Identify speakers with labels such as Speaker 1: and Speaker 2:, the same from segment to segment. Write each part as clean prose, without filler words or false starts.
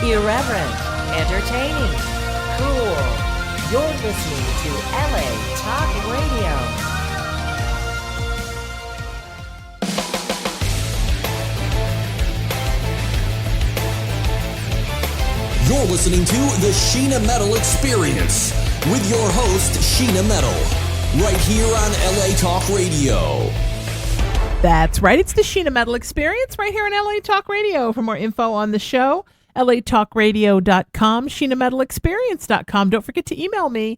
Speaker 1: Irreverent, entertaining, cool. You're listening to LA Talk Radio.
Speaker 2: You're listening to the Sheena Metal Experience with your host, Sheena Metal, right here on LA Talk Radio.
Speaker 3: That's right. It's the Sheena Metal Experience right here on LA Talk Radio. For more info on the show, latalkradio.com, sheenametalexperience.com. Don't forget to email me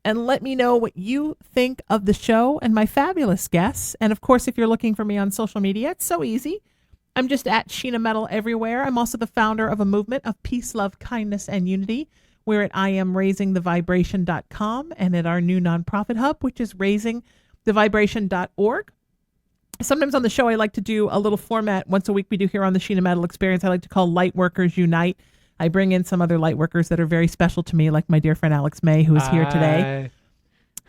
Speaker 3: and let me know what you think of the show and my fabulous guests. And of course, if you're looking for me on social media, it's so easy. I'm just at Sheena Metal everywhere. I'm also the founder of a movement of peace, love, kindness, and unity. We're at IamRaisingTheVibration.com and at our new nonprofit hub, which is raisingthevibration.org. Sometimes on the show, I like to do a little format once a week we do here on the Sheena Metal Experience. I like to call Lightworkers Unite. I bring in some other lightworkers that are very special to me, like my dear friend Alex May, who is here today.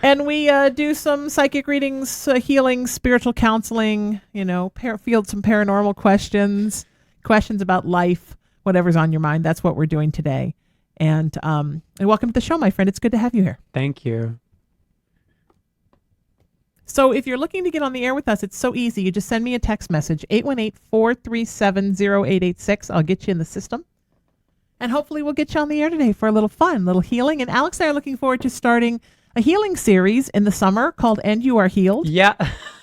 Speaker 3: And we do some psychic readings, healing, spiritual counseling, field some paranormal questions about life, whatever's on your mind. That's what we're doing today. And welcome to the show, my friend. It's good to have you here.
Speaker 4: Thank you.
Speaker 3: So if you're looking to get on the air with us, it's so easy. You just send me a text message, 818-437-0886. I'll get you in the system. And hopefully we'll get you on the air today for a little fun, little healing. And Alex and I are looking forward to starting a healing series in the summer called And You Are Healed.
Speaker 4: Yeah.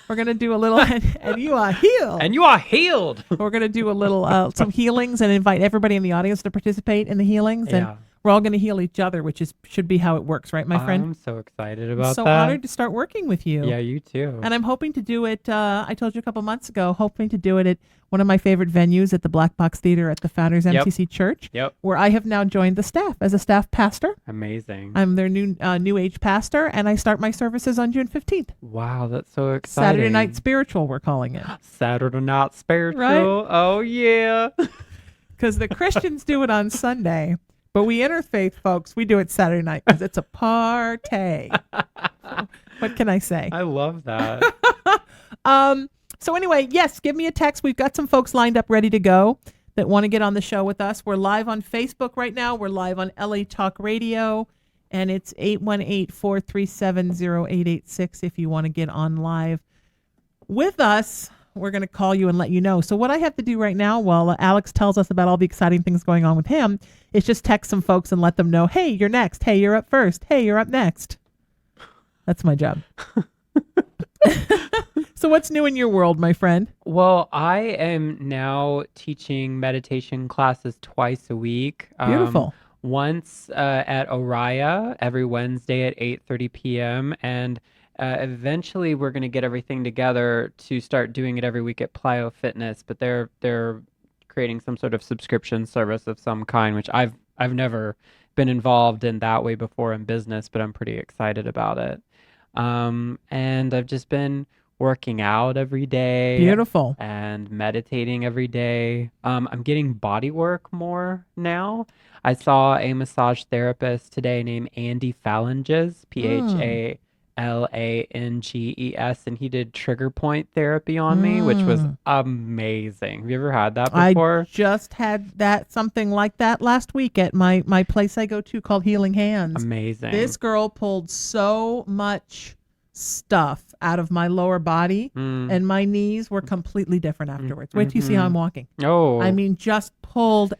Speaker 3: We're going to do a little, and you are healed.
Speaker 4: And you are healed.
Speaker 3: We're going to do a little, some healings and invite everybody in the audience to participate in the healings.
Speaker 4: Yeah.
Speaker 3: And we're all going to heal each other, which should be how it works, right, my friend?
Speaker 4: I'm so excited about
Speaker 3: so
Speaker 4: that.
Speaker 3: Honored to start working with you.
Speaker 4: Yeah, you too.
Speaker 3: And I'm hoping to do it, I told you a couple months ago, hoping to do it at one of my favorite venues at the Black Box Theater at the Founders MTC Church, where I have now joined the staff as a staff pastor.
Speaker 4: Amazing.
Speaker 3: I'm their new age pastor, and I start my services on June 15th.
Speaker 4: Wow, that's so exciting.
Speaker 3: Saturday Night Spiritual, we're calling it.
Speaker 4: Saturday Night Spiritual.
Speaker 3: Right?
Speaker 4: Oh, yeah.
Speaker 3: Because the Christians do it on Sunday. But we interfaith folks, we do it Saturday night because it's a party. What can I say?
Speaker 4: I love that.
Speaker 3: So anyway, yes, give me a text. We've got some folks lined up ready to go that want to get on the show with us. We're live on Facebook right now. We're live on LA Talk Radio, and it's 818-437-0886 if you want to get on live with us. We're going to call you and let you know. So what I have to do right now while Alex tells us about all the exciting things going on with him is just text some folks and let them know, hey, you're next. Hey, you're up first. Hey, you're up next. That's my job. So what's new in your world, my friend?
Speaker 4: Well, I am now teaching meditation classes twice a week.
Speaker 3: Beautiful.
Speaker 4: Once at Oriya every Wednesday at 8:30 p.m. and eventually we're going to get everything together to start doing it every week at Plyo Fitness, but they're creating some sort of subscription service of some kind, which I've never been involved in that way before in business, but I'm pretty excited about it. And I've just been working out every day.
Speaker 3: Beautiful.
Speaker 4: And meditating every day. I'm getting body work more now. I saw a massage therapist today named Andy Phalanges, Phalanges, and he did trigger point therapy on me, which was amazing. Have you ever had that before?
Speaker 3: I just had something like that last week at my place I go to called Healing Hands.
Speaker 4: Amazing.
Speaker 3: This girl pulled so much stuff out of my lower body, and my knees were completely different afterwards. Wait till you see how I'm walking.
Speaker 4: Oh.
Speaker 3: I mean, just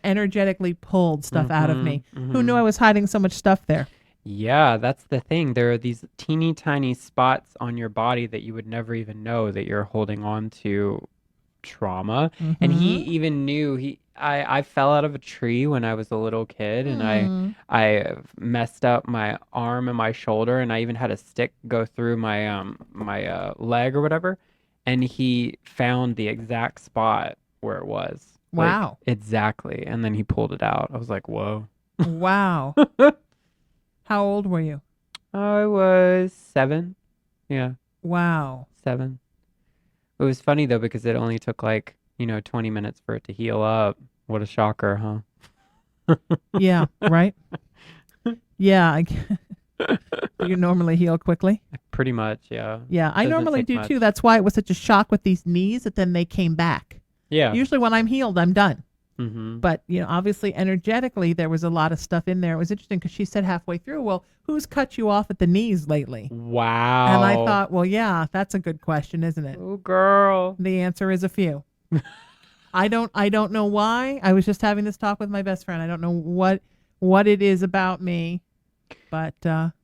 Speaker 3: energetically pulled stuff out of me. Who knew I was hiding so much stuff there?
Speaker 4: Yeah, that's the thing. There are these teeny tiny spots on your body that you would never even know that you're holding on to trauma. And he even knew I fell out of a tree when I was a little kid, and I messed up my arm and my shoulder, and I even had a stick go through my my leg or whatever, and he found the exact spot where it was.
Speaker 3: Wow.
Speaker 4: Like, exactly. And then he pulled it out. I was like, whoa.
Speaker 3: Wow. How old were you?
Speaker 4: I was 7. Yeah.
Speaker 3: Wow.
Speaker 4: 7. It was funny though, because it only took 20 minutes for it to heal up. What a shocker, huh?
Speaker 3: Yeah, right? Yeah. You normally heal quickly?
Speaker 4: Pretty much, yeah.
Speaker 3: Yeah, I
Speaker 4: Doesn't
Speaker 3: normally
Speaker 4: take
Speaker 3: do
Speaker 4: much.
Speaker 3: too. That's why it was such a shock with these knees that then they came back.
Speaker 4: Yeah.
Speaker 3: Usually when I'm healed, I'm done. But, obviously energetically, there was a lot of stuff in there. It was interesting because she said halfway through, well, who's cut you off at the knees lately?
Speaker 4: Wow.
Speaker 3: And I thought, well, yeah, that's a good question, isn't it?
Speaker 4: Oh, girl.
Speaker 3: The answer is a few. I don't know why. I was just having this talk with my best friend. I don't know what it is about me, but
Speaker 4: Well,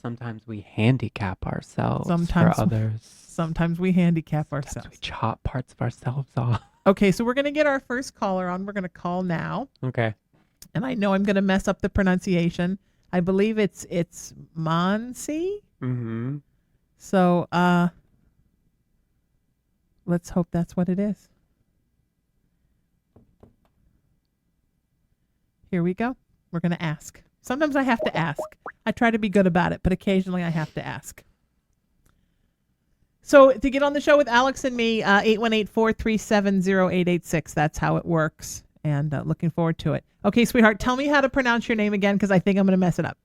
Speaker 4: sometimes we handicap ourselves
Speaker 3: sometimes
Speaker 4: for others.
Speaker 3: Sometimes we handicap
Speaker 4: Sometimes
Speaker 3: ourselves.
Speaker 4: we chop parts of ourselves off.
Speaker 3: Okay, so we're going to get our first caller on. We're going to call now.
Speaker 4: Okay.
Speaker 3: And I know I'm going to mess up the pronunciation. I believe it's Monsi.
Speaker 4: Mm-hmm.
Speaker 3: So let's hope that's what it is. Here we go. We're going to ask. Sometimes I have to ask. I try to be good about it, but occasionally I have to ask. So to get on the show with Alex and me, 818-437-0886. That's how it works. And looking forward to it. Okay, sweetheart, tell me how to pronounce your name again because I think I'm going to mess it up.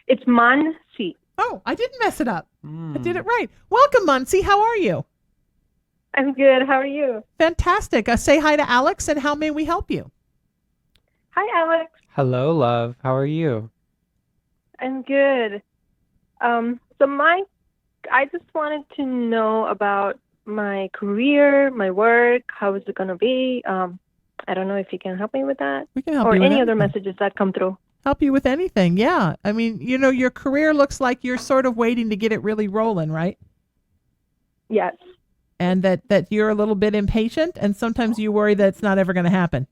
Speaker 5: It's Mansi.
Speaker 3: Oh, I didn't mess it up. I did it right. Welcome, Muncie. How are you?
Speaker 5: I'm good. How are you?
Speaker 3: Fantastic. Say hi to Alex, and how may we help you?
Speaker 5: Hi, Alex.
Speaker 4: Hello, love. How are you?
Speaker 5: I'm good. I just wanted to know about my career, my work. How is it going to be? I don't know if you can help me with that.
Speaker 3: We can help
Speaker 5: or
Speaker 3: you with
Speaker 5: any other
Speaker 3: anything.
Speaker 5: messages that come through.
Speaker 3: Help you with anything, yeah. I mean, your career looks like you're sort of waiting to get it really rolling, right?
Speaker 5: Yes.
Speaker 3: And that you're a little bit impatient, and sometimes you worry that it's not ever going to happen.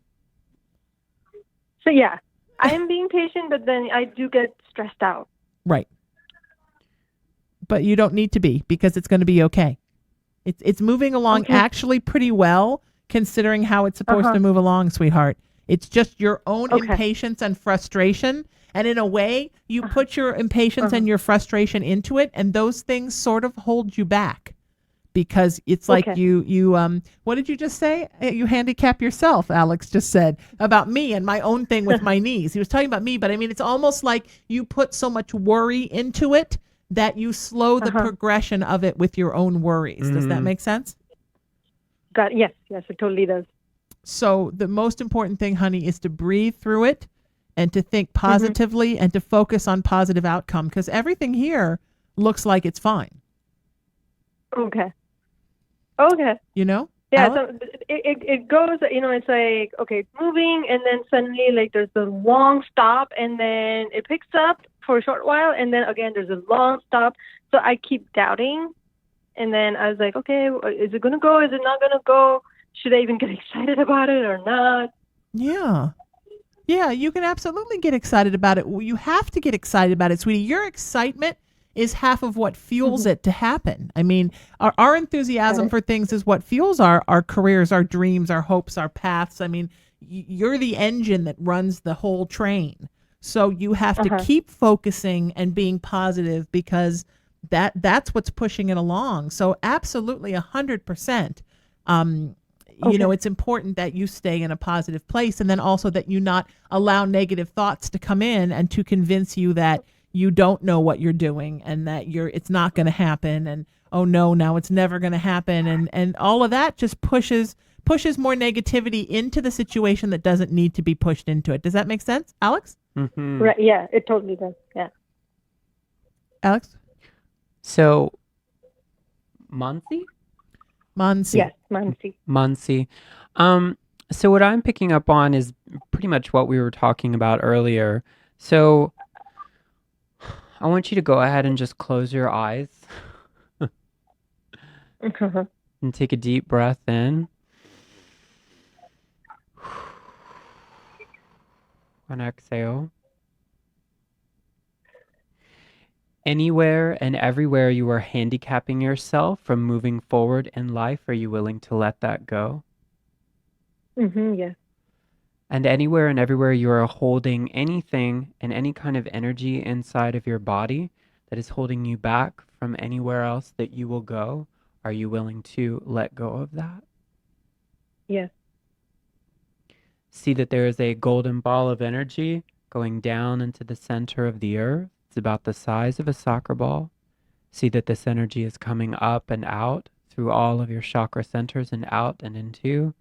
Speaker 5: So, yeah, I am being patient, but then I do get stressed out.
Speaker 3: Right. But you don't need to be because it's going to be okay. It's moving along actually pretty well considering how it's supposed to move along, sweetheart. It's just your own impatience and frustration. And in a way, you put your impatience and your frustration into it, and those things sort of hold you back because it's like you what did you just say? You handicap yourself, Alex just said, about me and my own thing with my knees. He was talking about me, but I mean, it's almost like you put so much worry into it that you slow the progression of it with your own worries. Does that make sense?
Speaker 5: Yes, it totally does.
Speaker 3: So the most important thing, honey, is to breathe through it and to think positively and to focus on positive outcome because everything here looks like it's fine.
Speaker 5: Okay. Yeah,
Speaker 3: Alex?
Speaker 5: so it goes, it's like, okay, it's moving, and then suddenly, like, there's a long stop, and then it picks up for a short while, and then again, there's a long stop. So I keep doubting, and then I was like, okay, is it going to go? Is it not going to go? Should I even get excited about it or not?
Speaker 3: Yeah. Yeah, you can absolutely get excited about it. You have to get excited about it, sweetie. Your excitement is half of what fuels it to happen. I mean, our enthusiasm for things is what fuels our careers, our dreams, our hopes, our paths. I mean, you're the engine that runs the whole train. So you have to keep focusing and being positive because that's what's pushing it along. So absolutely 100%. It's important that you stay in a positive place and then also that you not allow negative thoughts to come in and to convince you that you don't know what you're doing and that it's not going to happen and oh no, now it's never going to happen and all of that just pushes more negativity into the situation that doesn't need to be pushed into it. Does that make sense, Alex?
Speaker 4: Mm-hmm.
Speaker 5: Right. Yeah, it totally does. Yeah.
Speaker 3: Alex?
Speaker 4: So, Monsi?
Speaker 5: Yes, Mansi.
Speaker 4: Monsi. So what I'm picking up on is pretty much what we were talking about earlier. So I want you to go ahead and just close your eyes and take a deep breath in. And exhale. Anywhere and everywhere you are handicapping yourself from moving forward in life, are you willing to let that go?
Speaker 5: Yes.
Speaker 4: And anywhere and everywhere you are holding anything and any kind of energy inside of your body that is holding you back from anywhere else that you will go, are you willing to let go of that?
Speaker 5: Yes.
Speaker 4: See that there is a golden ball of energy going down into the center of the earth. It's about the size of a soccer ball. See that this energy is coming up and out through all of your chakra centers and out and into.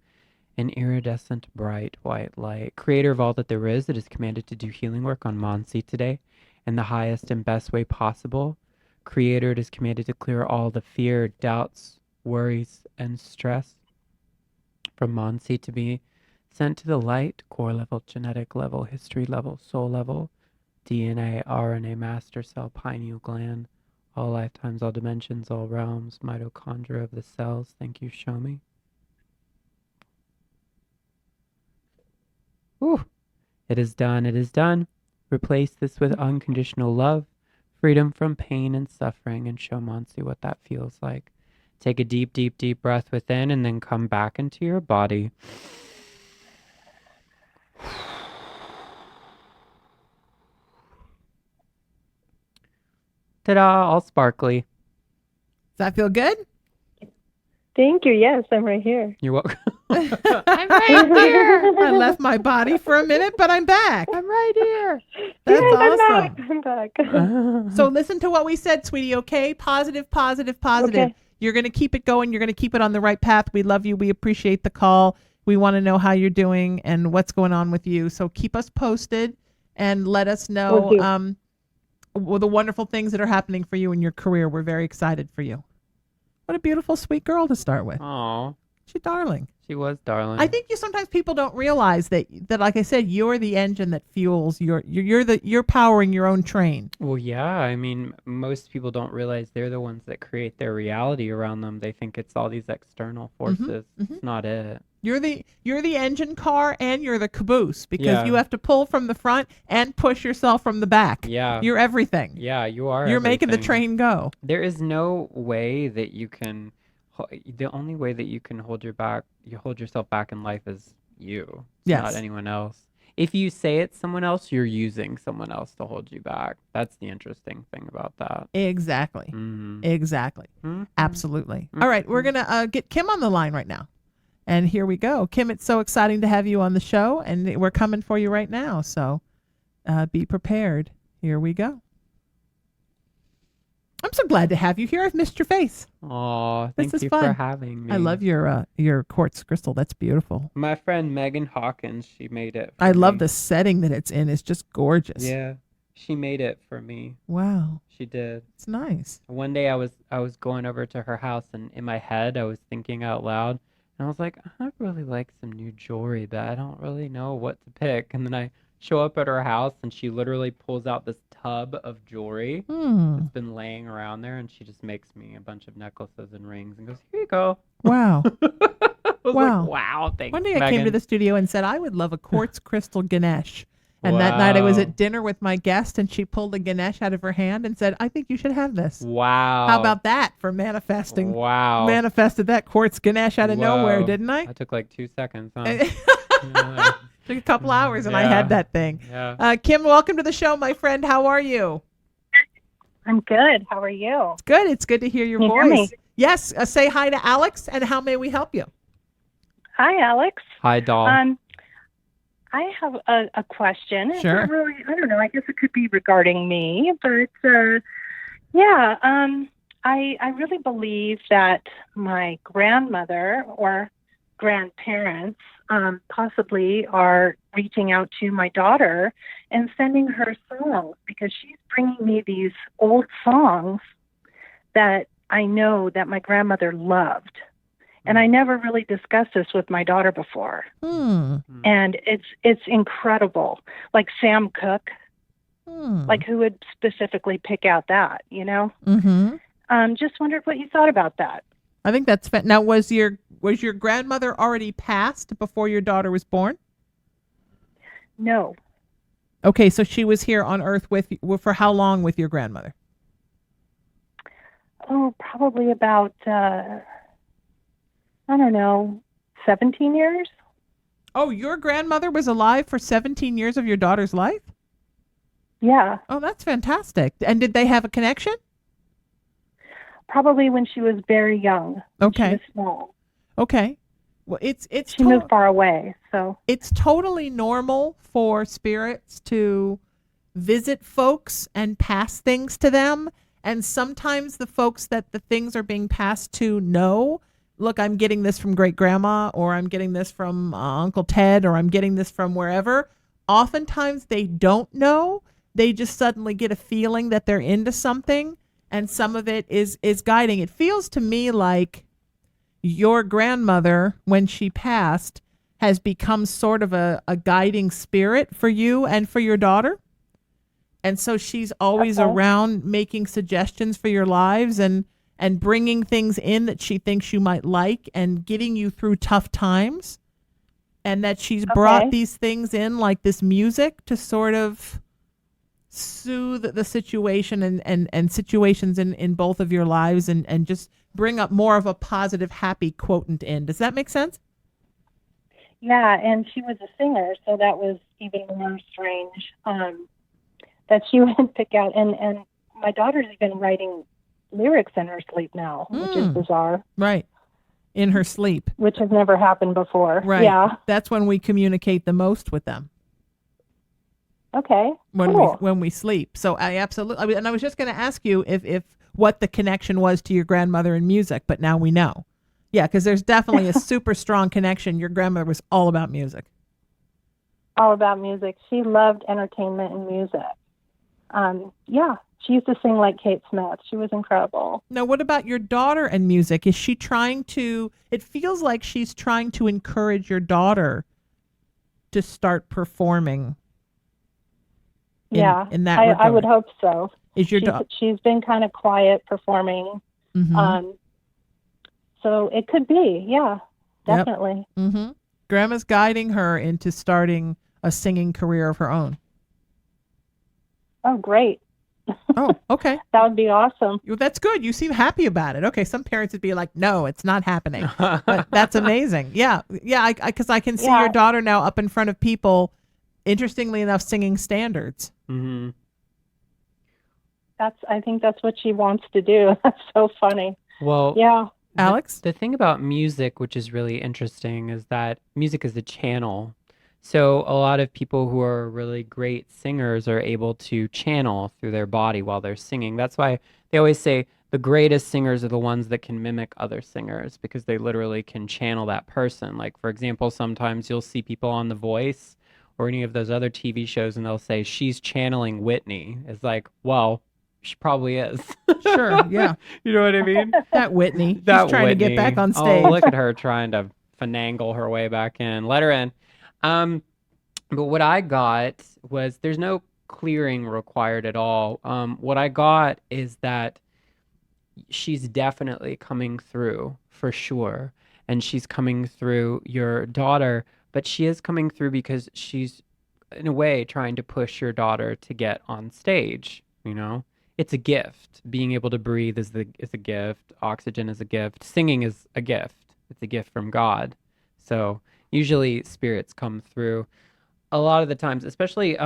Speaker 4: an iridescent bright white light. Creator of all that there is, it is commanded to do healing work on Monsi today in the highest and best way possible. Creator, it is commanded to clear all the fear, doubts, worries, and stress from Monsi to be sent to the light, core level, genetic level, history level, soul level, DNA, RNA, master cell, pineal gland, all lifetimes, all dimensions, all realms, mitochondria of the cells. Thank you, show me. Whew. It is done. It is done. Replace this with unconditional love, freedom from pain and suffering, and show Monsi what that feels like. Take a deep, deep, deep breath within and then come back into your body. Ta-da, all sparkly.
Speaker 3: Does that feel good?
Speaker 5: Thank you. Yes, I'm right here.
Speaker 4: You're welcome.
Speaker 3: I'm right here. I left my body for a minute, but I'm back.
Speaker 4: I'm right here.
Speaker 3: That's
Speaker 5: Yes,
Speaker 3: awesome.
Speaker 5: I'm back.
Speaker 3: So listen to what we said, sweetie, okay? Positive, positive, positive.
Speaker 5: Okay.
Speaker 3: You're going to keep it going. You're going to keep it on the right path. We love you. We appreciate the call. We want to know how you're doing and what's going on with you. So keep us posted and let us know the wonderful things that are happening for you in your career. We're very excited for you. What a beautiful, sweet girl to start with.
Speaker 4: Aw,
Speaker 3: She's darling.
Speaker 4: she was darling.
Speaker 3: I think sometimes people don't realize that like I said, you're the engine that fuels you're powering your own train.
Speaker 4: Well, yeah, I mean, most people don't realize they're the ones that create their reality around them. They think it's all these external forces. It's not it.
Speaker 3: You're the engine car and you're the caboose because
Speaker 4: Yeah.
Speaker 3: you have to pull from the front and push yourself from the back.
Speaker 4: Yeah.
Speaker 3: You're everything.
Speaker 4: Yeah, you are.
Speaker 3: You're making the
Speaker 4: everything.
Speaker 3: train go.
Speaker 4: There is no way that you can. The only way that you can hold yourself back in life is you. It's
Speaker 3: Yes.
Speaker 4: not anyone else. If you say it's someone else, you're using someone else to hold you back. That's the interesting thing about that.
Speaker 3: Exactly.
Speaker 4: Mhm.
Speaker 3: Exactly.
Speaker 4: Mhm.
Speaker 3: Absolutely. All right, we're going to get Kim on the line right now. And here we go. Kim, it's so exciting to have you on the show, and we're coming for you right now. So be prepared. Here we go. I'm so glad to have you here. I've missed your face.
Speaker 4: Aw,
Speaker 3: This
Speaker 4: thank
Speaker 3: is
Speaker 4: you
Speaker 3: fun.
Speaker 4: for having me.
Speaker 3: I love your quartz crystal. That's beautiful.
Speaker 4: My friend Megan Hawkins, she made it for
Speaker 3: I love
Speaker 4: me.
Speaker 3: the setting that it's in. It's just gorgeous.
Speaker 4: Yeah, she made it for me.
Speaker 3: Wow.
Speaker 4: She did.
Speaker 3: It's nice.
Speaker 4: One day I was going over to her house, and in my head I was thinking out loud, and I was like, I'd really like some new jewelry, but I don't really know what to pick. And then I show up at her house, and she literally pulls out this tub of jewelry that's been laying around there, and she just makes me a bunch of necklaces and rings and goes, here you go.
Speaker 3: Wow.
Speaker 4: I was
Speaker 3: Wow.
Speaker 4: like, wow, thanks,
Speaker 3: One day I
Speaker 4: Megan.
Speaker 3: came to the studio and said, I would love a quartz crystal Ganesh. And that night I was
Speaker 4: Wow.
Speaker 3: at dinner with my guest and she pulled a Ganesh out of her hand and said, I think you should have this.
Speaker 4: Wow.
Speaker 3: How about that for manifesting?
Speaker 4: Wow.
Speaker 3: Manifested that quartz Ganesh out of nowhere,
Speaker 4: Whoa.
Speaker 3: didn't I?
Speaker 4: That took like 2 seconds, huh?
Speaker 3: It took a couple hours and I had
Speaker 4: Yeah.
Speaker 3: that thing.
Speaker 4: Yeah.
Speaker 3: Kim, welcome to the show, my friend. How are you?
Speaker 5: I'm good. How are you?
Speaker 3: It's good. It's good to hear your
Speaker 5: Can you hear
Speaker 3: voice.
Speaker 5: me?
Speaker 3: Yes. Say hi to Alex and how may we help you?
Speaker 5: Hi, Alex.
Speaker 4: Hi, doll.
Speaker 5: I have a question. It's
Speaker 3: Sure.
Speaker 5: not really, I don't know. I guess it could be regarding me, but I really believe that my grandmother or grandparents possibly are reaching out to my daughter and sending her songs because she's bringing me these old songs that I know that my grandmother loved. And I never really discussed this with my daughter before. And it's incredible. Like Sam Cooke, like who would specifically pick out that, you know? Just wondered what you thought about that.
Speaker 3: I think that's now. Was your grandmother already passed before your daughter was born?
Speaker 5: No,
Speaker 3: Okay, so she was here on Earth with you for how long with your grandmother?
Speaker 5: probably about I don't know, 17 years.
Speaker 3: Oh, your grandmother was alive for 17 years of your daughter's life?
Speaker 5: Yeah,
Speaker 3: Oh, that's fantastic. And did they have a connection?
Speaker 5: probably when she was very young. When
Speaker 3: Okay.
Speaker 5: she was small.
Speaker 3: Okay. Well, it's
Speaker 5: She moved far away, so
Speaker 3: it's totally normal for spirits to visit folks and pass things to them. And sometimes the folks that the things are being passed to know, look, I'm getting this from great grandma, or I'm getting this from Uncle Ted, or I'm getting this from wherever. Oftentimes they don't know. They just suddenly get a feeling that they're into something, and some of it is guiding. It feels to me like your grandmother, when she passed, has become sort of a guiding spirit for you and for your daughter. And so she's always around making suggestions for your lives and bringing things in that she thinks you might like and getting you through tough times. And that she's brought these things in, like this music, to sort of soothe the situation and situations in both of your lives and just bring up more of a positive, happy quotient in. Does that make sense?
Speaker 5: Yeah, and she was a singer, so that was even more strange that she would pick out. And my daughter's even writing lyrics in her sleep now, which is bizarre.
Speaker 3: Right. In her sleep.
Speaker 5: Which has never happened before.
Speaker 3: Right.
Speaker 5: Yeah.
Speaker 3: That's when we communicate the most with them.
Speaker 5: Okay.
Speaker 3: When we sleep. So I absolutely, and I was just going to ask you if what the connection was to your grandmother and music, but now we know. Yeah, because there's definitely a super strong connection. Your grandmother was all about music.
Speaker 5: All about music. She loved entertainment and music. Yeah, she used to sing like Kate Smith. She was incredible.
Speaker 3: Now, what about your daughter and music? Is she trying to, it feels like she's trying to encourage your daughter to start performing. In that regard.
Speaker 5: I would hope so.
Speaker 3: She's
Speaker 5: been kind of quiet performing.
Speaker 3: Mm-hmm.
Speaker 5: So it could be, yeah, definitely.
Speaker 3: Yep. Mm-hmm. Grandma's guiding her into starting a singing career of her own.
Speaker 5: Oh, great.
Speaker 3: Oh, okay.
Speaker 5: That would be awesome.
Speaker 3: Well, that's good. You seem happy about it. Okay, some parents would be like, no, it's not happening. But that's amazing. Yeah, because I can see your daughter now up in front of people, interestingly enough, singing standards.
Speaker 4: Mm-hmm.
Speaker 5: I think that's what she wants to do. That's so funny.
Speaker 4: Well,
Speaker 5: yeah.
Speaker 3: Alex?
Speaker 4: The thing about music, which is really interesting, is that music is a channel. So a lot of people who are really great singers are able to channel through their body while they're singing. That's why they always say the greatest singers are the ones that can mimic other singers, because they literally can channel that person. Like, for example, sometimes you'll see people on The Voice or any of those other TV shows, and they'll say, she's channeling Whitney. It's like, well, she probably is.
Speaker 3: Sure, yeah.
Speaker 4: You know what I mean?
Speaker 3: That Whitney. She's
Speaker 4: That
Speaker 3: trying
Speaker 4: Whitney.
Speaker 3: to get back on stage.
Speaker 4: Oh, look at her trying to finagle her way back in. Let her in. But what I got was, there's no clearing required at all. What I got is that she's definitely coming through, for sure. And she's coming through your daughter, but she is coming through because she's, in a way, trying to push your daughter to get on stage, you know? It's a gift. Being able to breathe is a gift. Oxygen is a gift. Singing is a gift. It's a gift from God. So usually spirits come through. A lot of the times, especially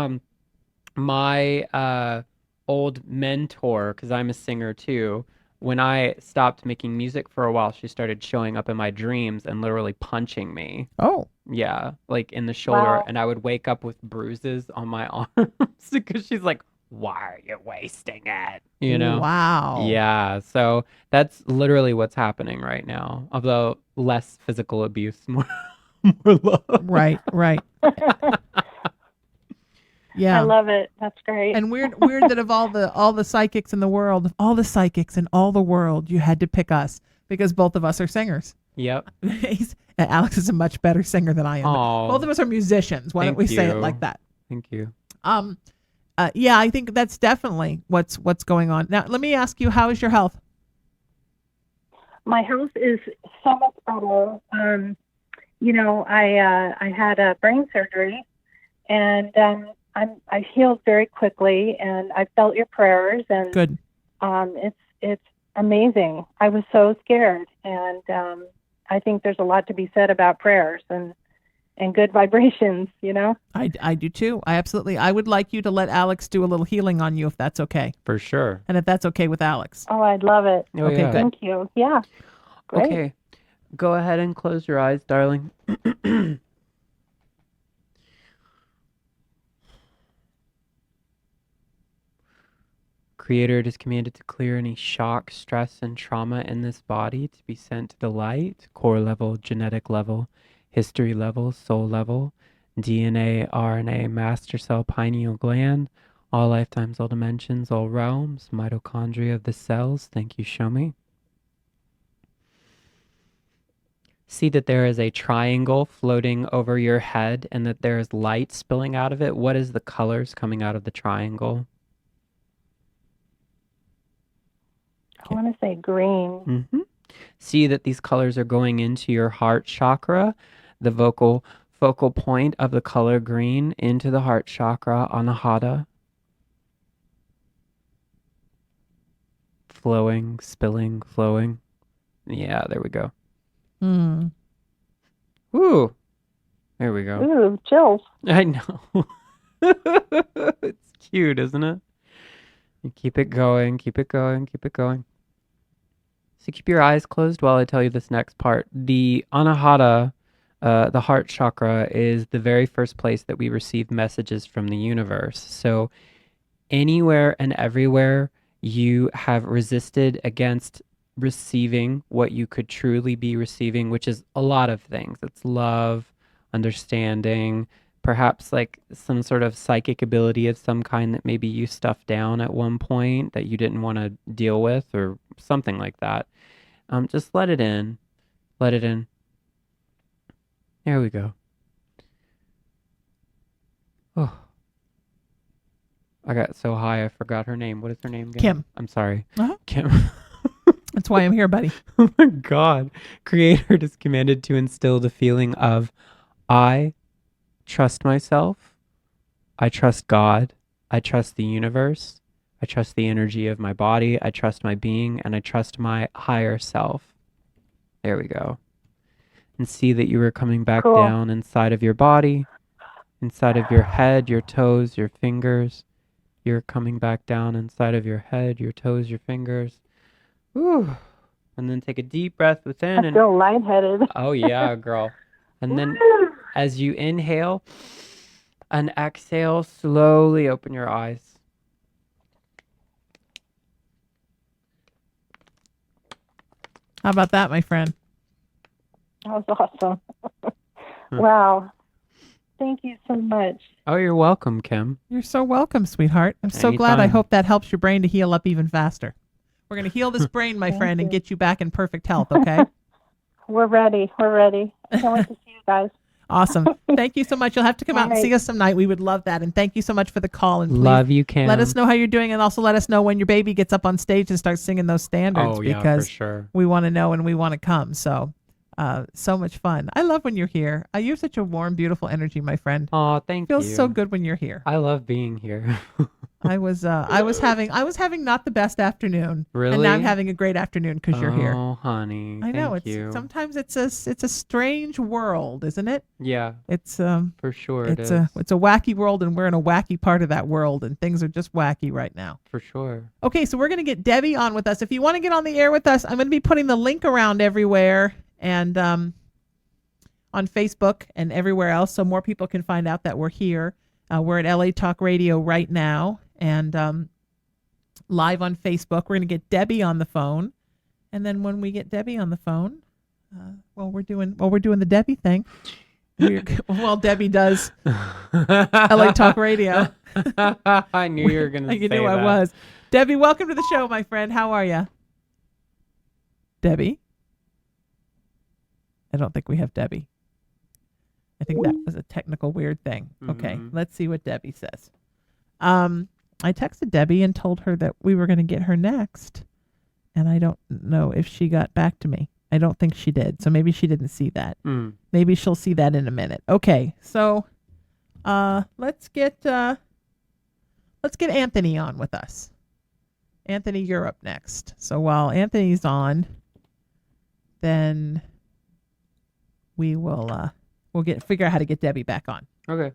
Speaker 4: my old mentor, because I'm a singer too, when I stopped making music for a while, she started showing up in my dreams and literally punching me.
Speaker 3: Oh.
Speaker 4: Yeah, like in the shoulder.
Speaker 5: Wow.
Speaker 4: And I would wake up with bruises on my arms because she's like, why are you wasting it? You know?
Speaker 3: Wow.
Speaker 4: Yeah, so that's literally what's happening right now. Although less physical abuse, more love.
Speaker 3: Right. Yeah.
Speaker 5: I love it. That's great.
Speaker 3: And weird that of all the psychics in the world, of all the psychics in all the world, you had to pick us because both of us are singers.
Speaker 4: Yep.
Speaker 3: Alex is a much better singer than I am.
Speaker 4: Aw.
Speaker 3: Both of us are musicians. Why don't we say it
Speaker 4: you.
Speaker 3: like that?
Speaker 4: Thank you.
Speaker 3: Yeah, I think that's definitely what's going on. Now, let me ask you, how is your health?
Speaker 5: My health is so much better. I had a brain surgery, and I healed very quickly, and I felt your prayers, and
Speaker 3: Good.
Speaker 5: It's amazing. I was so scared, and I think there's a lot to be said about prayers and good vibrations, you know?
Speaker 3: I do too. I would like you to let Alex do a little healing on you if that's okay.
Speaker 4: For sure.
Speaker 3: And if that's okay with Alex.
Speaker 5: Oh, I'd love it.
Speaker 4: Oh,
Speaker 3: Okay,
Speaker 4: yeah.
Speaker 3: good.
Speaker 5: Thank you. Yeah. Great.
Speaker 4: Okay. Go ahead and close your eyes, darling. Creator, it is commanded to clear any shock, stress, and trauma in this body to be sent to the light, core level, genetic level, history level, soul level, DNA, RNA, master cell, pineal gland, all lifetimes, all dimensions, all realms, mitochondria of the cells. Thank you, show me. See that there is a triangle floating over your head and that there is light spilling out of it. What is the colors coming out of the triangle?
Speaker 5: I want to say green.
Speaker 4: See that these colors are going into your heart chakra, the focal point of the color green into the heart chakra, anahata. Flowing, spilling, flowing. Yeah, there we go. Ooh, there we go.
Speaker 5: Ooh, chills.
Speaker 4: I know. It's cute, isn't it? You keep it going, keep it going, keep it going. So keep your eyes closed while I tell you this next part. The anahata, the heart chakra, is the very first place that we receive messages from the universe. So anywhere and everywhere you have resisted against receiving what you could truly be receiving, which is a lot of things. It's love, understanding, perhaps like some sort of psychic ability of some kind that maybe you stuffed down at one point that you didn't want to deal with or something like that. Just let it in. Let it in. There we go. Oh. I got so high I forgot her name. What is her name again?
Speaker 3: Kim.
Speaker 4: I'm sorry.
Speaker 3: Uh-huh.
Speaker 4: Kim.
Speaker 3: That's why I'm here, buddy.
Speaker 4: Oh my God. Creator is commanded to instill the feeling of, I trust myself. I trust God. I trust the universe. I trust the energy of my body. I trust my being, and I trust my higher self. There we go. And see that you are coming back down inside of your body, inside of your head, your toes, your fingers. You're coming back down inside of your head, your toes, your fingers. Whew. And then take a deep breath within.
Speaker 5: I feel lightheaded.
Speaker 4: Oh, yeah, girl. And then as you inhale and exhale, slowly open your eyes.
Speaker 3: How about that, my friend?
Speaker 5: That was awesome. Wow. Thank you so much.
Speaker 4: Oh, you're welcome, Kim.
Speaker 3: You're so welcome, sweetheart. I'm so glad. I
Speaker 4: Anytime.
Speaker 3: hope that helps your brain to heal up even faster. We're going to heal this brain, my friend, and get you back in perfect health, okay?
Speaker 5: We're ready. We're ready. I can't wait to see you guys.
Speaker 3: Awesome. Thank you so much. You'll have to come out and see us some night. We would love that. And thank you so much for the call. And please
Speaker 4: Love you, Kim.
Speaker 3: let us know how you're doing, and also let us know when your baby gets up on stage and starts singing those standards,
Speaker 4: Oh, yeah,
Speaker 3: because
Speaker 4: for sure.
Speaker 3: we want to know and we want to come. So much fun. I love when you're here. You have such a warm, beautiful energy, my friend.
Speaker 4: Oh, thank you.
Speaker 3: Feels so good when you're here.
Speaker 4: I love being here.
Speaker 3: I was having not the best afternoon.
Speaker 4: Really?
Speaker 3: And now I'm having a great afternoon because you're here.
Speaker 4: Oh, honey.
Speaker 3: I know
Speaker 4: Thank you.
Speaker 3: sometimes it's a strange world, isn't it?
Speaker 4: Yeah,
Speaker 3: It's
Speaker 4: for sure
Speaker 3: it's
Speaker 4: it is.
Speaker 3: it's a wacky world, and we're in a wacky part of that world, and things are just wacky right now.
Speaker 4: For sure.
Speaker 3: Okay, so we're going to get Debbie on with us. If you want to get on the air with us, I'm going to be putting the link around everywhere and on Facebook and everywhere else, so more people can find out that we're here. We're at LA Talk Radio right now, and live on Facebook. We're going to get Debbie on the phone, and then when we get Debbie on the phone, we're doing the Debbie thing. Well, Debbie does LA Talk Radio.
Speaker 4: I knew you were going to say
Speaker 3: You
Speaker 4: that.
Speaker 3: knew I was. Debbie, welcome to the show, my friend. How are you? Debbie? I don't think we have Debbie. I think that was a technical weird thing. Okay, let's see what Debbie says. I texted Debbie and told her that we were going to get her next, and I don't know if she got back to me. I don't think she did, so maybe she didn't see that. Maybe she'll see that in a minute. Okay, so let's get Anthony on with us. Anthony, you're up next. So while Anthony's on, then we will figure out how to get Debbie back on.
Speaker 4: Okay.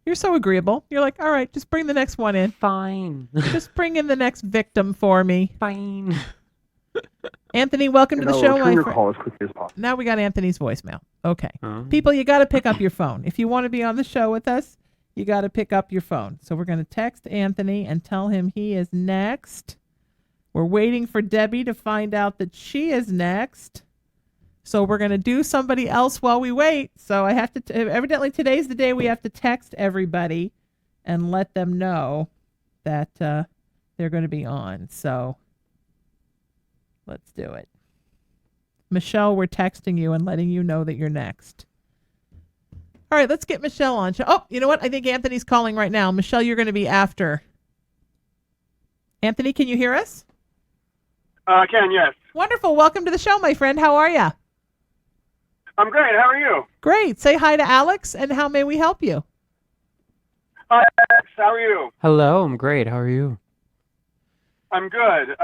Speaker 3: You're so agreeable. You're like, all right, just bring the next one in.
Speaker 4: Fine.
Speaker 3: Just bring in the next victim for me.
Speaker 4: Fine.
Speaker 3: Anthony, welcome to the show, my friend.
Speaker 6: Call as quickly as possible.
Speaker 3: Now we got Anthony's voicemail. Okay. People, you got to pick up your phone. If you want to be on the show with us, you got to pick up your phone. So we're going to text Anthony and tell him he is next. We're waiting for Debbie to find out that she is next. So we're going to do somebody else while we wait. So I have to, evidently today's the day we have to text everybody and let them know that they're going to be on. So let's do it. Michelle, we're texting you and letting you know that you're next. All right, let's get Michelle on. Oh, you know what? I think Anthony's calling right now. Michelle, you're going to be after. Anthony, can you hear us?
Speaker 6: I can, yes.
Speaker 3: Wonderful. Welcome to the show, my friend. How are you?
Speaker 6: I'm great. How are you?
Speaker 3: Great. Say hi to Alex, and how may we help you?
Speaker 6: Hi, Alex. How are you?
Speaker 4: Hello, I'm great. How are you?
Speaker 6: I'm good.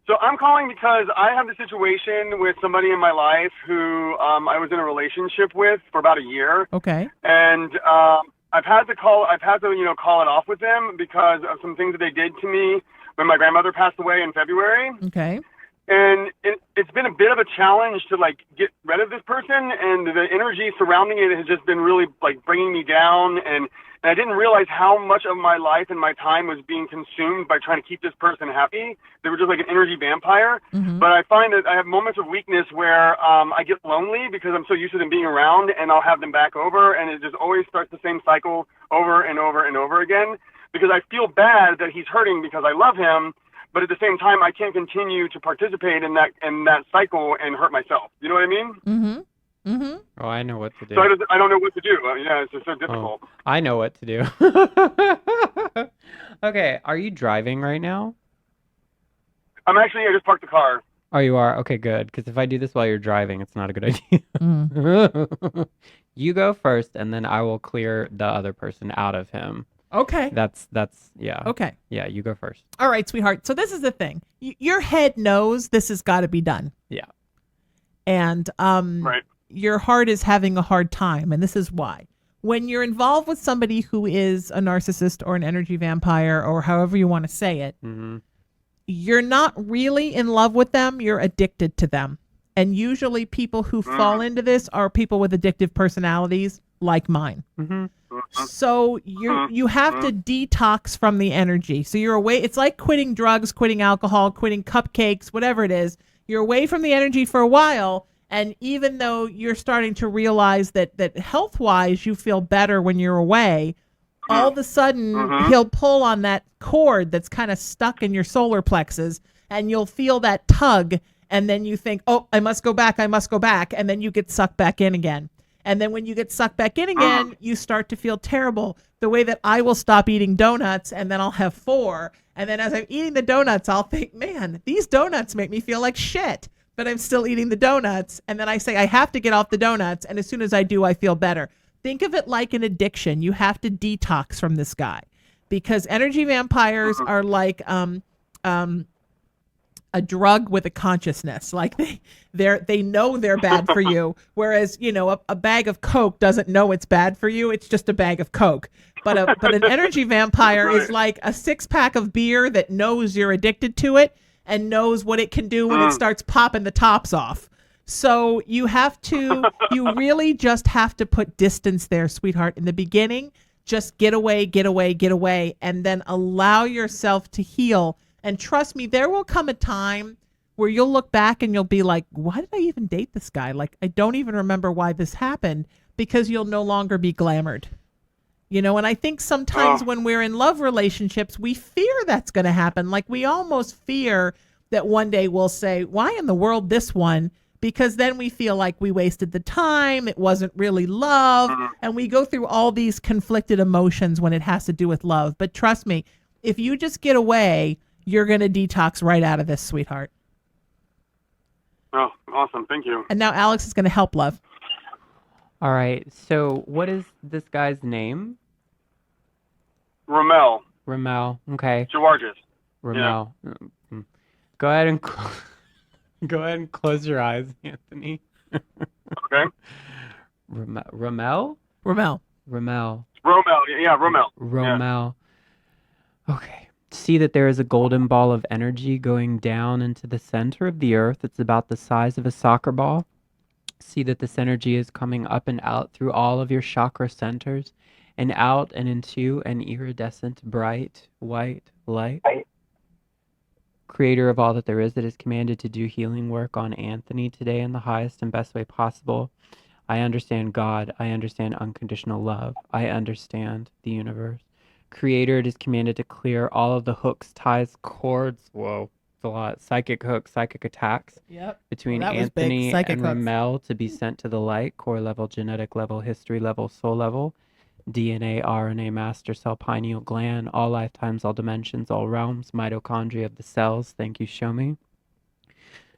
Speaker 6: So I'm calling because I have a situation with somebody in my life who I was in a relationship with for about a year.
Speaker 3: Okay.
Speaker 6: And I've had to call it off with them because of some things that they did to me when my grandmother passed away in February.
Speaker 3: Okay.
Speaker 6: And it's been a bit of a challenge to get rid of this person, and the energy surrounding it has just been really bringing me down, and I didn't realize how much of my life and my time was being consumed by trying to keep this person happy. They were just like an energy vampire.
Speaker 3: Mm-hmm.
Speaker 6: But I find that I have moments of weakness where I get lonely because I'm so used to them being around, and I'll have them back over, and it just always starts the same cycle over and over and over again, because I feel bad that he's hurting because I love him. But at the same time, I can't continue to participate in that cycle and hurt myself. You know what I mean?
Speaker 3: Mm-hmm. Mm-hmm.
Speaker 4: Oh, I know what to do.
Speaker 6: So I don't know what to do. It's just so difficult.
Speaker 4: Oh, I know what to do. Okay, are you driving right now?
Speaker 6: I just parked the car.
Speaker 4: Oh, you are? Okay, good. Because if I do this while you're driving, it's not a good idea.
Speaker 3: Mm.
Speaker 4: You go first, and then I will clear the other person out of him.
Speaker 3: Okay.
Speaker 4: That's yeah.
Speaker 3: Okay.
Speaker 4: Yeah, you go first.
Speaker 3: All right, sweetheart. So this is the thing. Your head knows this has got to be done.
Speaker 4: Yeah.
Speaker 3: And
Speaker 6: Right.
Speaker 3: your heart is having a hard time, and this is why. When you're involved with somebody who is a narcissist or an energy vampire or however you want to say it,
Speaker 4: Mm-hmm.
Speaker 3: you're not really in love with them, you're addicted to them. And usually people who fall into this are people with addictive personalities like mine.
Speaker 4: Mm-hmm.
Speaker 3: So you have to detox from the energy. So you're away. It's like quitting drugs, quitting alcohol, quitting cupcakes, whatever it is. You're away from the energy for a while. And even though you're starting to realize that health-wise you feel better when you're away, all of a sudden he'll pull on that cord that's kind of stuck in your solar plexus, and you'll feel that tug. And then you think, oh, I must go back. And then you get sucked back in again. And then when you get sucked back in again, you start to feel terrible. The way that I will stop eating donuts, and then I'll have 4. And then as I'm eating the donuts, I'll think, man, these donuts make me feel like shit. But I'm still eating the donuts. And then I say, I have to get off the donuts. And as soon as I do, I feel better. Think of it like an addiction. You have to detox from this guy, because energy vampires are like a drug with a consciousness. Like they know they're bad for you, whereas a bag of Coke doesn't know it's bad for you. It's just a bag of Coke. But an energy vampire is like a 6-pack of beer that knows you're addicted to it and knows what it can do when it starts popping the tops off. So you really just have to put distance there, sweetheart. In the beginning, just get away, and then allow yourself to heal. And trust me, there will come a time where you'll look back and you'll be like, why did I even date this guy? Like, I don't even remember why this happened, because you'll no longer be glamored. And I think sometimes when we're in love relationships, we fear that's going to happen. Like, we almost fear that one day we'll say, why in the world this one? Because then we feel like we wasted the time. It wasn't really love. And we go through all these conflicted emotions when it has to do with love. But trust me, if you just get away, you're going to detox right out of this, sweetheart.
Speaker 6: Oh, awesome. Thank you.
Speaker 3: And now Alex is going to help, love.
Speaker 4: All right. So what is this guy's name?
Speaker 6: Ramel.
Speaker 4: Okay.
Speaker 6: Georges.
Speaker 4: Ramel. Mm. Go ahead and close your eyes, Anthony.
Speaker 6: Okay.
Speaker 4: Ramel.
Speaker 6: Romel. Yeah, Romel.
Speaker 4: Romel. Yeah. Okay. See that there is a golden ball of energy going down into the center of the earth. It's about the size of a soccer ball. See that this energy is coming up and out through all of your chakra centers, and out and into an iridescent bright white light. Creator of all that there is, that is commanded to do healing work on Anthony today in the highest and best way possible. I understand God. I understand unconditional love. I understand the universe. Creator, it is commanded to clear all of the hooks, ties, cords. Whoa, it's a lot. Psychic hooks, psychic attacks.
Speaker 3: Yep.
Speaker 4: Between
Speaker 3: Well, that was big.
Speaker 4: Anthony
Speaker 3: Psychic
Speaker 4: and
Speaker 3: hooks.
Speaker 4: Ramel to be sent to the light, core level, genetic level, history level, soul level, DNA, RNA, master cell, pineal gland, all lifetimes, all dimensions, all realms, mitochondria of the cells. Thank you, show me.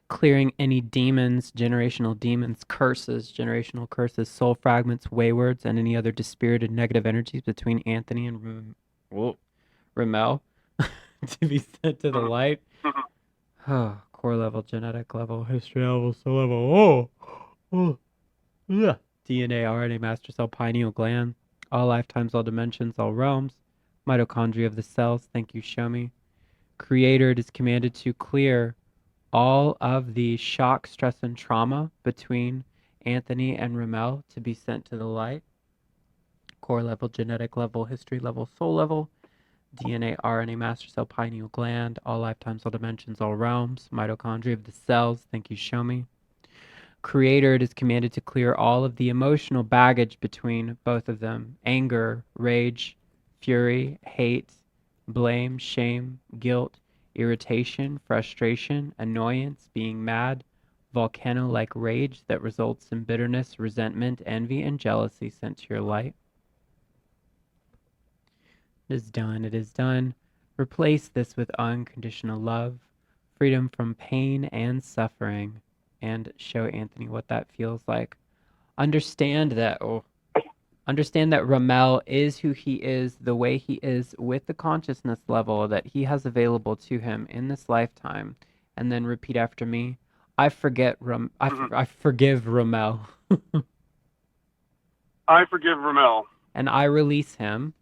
Speaker 4: Clearing any demons, generational generational curses, soul fragments, waywards, and any other dispirited negative energies between Anthony and Ramel to be sent to the light. Core level, genetic level, history level, soul level. DNA, RNA, master cell, pineal gland, all lifetimes, all dimensions, all realms, mitochondria of the cells. Thank you, show me. Creator, it is commanded to clear all of the shock, stress, and trauma between Anthony and Ramel to be sent to the light. Core level, genetic level, history level, soul level, DNA, RNA, master cell, pineal gland, all lifetimes, all dimensions, all realms, mitochondria of the cells. Thank you, show me. Creator, it is commanded to clear all of the emotional baggage between both of them. Anger, rage, fury, hate, blame, shame, guilt, irritation, frustration, annoyance, being mad, volcano-like rage that results in bitterness, resentment, envy, and jealousy sent to your light. It is done. It is done. Replace this with unconditional love, freedom from pain and suffering, and show Anthony what that feels like. Understand that Ramel is who he is, the way he is, with the consciousness level that he has available to him in this lifetime. And then repeat after me. I forgive Ramel.
Speaker 6: I forgive Ramel.
Speaker 4: And I release him.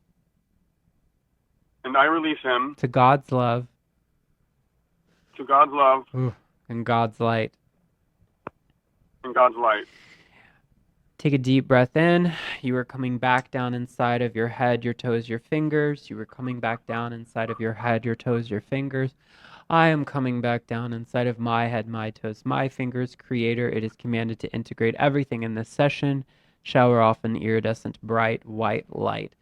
Speaker 6: To
Speaker 4: God's love.
Speaker 6: And
Speaker 4: God's light.
Speaker 6: God's light.
Speaker 4: Take a deep breath in. You are coming back down inside of your head, your toes, your fingers. You are coming back down inside of your head, your toes, your fingers. I am coming back down inside of my head, my toes, my fingers. Creator, it is commanded to integrate everything in this session. Shower off an iridescent bright white light.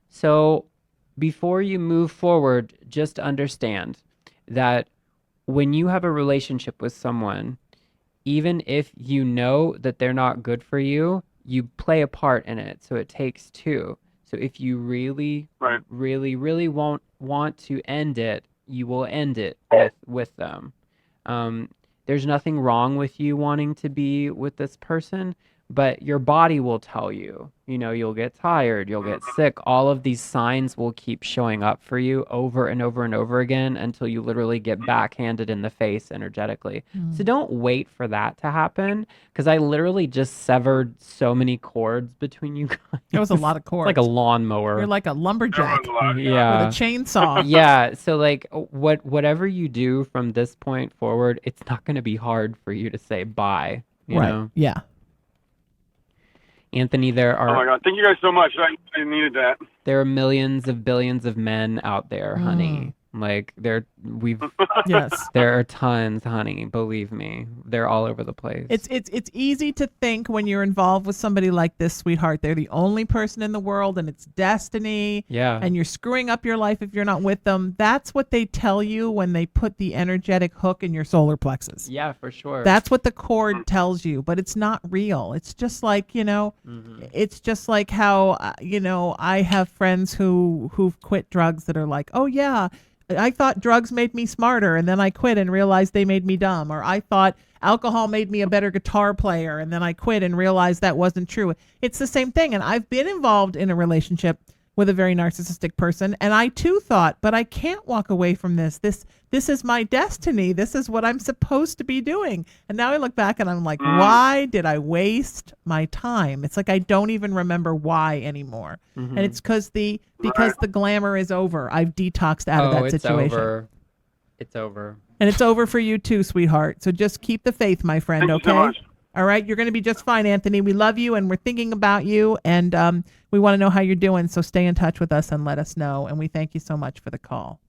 Speaker 4: So before you move forward, just understand that when you have a relationship with someone, even if you know that they're not good for you, you play a part in it. So it takes two. So if you really, really won't want to end it, you will end it with them. There's nothing wrong with you wanting to be with this person, but your body will tell you, you'll get tired, you'll get sick. All of these signs will keep showing up for you over and over and over again until you literally get backhanded in the face energetically. So don't wait for that to happen, because I literally just severed so many cords between you guys.
Speaker 3: It was a lot of cords.
Speaker 4: It's like a lawnmower.
Speaker 3: You're like a lumberjack
Speaker 4: Yeah.
Speaker 3: with a chainsaw.
Speaker 4: Yeah. So like whatever you do from this point forward, it's not going to be hard for you to say bye. You know?
Speaker 3: Yeah.
Speaker 4: Anthony, there are...
Speaker 6: Oh my God! Thank you guys so much. I needed that.
Speaker 4: There are millions of billions of men out there, honey. Like
Speaker 3: Yes.
Speaker 4: There are tons, honey. Believe me, they're all over the place.
Speaker 3: It's easy to think when you're involved with somebody like this, sweetheart, they're the only person in the world and it's destiny.
Speaker 4: Yeah.
Speaker 3: And you're screwing up your life if you're not with them. That's what they tell you when they put the energetic hook in your solar plexus.
Speaker 4: Yeah, for sure.
Speaker 3: That's what the cord tells you, but it's not real. It's just like, it's just like how, I have friends who've quit drugs that are like, oh yeah, I thought drugs made me smarter, and then I quit and realized they made me dumb. Or I thought alcohol made me a better guitar player, and then I quit and realized that wasn't true. It's the same thing. And I've been involved in a relationship with a very narcissistic person, and I too thought, but I can't walk away from this. This is my destiny. This is what I'm supposed to be doing. And now I look back and I'm like, why did I waste my time? It's like I don't even remember why anymore. And it's because the glamour is over. I've detoxed out of that situation.
Speaker 4: It's over.
Speaker 3: And it's over for you too, sweetheart. So just keep the faith, my friend,
Speaker 6: Thank you
Speaker 3: okay?
Speaker 6: so much.
Speaker 3: All right, you're going to be just fine, Anthony. We love you, and we're thinking about you, and we want to know how you're doing. So stay in touch with us and let us know. And we thank you so much for the call.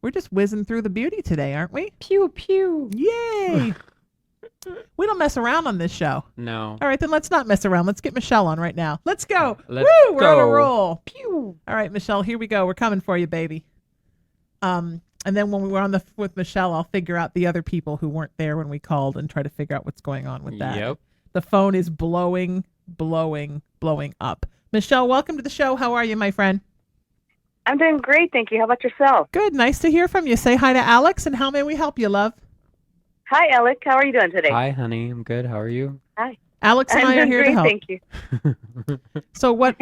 Speaker 3: We're just whizzing through the beauty today, aren't we?
Speaker 4: Pew pew.
Speaker 3: Yay! We don't mess around on this show.
Speaker 4: No.
Speaker 3: All right, then let's not mess around. Let's get Michelle on right now. Let's go.
Speaker 4: Let's
Speaker 3: Woo! We're on a
Speaker 4: go.
Speaker 3: roll.
Speaker 4: Pew.
Speaker 3: All right, Michelle, here we go. We're coming for you, baby. And then when we were on with Michelle, I'll figure out the other people who weren't there when we called and try to figure out what's going on with that.
Speaker 4: Yep.
Speaker 3: The phone is blowing up. Michelle, welcome to the show. How are you, my friend?
Speaker 7: I'm doing great, thank you. How about yourself?
Speaker 3: Good. Nice to hear from you. Say hi to Alex, and how may we help you, love?
Speaker 7: Hi, Alec. How are you doing today?
Speaker 4: Hi, honey. I'm good. How are you?
Speaker 7: Hi.
Speaker 3: Alex and
Speaker 7: I'm
Speaker 3: I are
Speaker 7: doing
Speaker 3: here
Speaker 7: great,
Speaker 3: to help.
Speaker 7: thank you.
Speaker 3: So what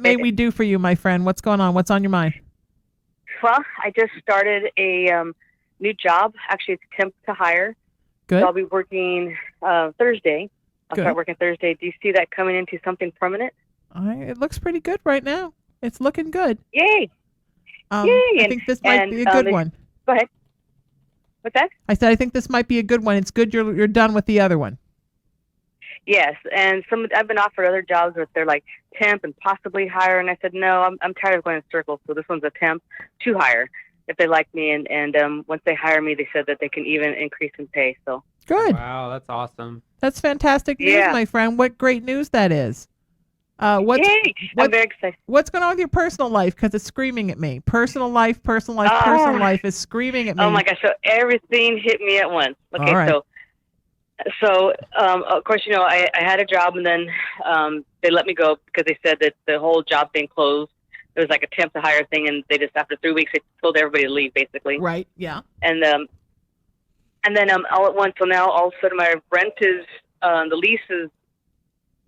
Speaker 3: may we do for you, my friend? What's going on? What's on your mind?
Speaker 7: Well, I just started a new job. Actually, it's temp to hire.
Speaker 3: Good.
Speaker 7: So I'll be working Thursday. I'll
Speaker 3: Good.
Speaker 7: start working Thursday. Do you see that coming into something permanent?
Speaker 3: It looks pretty good right now. It's looking good.
Speaker 7: Yay!
Speaker 3: I
Speaker 7: Yay,
Speaker 3: think this might be a good one.
Speaker 7: Go ahead. What's that?
Speaker 3: I said I think this might be a good one. It's good you're done with the other one.
Speaker 7: Yes, and I've been offered other jobs where they're like temp and possibly hire, and I said no, I'm tired of going in circles. So this one's a temp to hire if they like me, and once they hire me, they said that they can even increase in pay. So
Speaker 3: Good.
Speaker 4: Wow, that's awesome.
Speaker 3: That's fantastic news,
Speaker 7: Yeah.
Speaker 3: my friend. What great news that is. What's
Speaker 7: yay! I'm very excited.
Speaker 3: what's going on with your personal life? Because it's screaming at me. Personal life is screaming at me.
Speaker 7: Oh my gosh! So everything hit me at once. Okay,
Speaker 3: All right.
Speaker 7: so of course, you know, I had a job, and then they let me go because they said that the whole job thing closed. It was like a temp to hire thing, and they just after 3 weeks they told everybody to leave, basically.
Speaker 3: Right. Yeah.
Speaker 7: And then all at once, so now all of a sudden my rent is the lease is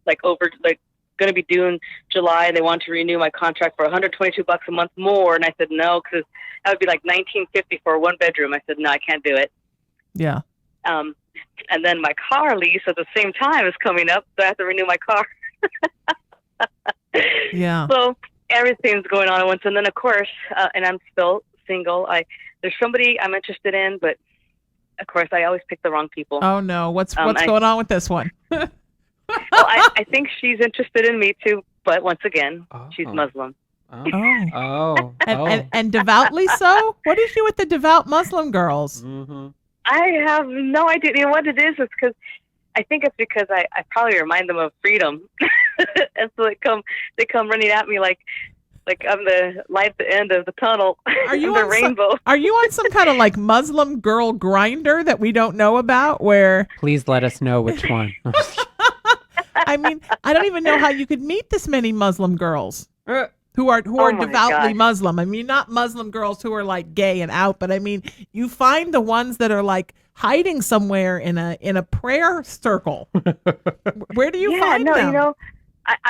Speaker 7: like over like going to be due in July. They want to renew my contract for $122 a month more, and I said no because that would be like $19.50 for a 1-bedroom. I said no, I can't do it.
Speaker 3: Yeah.
Speaker 7: And then my car lease at the same time is coming up, so I have to renew my car.
Speaker 3: Yeah.
Speaker 7: So everything's going on at once, and then of course, and I'm still single. There's somebody I'm interested in, but of course I always pick the wrong people.
Speaker 3: Oh no. What's going on with this one?
Speaker 7: Well, I think she's interested in me too, but once again, she's Muslim.
Speaker 4: Oh.
Speaker 3: Oh.
Speaker 4: Oh.
Speaker 3: And devoutly so? What is you with the devout Muslim girls?
Speaker 4: Mm-hmm.
Speaker 7: I have no idea. You know what it is? It's because I think it's because I probably remind them of freedom, and so they come running at me like I'm the light at the end of the tunnel.
Speaker 3: Are you
Speaker 7: the
Speaker 3: on
Speaker 7: rainbow?
Speaker 3: Are you on some kind of like Muslim girl grinder that we don't know about? Where
Speaker 4: Please let us know which one.
Speaker 3: I mean, I don't even know how you could meet this many Muslim girls who are
Speaker 7: Oh my
Speaker 3: devoutly
Speaker 7: gosh.
Speaker 3: Muslim. I mean, not Muslim girls who are like gay and out, but I mean, you find the ones that are like hiding somewhere in a prayer circle. Where do you find them?
Speaker 7: You know,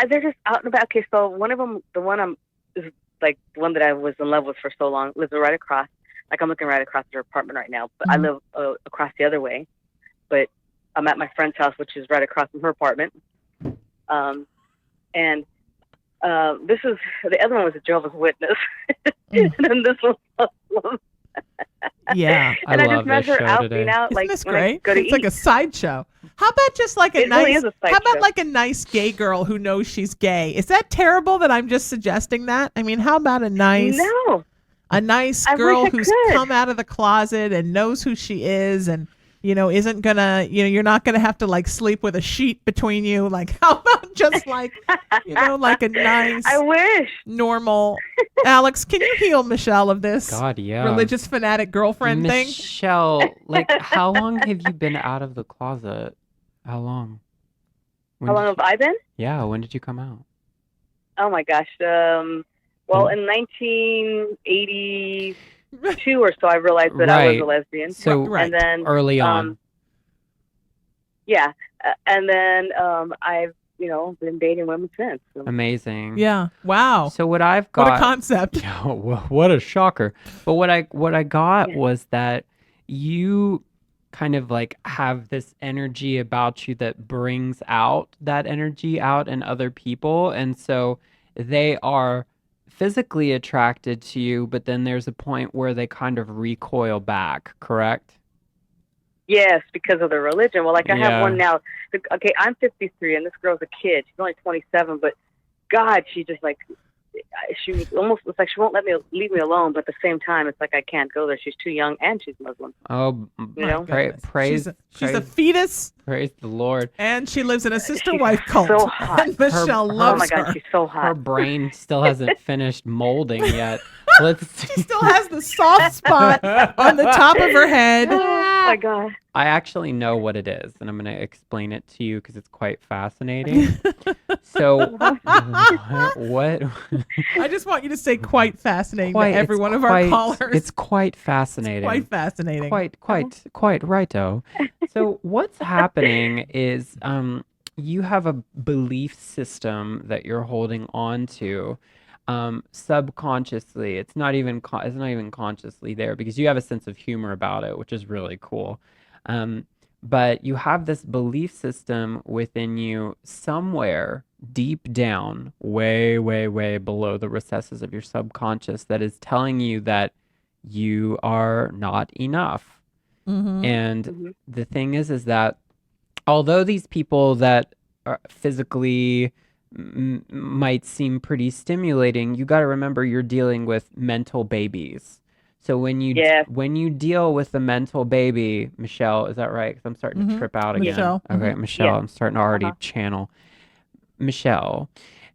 Speaker 7: they're just out and about. Okay, so one of them, the one is like the one that I was in love with for so long, lives right across. Like I'm looking right across her apartment right now, but I live across the other way. But I'm at my friend's house, which is right across from her apartment. And this is the other one was a Jehovah's Witness, and then this one was Muslim.
Speaker 3: Yeah.
Speaker 7: And
Speaker 4: I
Speaker 7: I
Speaker 4: love
Speaker 7: just met
Speaker 4: this
Speaker 7: her
Speaker 4: show
Speaker 7: out
Speaker 4: today.
Speaker 7: being out,
Speaker 3: Isn't
Speaker 7: like
Speaker 3: this
Speaker 7: when I
Speaker 3: great?
Speaker 7: go to
Speaker 3: It's
Speaker 7: eat.
Speaker 3: like a sideshow. How about just like a
Speaker 7: It
Speaker 3: nice?
Speaker 7: really is a
Speaker 3: how about
Speaker 7: sideshow.
Speaker 3: like a nice gay girl who knows she's gay? Is that terrible that I'm just suggesting that? I mean, how about a nice
Speaker 7: No, I
Speaker 3: girl
Speaker 7: wish I
Speaker 3: who's
Speaker 7: could.
Speaker 3: come out of the closet and knows who she is and isn't gonna you're not gonna have to like sleep with a sheet between you. Like how about just like like a nice
Speaker 7: I wish.
Speaker 3: normal Alex, can you heal Michelle of this
Speaker 4: God, yeah.
Speaker 3: religious fanatic girlfriend thing?
Speaker 4: Michelle, like, how long have you been out of the closet? How long?
Speaker 7: How long have I been?
Speaker 4: Yeah, when did you come out?
Speaker 7: Oh my gosh. Well, in 1982 or so, I realized that I was a
Speaker 4: Right.
Speaker 7: lesbian.
Speaker 4: So
Speaker 3: Right.
Speaker 7: And then
Speaker 4: early on.
Speaker 7: yeah, and then I've been dating women since. So.
Speaker 4: Amazing.
Speaker 3: Yeah. Wow.
Speaker 4: So what I've
Speaker 3: What
Speaker 4: got.
Speaker 3: a concept.
Speaker 4: Yeah, what a shocker. But what I got
Speaker 7: Yeah.
Speaker 4: was that you kind of like have this energy about you that brings out that energy out in other people, and so they are physically attracted to you, but then there's a point where they kind of recoil back, correct?
Speaker 7: Yes, because of the religion. Well, like I
Speaker 4: Yeah.
Speaker 7: have one now. Okay, I'm 53, and this girl's a kid. She's only 27, but God, she just like she almost it's like she won't leave me alone. But at the same time, it's like I can't go there. She's too young, and she's Muslim.
Speaker 4: Oh,
Speaker 7: You know?
Speaker 3: Goodness.
Speaker 4: praise,
Speaker 3: She's a fetus,
Speaker 4: praise the Lord.
Speaker 3: and she lives in a sister
Speaker 7: She's
Speaker 3: wife cult.
Speaker 7: so hot.
Speaker 3: And Michelle
Speaker 7: Oh
Speaker 3: loves
Speaker 7: my
Speaker 3: her.
Speaker 7: God, she's so
Speaker 4: Her
Speaker 7: hot.
Speaker 4: brain still hasn't finished molding yet. Let's
Speaker 3: She
Speaker 4: see.
Speaker 3: still has the soft spot on the top of her head.
Speaker 7: Oh my God.
Speaker 4: I actually know what it is, and I'm going to explain it to you because it's quite fascinating. So, what?
Speaker 3: I just want you to say quite fascinating
Speaker 4: Quite-
Speaker 3: to every
Speaker 4: it's
Speaker 3: one of
Speaker 4: quite-
Speaker 3: our callers.
Speaker 4: It's quite fascinating.
Speaker 3: quite fascinating.
Speaker 4: Quite righto. So what's happening is you have a belief system that you're holding on to subconsciously. It's not even consciously there because you have a sense of humor about it, which is really cool. But you have this belief system within you somewhere deep down, way, way, way below the recesses of your subconscious that is telling you that you are not enough.
Speaker 3: Mm-hmm.
Speaker 4: And the thing is that although these people that are physically might seem pretty stimulating, you got to remember you're dealing with mental babies. So when you
Speaker 7: Yes.
Speaker 4: when you deal with the mental baby, Michelle, is that right? 'Cause I'm starting to trip out again.
Speaker 3: Michelle.
Speaker 4: Okay, Michelle,
Speaker 7: Yes.
Speaker 4: I'm starting to already channel. Michelle,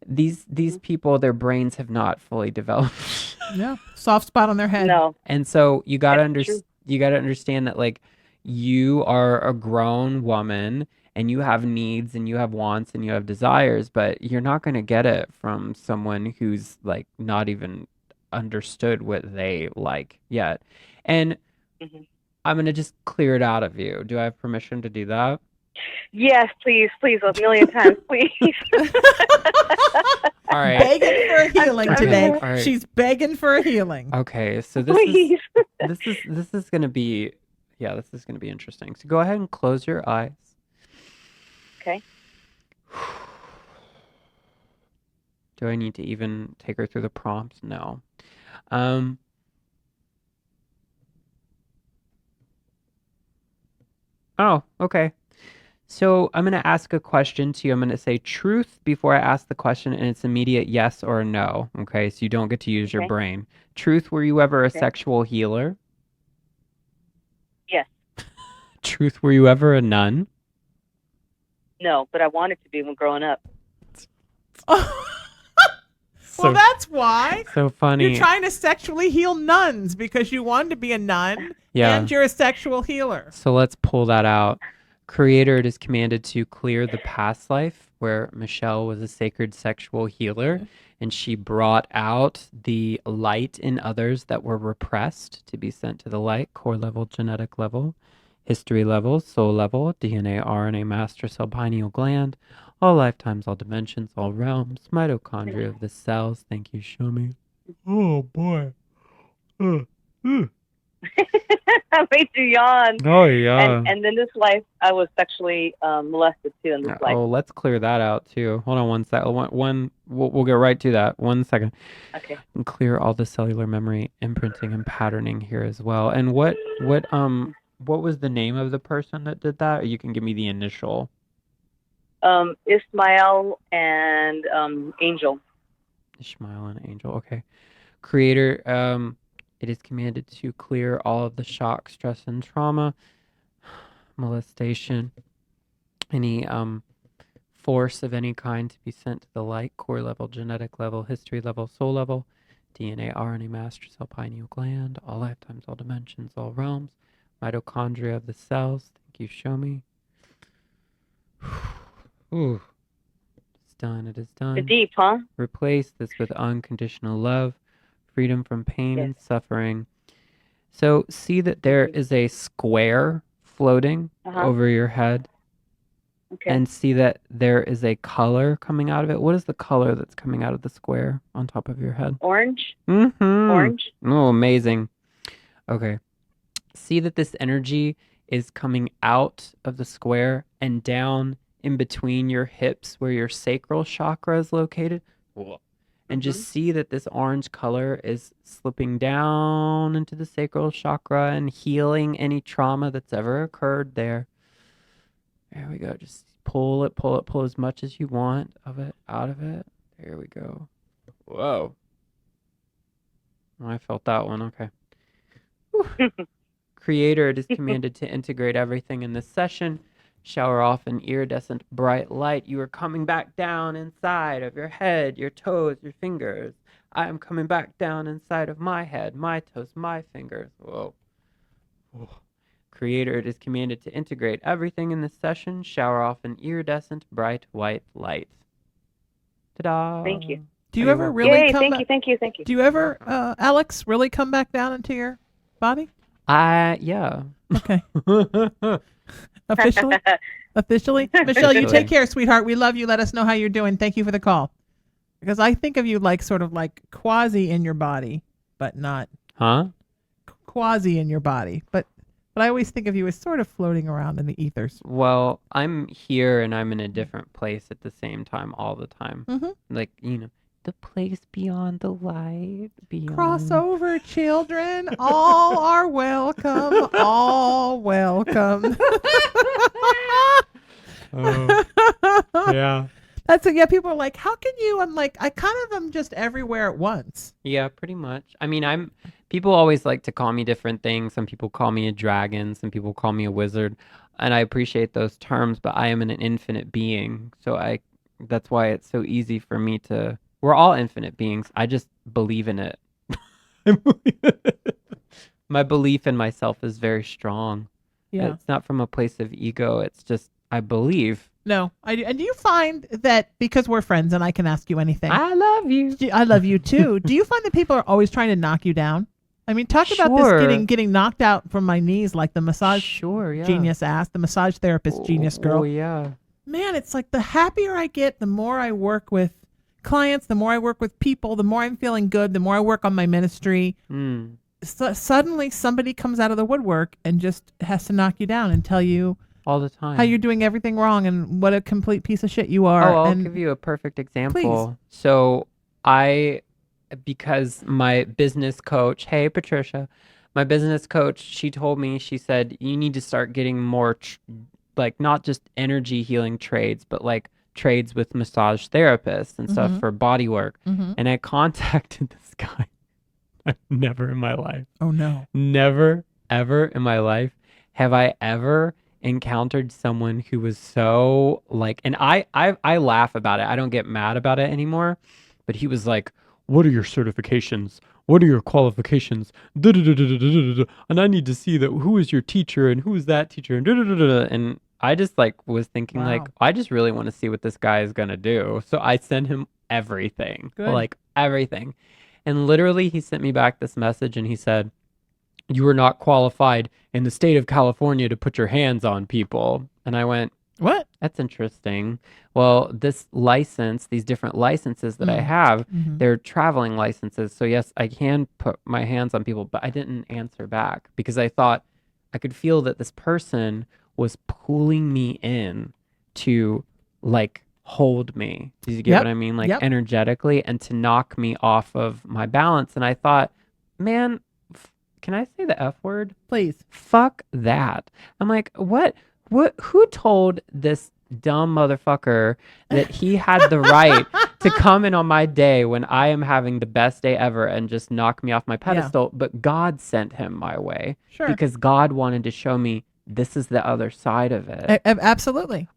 Speaker 4: these people, their brains have not fully developed.
Speaker 3: Yeah. Soft spot on their head.
Speaker 7: No.
Speaker 4: And so you gotta
Speaker 7: That's true.
Speaker 4: you gotta understand that like you are a grown woman and you have needs and you have wants and you have desires, but you're not gonna get it from someone who's like not even understood what they like yet. And
Speaker 7: Mhm.
Speaker 4: I'm gonna just clear it out of you. Do I have permission to do that?
Speaker 7: Yes, please, a million times, please.
Speaker 4: All right.
Speaker 3: Begging for a healing
Speaker 7: I'm
Speaker 3: today.
Speaker 4: All right.
Speaker 3: She's begging for a healing.
Speaker 4: Okay, so this
Speaker 7: Please.
Speaker 4: this is gonna be interesting. So go ahead and close your eyes.
Speaker 7: Okay.
Speaker 4: Do I need to even take her through the prompts? No. Oh, okay. So I'm going to ask a question to you. I'm going to say truth before I ask the question, and it's immediate yes or no. Okay, so you don't get to use your
Speaker 7: Okay.
Speaker 4: brain. Truth, were you ever a
Speaker 7: Okay.
Speaker 4: sexual healer?
Speaker 7: Yes.
Speaker 4: Truth, were you ever a nun?
Speaker 7: No, but I wanted to be when growing up.
Speaker 3: Well, that's why.
Speaker 4: So funny.
Speaker 3: You're trying to sexually heal nuns because you wanted to be a nun
Speaker 4: Yeah.
Speaker 3: and you're a sexual healer.
Speaker 4: So let's pull that out. Creator, it is commanded to clear the past life where Michelle was a sacred sexual healer and she brought out the light in others that were repressed to be sent to the light, core level, genetic level, history level, soul level, DNA, RNA, master cell, pineal gland, all lifetimes, all dimensions, all realms, mitochondria of the cells. Thank you, show me. Oh boy.
Speaker 7: I made you yawn.
Speaker 4: Oh yeah.
Speaker 7: And in this life, I was sexually molested too. In this life.
Speaker 4: Oh, let's clear that out too. Hold on one sec. We'll get right to that. 1 second.
Speaker 7: Okay.
Speaker 4: And clear all the cellular memory imprinting and patterning here as well. And what was the name of the person that did that? Or you can give me the initial.
Speaker 7: Ismael and Angel.
Speaker 4: Ishmael and Angel. Okay. Creator, it is commanded to clear all of the shock, stress, and trauma, molestation, any force of any kind to be sent to the light, core level, genetic level, history level, soul level, DNA, RNA, master cell, pineal gland, all lifetimes, all dimensions, all realms, mitochondria of the cells. Thank you, show me. Ooh. It's done. It is done.
Speaker 7: The deep, huh?
Speaker 4: Replace this with unconditional love, freedom from pain and
Speaker 7: Yes.
Speaker 4: suffering. So see that there is a square floating
Speaker 7: Uh-huh.
Speaker 4: over your head,
Speaker 7: Okay.
Speaker 4: and see that there is a color coming out of it. What is the color that's coming out of the square on top of your head?
Speaker 7: Orange.
Speaker 4: Mm-hmm.
Speaker 7: Orange.
Speaker 4: Oh, amazing. Okay. See that this energy is coming out of the square and down in between your hips where your sacral chakra is located. Whoa. and just see that this orange color is slipping down into the sacral chakra and healing any trauma that's ever occurred there. There we go. Just pull as much as you want of it out of it. There we go. Whoa. Oh, I felt that one. Okay. Creator, it is commanded to integrate everything in this session. Shower off an iridescent bright light. You are coming back down inside of your head, your toes, your fingers. I am coming back down inside of my head, my toes, my fingers. Whoa. Whoa. Creator, it is commanded to integrate everything in this session. Shower off an iridescent bright white light. Ta-da.
Speaker 7: Thank you.
Speaker 3: Do you ever really
Speaker 7: Yay,
Speaker 3: come
Speaker 7: thank you.
Speaker 3: Do you ever, Alex, really come back down into your body?
Speaker 4: Yeah.
Speaker 3: Okay. Officially? Officially? Michelle, you take care, sweetheart. We love you. Let us know how you're doing. Thank you for the call. Because I think of you like sort of like quasi in your body, but not quasi in your body. But I always think of you as sort of floating around in the ethers.
Speaker 4: Well, I'm here and I'm in a different place at the same time all the time. Like, the place beyond the light. Beyond...
Speaker 3: Cross over, children. All are welcome. All welcome.
Speaker 4: Yeah.
Speaker 3: That's it. Yeah, people are like, how can you? I'm like, I kind of am just everywhere at once.
Speaker 4: Yeah, pretty much. I mean, people always like to call me different things. Some people call me a dragon. Some people call me a wizard. And I appreciate those terms, but I am an infinite being. So that's why it's so easy for me to... We're all infinite beings. I just believe in it. My belief in myself is very strong.
Speaker 3: Yeah.
Speaker 4: It's not from a place of ego. It's just, I believe.
Speaker 3: No. And do you find that because we're friends and I can ask you anything?
Speaker 4: I love you.
Speaker 3: I love you too. Do you find that people are always trying to knock you down? I mean, talk about this getting knocked out from my knees like the massage genius ass, the massage therapist genius girl.
Speaker 4: Oh, yeah.
Speaker 3: Man, it's like the happier I get, the more I work with clients, the more I work with people, the more I'm feeling good, the more I work on my ministry. So suddenly somebody comes out of the woodwork and just has to knock you down and tell you
Speaker 4: all the time
Speaker 3: how you're doing everything wrong and what a complete piece of shit you are.
Speaker 4: I'll give you a perfect example. Please. So because my business coach, hey Patricia, my business coach, she told me, she said, you need to start getting more like not just energy healing trades, but like trades with massage therapists and stuff for body work. And I contacted this guy. I've never in my life.
Speaker 3: Oh no.
Speaker 4: Never, ever in my life have I ever encountered someone who was so like, and I laugh about it. I don't get mad about it anymore. But he was like, what are your certifications? What are your qualifications? And I need to see that who is your teacher and who is that teacher and I just like was thinking like, I just really want to see what this guy is going to do. So I sent him everything, like everything. And literally he sent me back this message and he said, you are not qualified in the state of California to put your hands on people. And I went,
Speaker 3: what?
Speaker 4: That's interesting. Well, this license, these different licenses that I have, they're traveling licenses. So yes, I can put my hands on people, but I didn't answer back because I thought I could feel that this person was pulling me in to like hold me. Do you get what I mean? Like energetically and to knock me off of my balance. And I thought, man, can I say the F word?
Speaker 3: Please.
Speaker 4: Fuck that. I'm like, who told this dumb motherfucker that he had the right to come in on my day when I am having the best day ever and just knock me off my pedestal? But God sent him my way because God wanted to show me this is the other side of it.
Speaker 3: Absolutely.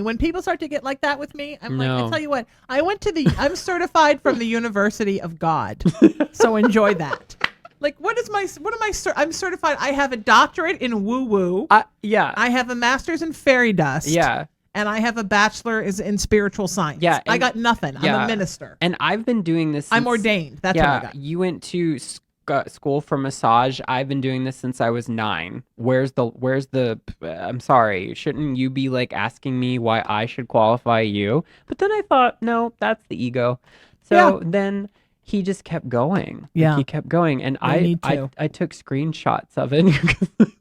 Speaker 3: When people start to get like that with me, I'm like, I tell you what, I'm certified from the University of God. So enjoy that. Like, I'm certified. I have a doctorate in woo-woo.
Speaker 4: Yeah.
Speaker 3: I have a master's in fairy dust.
Speaker 4: Yeah.
Speaker 3: And I have a bachelor in spiritual science. Yeah. I got nothing. I'm a minister.
Speaker 4: And I've been doing this
Speaker 3: I'm ordained. That's what I got.
Speaker 4: You went to school for massage. I've been doing this since I was 9. Where's the I'm sorry, shouldn't you be like asking me why I should qualify you? But then I thought, no, that's the ego. So then he just kept going.
Speaker 3: Yeah.
Speaker 4: He kept going. And I took screenshots of it and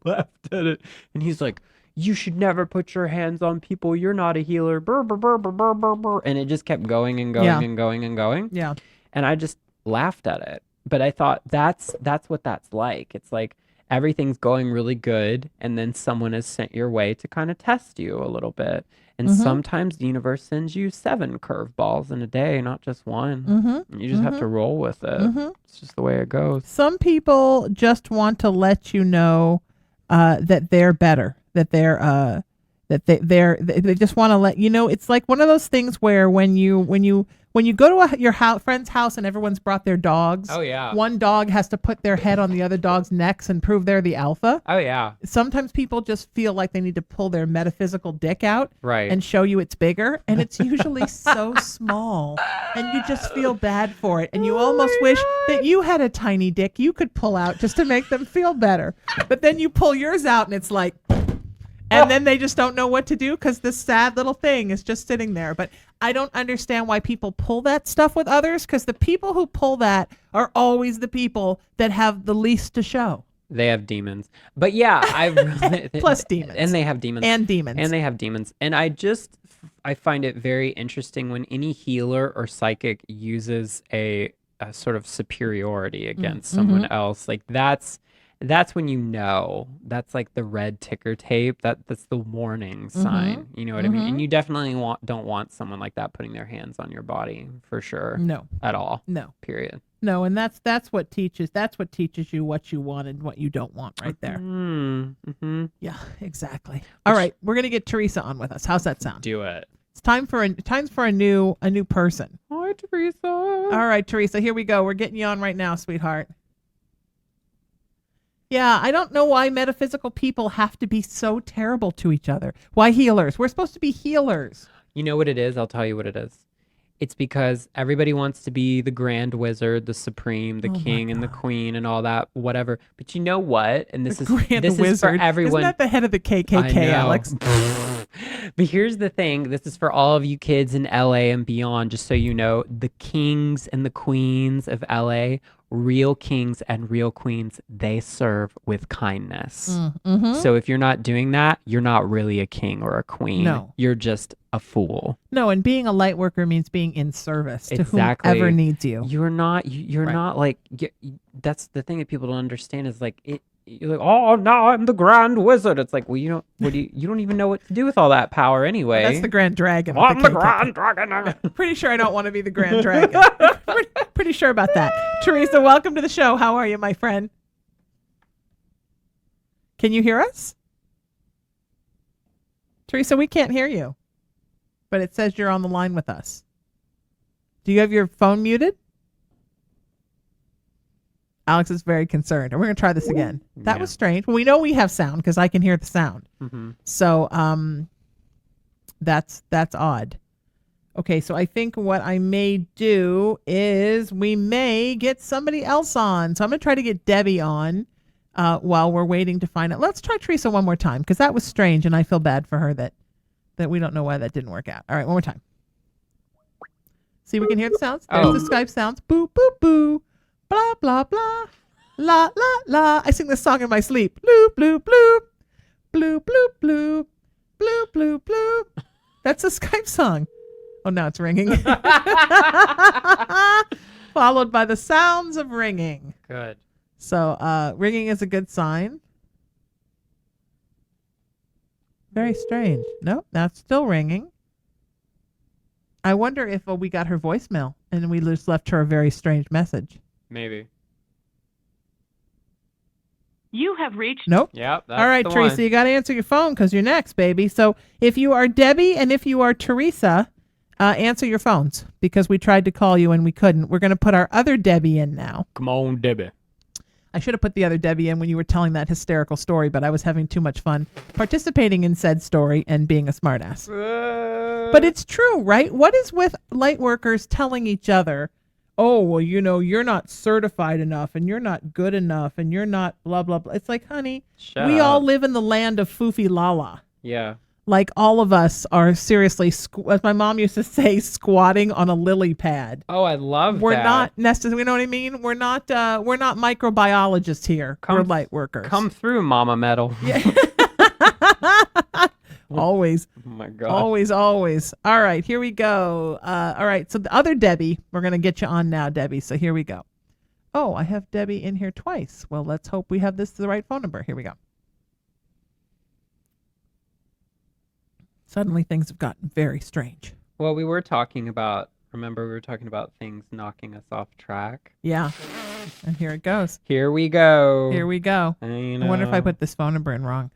Speaker 4: left at it. And he's like, you should never put your hands on people. You're not a healer. Burr, burr, burr, burr, burr, burr, burr. And it just kept going and going
Speaker 3: Yeah.
Speaker 4: and going and going.
Speaker 3: Yeah.
Speaker 4: And I just laughed at it. But I thought that's what that's like. It's like everything's going really good, and then someone is sent your way to kind of test you a little bit. And sometimes the universe sends you 7 curveballs in a day, not just one. And you just have to roll with it. It's just the way it goes.
Speaker 3: Some people just want to let you know that they're better, that they just want to let you know. It's like one of those things where when you go to your friend's house and everyone's brought their dogs.
Speaker 4: Oh, yeah.
Speaker 3: One dog has to put their head on the other dog's necks and prove they're the alpha.
Speaker 4: Oh, yeah.
Speaker 3: Sometimes people just feel like they need to pull their metaphysical dick out
Speaker 4: Right.
Speaker 3: and show you it's bigger, and it's usually so small, and you just feel bad for it, and you almost wish that you had a tiny dick you could pull out just to make them feel better. But then you pull yours out, and it's like, and then they just don't know what to do because this sad little thing is just sitting there. But I don't understand why people pull that stuff with others, because the people who pull that are always the people that have the least to show.
Speaker 4: They have demons. But yeah,
Speaker 3: Plus demons.
Speaker 4: And they have demons.
Speaker 3: And demons.
Speaker 4: And they have demons. And I find it very interesting when any healer or psychic uses a sort of superiority against someone else. Like that's when you know. That's like the red ticker tape. That's the warning sign. You know what I mean? And you definitely don't want someone like that putting their hands on your body for sure.
Speaker 3: No.
Speaker 4: At all.
Speaker 3: No.
Speaker 4: Period.
Speaker 3: No, and that's what teaches you what you want and what you don't want right there. Yeah, exactly. All right, we're gonna get Teresa on with us. How's that sound?
Speaker 4: Do it.
Speaker 3: It's time for a new person.
Speaker 4: Hi, Teresa.
Speaker 3: All right, Teresa, here we go. We're getting you on right now, sweetheart. Yeah, I don't know why metaphysical people have to be so terrible to each other. Why healers? We're supposed to be healers.
Speaker 4: You know what it is? I'll tell you what it is. It's because everybody wants to be the grand wizard, the supreme, the king and the queen and all that, whatever. But you know what? And this is for everyone.
Speaker 3: Isn't that the head of the KKK, Alex?
Speaker 4: But here's the thing. This is for all of you kids in LA and beyond, just so you know. The kings and the queens of LA, real kings and real queens, they serve with kindness. So if you're not doing that, you're not really a king or a queen.
Speaker 3: No.
Speaker 4: You're just a fool.
Speaker 3: No, and being a light worker means being in service to whoever needs you.
Speaker 4: You're not. You're not like. That's the thing that people don't understand is like it. You're like, oh, now I'm the grand wizard. It's like, well, you don't. What do you don't even know what to do with all that power anyway.
Speaker 3: That's the grand dragon.
Speaker 4: I'm the grand dragon.
Speaker 3: Pretty sure I don't want to be the grand dragon. pretty sure about that. Teresa, welcome to the show. How are you, my friend? Can you hear us? Teresa, we can't hear you, but it says you're on the line with us. Do you have your phone muted? Alex is very concerned, and we're going to try this again. That was strange. Well, we know we have sound because I can hear the sound. So that's odd. Okay, so I think what I may do is we may get somebody else on. So I'm going to try to get Debbie on while we're waiting to find out. Let's try Teresa one more time because that was strange, and I feel bad for her that we don't know why that didn't work out. All right, one more time. See, we can hear the sounds. There's the Skype sounds. Boo, boo, boo. Blah, blah, blah. La, la, la. I sing this song in my sleep. Bloop, bloop, bloop. Bloop, bloop, bloop. Bloop, bloop, bloop. That's a Skype song. Oh, now it's ringing. Followed by the sounds of ringing.
Speaker 4: Good.
Speaker 3: So ringing is a good sign. Very strange. Nope, that's still ringing. I wonder if we got her voicemail and we just left her a very strange message.
Speaker 4: Maybe.
Speaker 5: You have reached.
Speaker 3: Nope.
Speaker 4: Yep. That's
Speaker 3: all right,
Speaker 4: the
Speaker 3: Teresa,
Speaker 4: one.
Speaker 3: you got to answer your phone because you're next, baby. So if you are Debbie and if you are Teresa, answer your phones because we tried to call you and we couldn't. We're going to put our other Debbie in now.
Speaker 4: Come on, Debbie.
Speaker 3: I should have put the other Debbie in when you were telling that hysterical story, but I was having too much fun participating in said story and being a smartass. But it's true, right? What is with light workers telling each other, oh, well, you know, you're not certified enough and you're not good enough and you're not blah, blah, blah. It's like, honey, we all live in the land of foofy lala.
Speaker 4: Yeah.
Speaker 3: Like all of us are seriously, as my mom used to say, squatting on a lily pad.
Speaker 4: Oh, I love
Speaker 3: We're
Speaker 4: that.
Speaker 3: not necessarily, you know what I mean? We're not microbiologists here. We're light workers.
Speaker 4: Come through, Mama Metal.
Speaker 3: Yeah. Always.
Speaker 4: Oh my God.
Speaker 3: Always, always. All right, here we go. All right, so the other Debbie, we're going to get you on now, Debbie. So here we go. Oh, I have Debbie in here twice. Well, let's hope we have the right phone number. Here we go. Suddenly things have gotten very strange.
Speaker 4: Well, remember we were talking about things knocking us off track?
Speaker 3: Yeah. And here it goes.
Speaker 4: Here we go.
Speaker 3: Here we go.
Speaker 4: I
Speaker 3: I wonder if I
Speaker 4: know.
Speaker 3: put this phone number in wrong.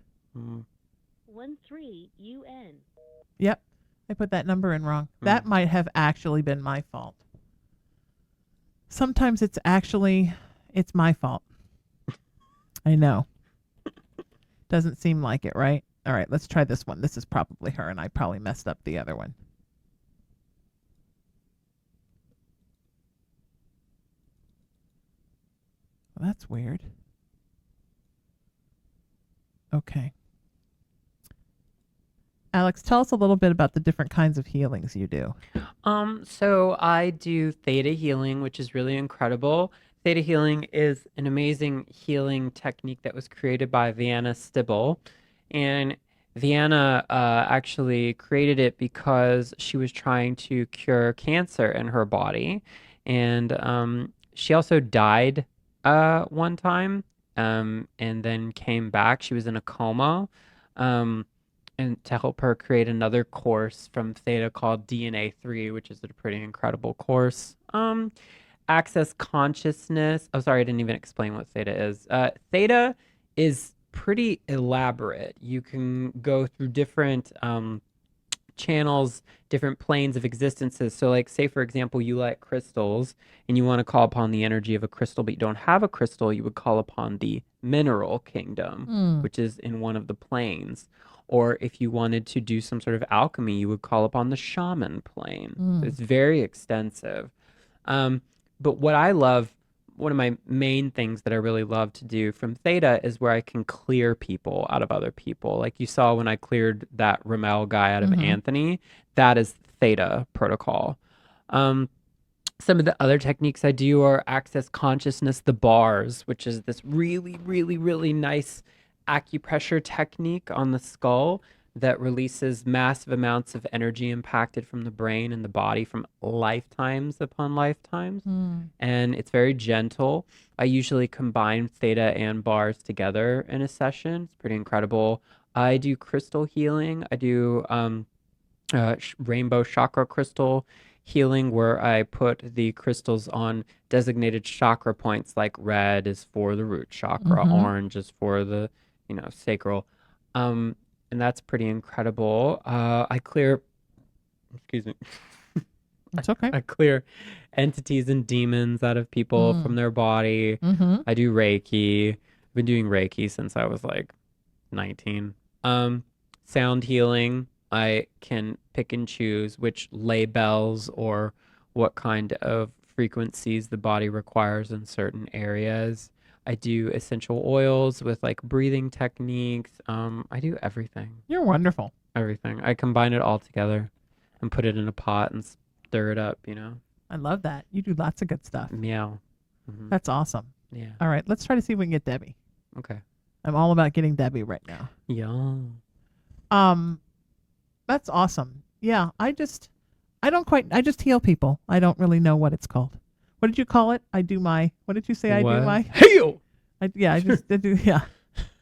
Speaker 8: 13UN.
Speaker 3: Yep. I put that number in wrong. That might have actually been my fault. Sometimes it's my fault. I know. Doesn't seem like it, right? All right, let's try this one. This is probably her, and I probably messed up the other one. Well, that's weird. Okay. Alex, tell us a little bit about the different kinds of healings you do.
Speaker 4: So I do theta healing, which is really incredible. Theta healing is an amazing healing technique that was created by Vienna Stibble. And Vienna actually created it because she was trying to cure cancer in her body. And she also died one time and then came back. She was in a coma. And to help her create another course from Theta called DNA 3, which is a pretty incredible course. Access consciousness. Oh, sorry, I didn't even explain what Theta is. Theta is pretty elaborate. You can go through different channels, different planes of existences. So like, say for example, you like crystals and you want to call upon the energy of a crystal, but you don't have a crystal, you would call upon the mineral kingdom, which is in one of the planes. Or if you wanted to do some sort of alchemy, you would call upon the shaman plane. So it's very extensive. But what I love, one of my main things that I really love to do from Theta is where I can clear people out of other people. Like you saw when I cleared that Ramel guy out of Anthony, that is Theta protocol. Some of the other techniques I do are access consciousness, the bars, which is this really, really, really nice acupressure technique on the skull that releases massive amounts of energy impacted from the brain and the body from lifetimes upon lifetimes. And it's very gentle. I usually combine theta and bars together in a session. It's pretty incredible. I do crystal healing. I do rainbow chakra crystal healing, where I put the crystals on designated chakra points, like red is for the root chakra, orange is for the sacral. And that's pretty incredible. I clear, excuse me.
Speaker 3: It's okay.
Speaker 4: I clear entities and demons out of people from their body. I do Reiki. I've been doing Reiki since I was like 19. Sound healing. I can pick and choose which labels or what kind of frequencies the body requires in certain areas. I do essential oils with like breathing techniques. I do everything.
Speaker 3: You're wonderful.
Speaker 4: Everything. I combine it all together and put it in a pot and stir it up,
Speaker 3: I love that. You do lots of good stuff.
Speaker 4: Meow.
Speaker 3: That's awesome.
Speaker 4: Yeah.
Speaker 3: All right, let's try to see if we can get Debbie.
Speaker 4: Okay.
Speaker 3: I'm all about getting Debbie right now.
Speaker 4: Yeah.
Speaker 3: That's awesome. Yeah, I just heal people. I don't really know what it's called. What did you call it? What did you say? I do my
Speaker 4: heal.
Speaker 3: I do. Yeah.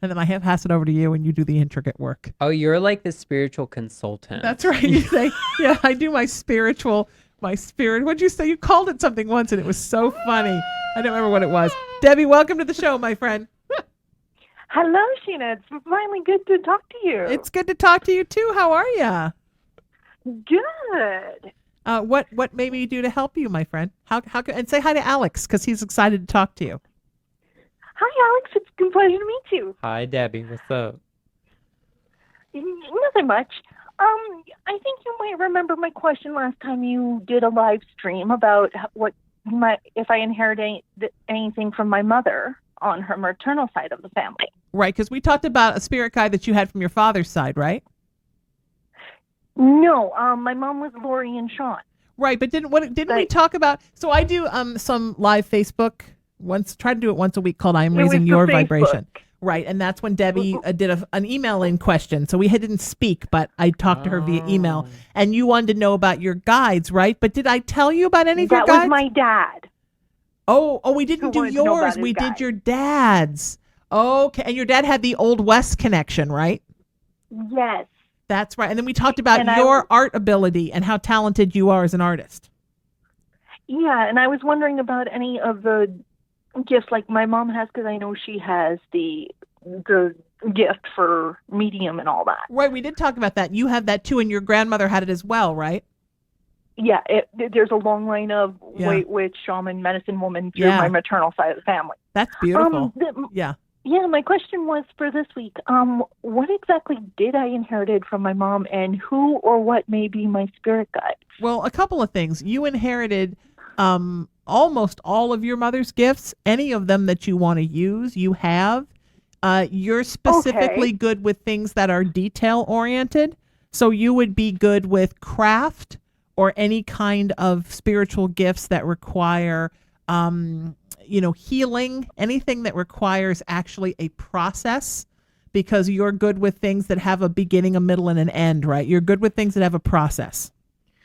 Speaker 3: And then I pass it over to you and you do the intricate work.
Speaker 4: Oh, you're like the spiritual consultant.
Speaker 3: That's right. You say, yeah, I do my spirit. What'd you say? You called it something once and it was so funny. I don't remember what it was. Debbie, welcome to the show, my friend.
Speaker 5: Hello, Sheena. It's finally good to talk to you.
Speaker 3: It's good to talk to you too. How are you?
Speaker 5: Good.
Speaker 3: What may we do to help you, my friend? And say hi to Alex because he's excited to talk to you.
Speaker 5: Hi, Alex. It's a pleasure to meet you.
Speaker 4: Hi, Debbie. What's up?
Speaker 5: Nothing much. I think you might remember my question last time you did a live stream about if I inherit anything from my mother on her maternal side of the family.
Speaker 3: Right, because we talked about a spirit guide that you had from your father's side, right?
Speaker 5: No, my mom was Lori and Sean.
Speaker 3: Right, but didn't we talk about? So I do some live Facebook try to do it once a week called "I Am Raising Your Vibration." Right, and that's when Debbie did an email in question. So we didn't speak, but I talked to her via email. And you wanted to know about your guides, right? But did I tell you about any of your
Speaker 5: That
Speaker 3: guides?
Speaker 5: was my dad.
Speaker 3: Oh, we didn't do
Speaker 5: wanted to know about
Speaker 3: yours.
Speaker 5: his
Speaker 3: We did
Speaker 5: guides.
Speaker 3: your dad's. Okay, and your dad had the Old West connection, right?
Speaker 5: Yes.
Speaker 3: That's right. And then we talked about
Speaker 5: And
Speaker 3: your art ability and how talented you are as an artist.
Speaker 5: Yeah, and I was wondering about any of the gifts like my mom has, because I know she has the gift for medium and all that.
Speaker 3: Right, we did talk about that. You have that too, and your grandmother had it as well, right?
Speaker 5: Yeah, there's a long line of
Speaker 3: Yeah.
Speaker 5: white witch, shaman, medicine woman through
Speaker 3: Yeah.
Speaker 5: my maternal side of the family.
Speaker 3: That's beautiful.
Speaker 5: Yeah.
Speaker 3: Yeah.
Speaker 5: Yeah, my question was for this week, what exactly did I inherited from my mom, and who or what may be my spirit guide?
Speaker 3: Well, a couple of things. You inherited almost all of your mother's gifts. Any of them that you want to use, you have. You're specifically good with things that are detail oriented. So you would be good with craft or any kind of spiritual gifts that require, healing, anything that requires actually a process, because you're good with things that have a beginning, a middle, and an end, right? You're good with things that have a process.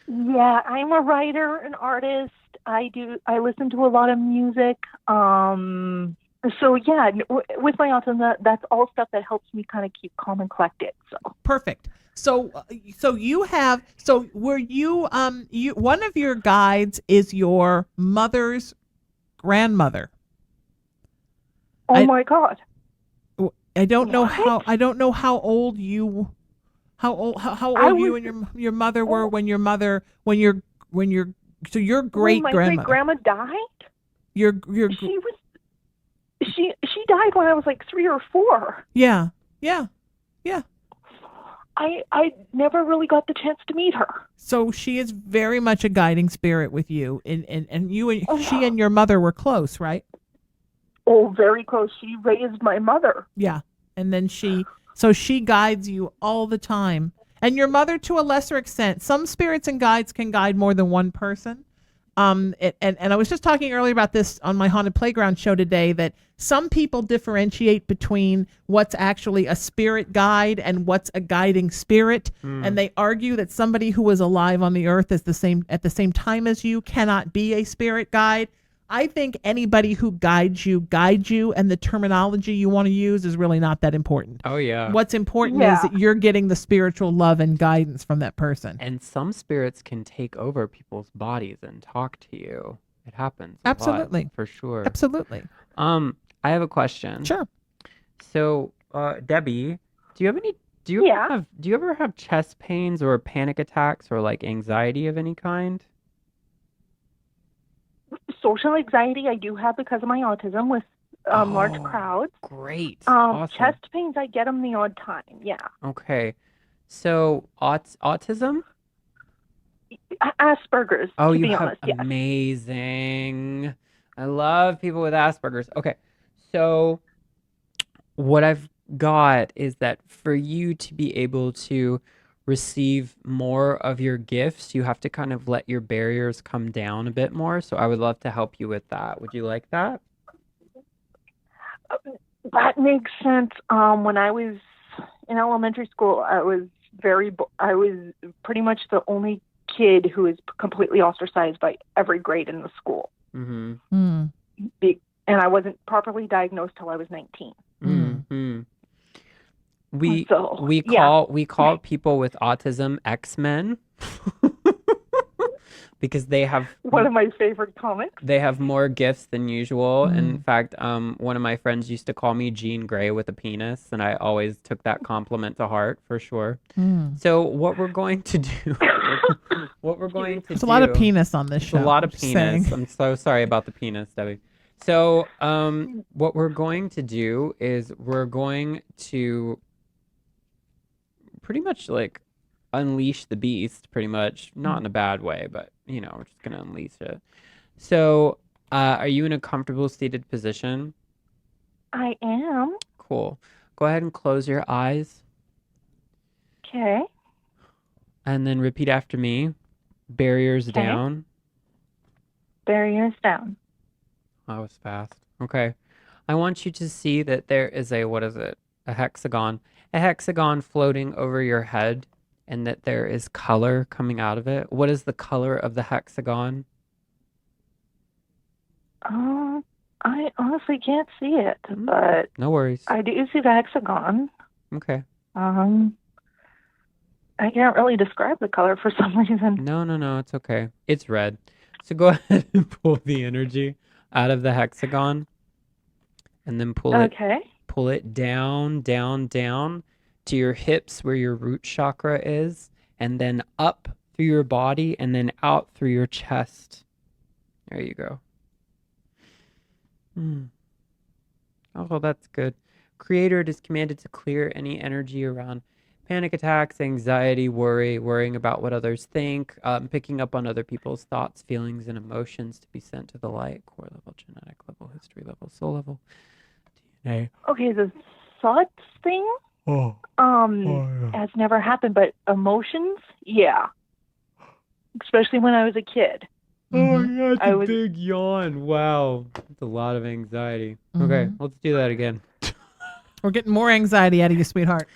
Speaker 5: Yeah, I'm a writer, an artist. I listen to a lot of music. So yeah, with my autism, that's all stuff that helps me kind of keep calm and collected. So
Speaker 3: perfect. So were you one of your guides is your mother's grandmother?
Speaker 5: My God.
Speaker 3: I don't know
Speaker 5: What?
Speaker 3: how old you you and your mother were when your great
Speaker 5: my
Speaker 3: grandmother.
Speaker 5: great grandma died.
Speaker 3: Your
Speaker 5: She died when I was like 3 or 4.
Speaker 3: yeah.
Speaker 5: I never really got the chance to meet her.
Speaker 3: So she is very much a guiding spirit with you, and you and
Speaker 5: Oh,
Speaker 3: she and your mother were close, right?
Speaker 5: Oh, very close. She raised my mother.
Speaker 3: Yeah, and then she guides you all the time, and your mother to a lesser extent. Some spirits and guides can guide more than one person. And I was just talking earlier about this on my Haunted Playground show today, that some people differentiate between what's actually a spirit guide and what's a guiding spirit. And they argue that somebody who was alive on the earth at the same time as you cannot be a spirit guide. I think anybody who guides you, and the terminology you want to use is really not that important.
Speaker 4: Oh, yeah.
Speaker 3: What's important is that you're getting the spiritual love and guidance from that person.
Speaker 4: And some spirits can take over people's bodies and talk to you. It happens.
Speaker 3: Absolutely.
Speaker 4: For sure.
Speaker 3: Absolutely.
Speaker 4: I have a question.
Speaker 3: Sure.
Speaker 4: So, Debbie, do you ever have chest pains or panic attacks or like anxiety of any kind?
Speaker 5: Social anxiety I do have because of my autism with large crowds.
Speaker 4: Great. Awesome.
Speaker 5: Chest pains, I get them the odd time. Yeah.
Speaker 4: Okay. So, autism?
Speaker 5: Asperger's.
Speaker 4: Oh,
Speaker 5: to
Speaker 4: you
Speaker 5: be
Speaker 4: have
Speaker 5: honest, yes.
Speaker 4: amazing. I love people with Asperger's. Okay. So, what I've got is that for you to be able to receive more of your gifts, you have to kind of let your barriers come down a bit more. So I would love to help you with that. Would you like that?
Speaker 5: That makes sense. When I was in elementary school, I was pretty much the only kid who was completely ostracized by every grade in the school.
Speaker 4: Mm-hmm.
Speaker 5: And I wasn't properly diagnosed till I was 19.
Speaker 4: Mm-hmm. We
Speaker 5: So,
Speaker 4: call people with autism X-Men because they have
Speaker 5: one of my favorite comics.
Speaker 4: They have more gifts than usual. In fact, one of my friends used to call me Jean Grey with a penis, and I always took that compliment to heart for sure. So what we're going to do,
Speaker 3: There's a lot of penis on this show.
Speaker 4: A lot of
Speaker 3: just
Speaker 4: penis.
Speaker 3: saying.
Speaker 4: I'm so sorry about the penis, Debbie. So what we're going to do is we're going to pretty much like unleash the beast, pretty much, not in a bad way, but we're just gonna unleash it. So are you in a comfortable seated position?
Speaker 5: I am.
Speaker 4: Cool. Go ahead and close your eyes
Speaker 5: Okay.
Speaker 4: and then repeat after me. Barriers
Speaker 5: Okay.
Speaker 4: down.
Speaker 5: Barriers down.
Speaker 4: That was fast. Okay. I want you to see that there is a, what is it? A hexagon. A hexagon floating over your head, and that there is color coming out of it. What is the color of the hexagon?
Speaker 5: I honestly can't see it, but
Speaker 4: No worries.
Speaker 5: I do see the hexagon.
Speaker 4: Okay.
Speaker 5: I can't really describe the color for some reason.
Speaker 4: No, it's okay. It's red. So go ahead and pull the energy out of the hexagon, and then pull it down, down, down to your hips where your root chakra is, and then up through your body, and then out through your chest. There you go. Oh, that's good. Creator, it is commanded to clear any energy around panic attacks, anxiety, worrying about what others think, picking up on other people's thoughts, feelings, and emotions to be sent to the light, core level, genetic level, history level, soul level, DNA.
Speaker 5: Okay, the thoughts thing has never happened, but emotions, yeah. Especially when I was a kid.
Speaker 4: Oh my God, it's a big yawn. Wow. That's a lot of anxiety. Okay, let's do that again.
Speaker 3: We're getting more anxiety out of you, sweetheart.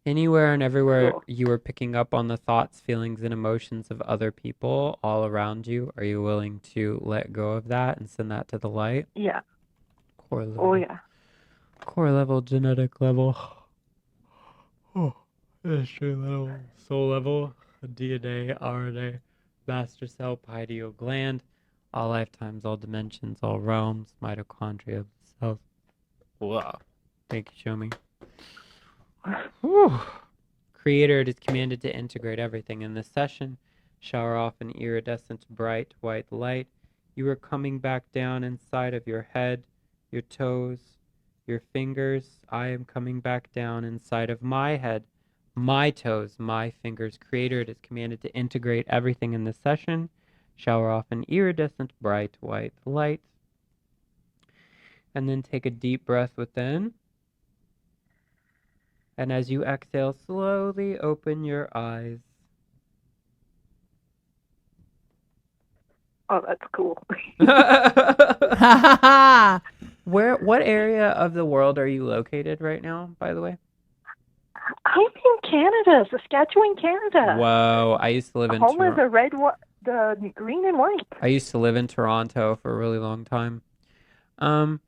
Speaker 4: Anywhere and everywhere you are picking up on the thoughts, feelings, and emotions of other people all around you, are you willing to let go of that and send that to the light?
Speaker 5: Yeah.
Speaker 4: Core level.
Speaker 5: Oh, yeah.
Speaker 4: Core level, genetic level. History level, soul level, DNA, RNA, master cell, pineal gland, all lifetimes, all dimensions, all realms, mitochondria, cells. Wow. Thank you, show me. Whew. Creator, it is commanded to integrate everything in this session. Shower off an iridescent bright white light. You are coming back down inside of your head, your toes, your fingers. I am coming back down inside of my head, my toes, my fingers. Creator, it is commanded to integrate everything in this session. Shower off an iridescent bright white light. And then take a deep breath within. And as you exhale, slowly open your eyes.
Speaker 5: Oh, that's cool.
Speaker 4: What area of the world are you located right now, by the way?
Speaker 5: I'm in Canada, Saskatchewan, Canada.
Speaker 4: Whoa, I used to live in
Speaker 5: Home is the green and white.
Speaker 4: I used to live in Toronto for a really long time.
Speaker 5: I've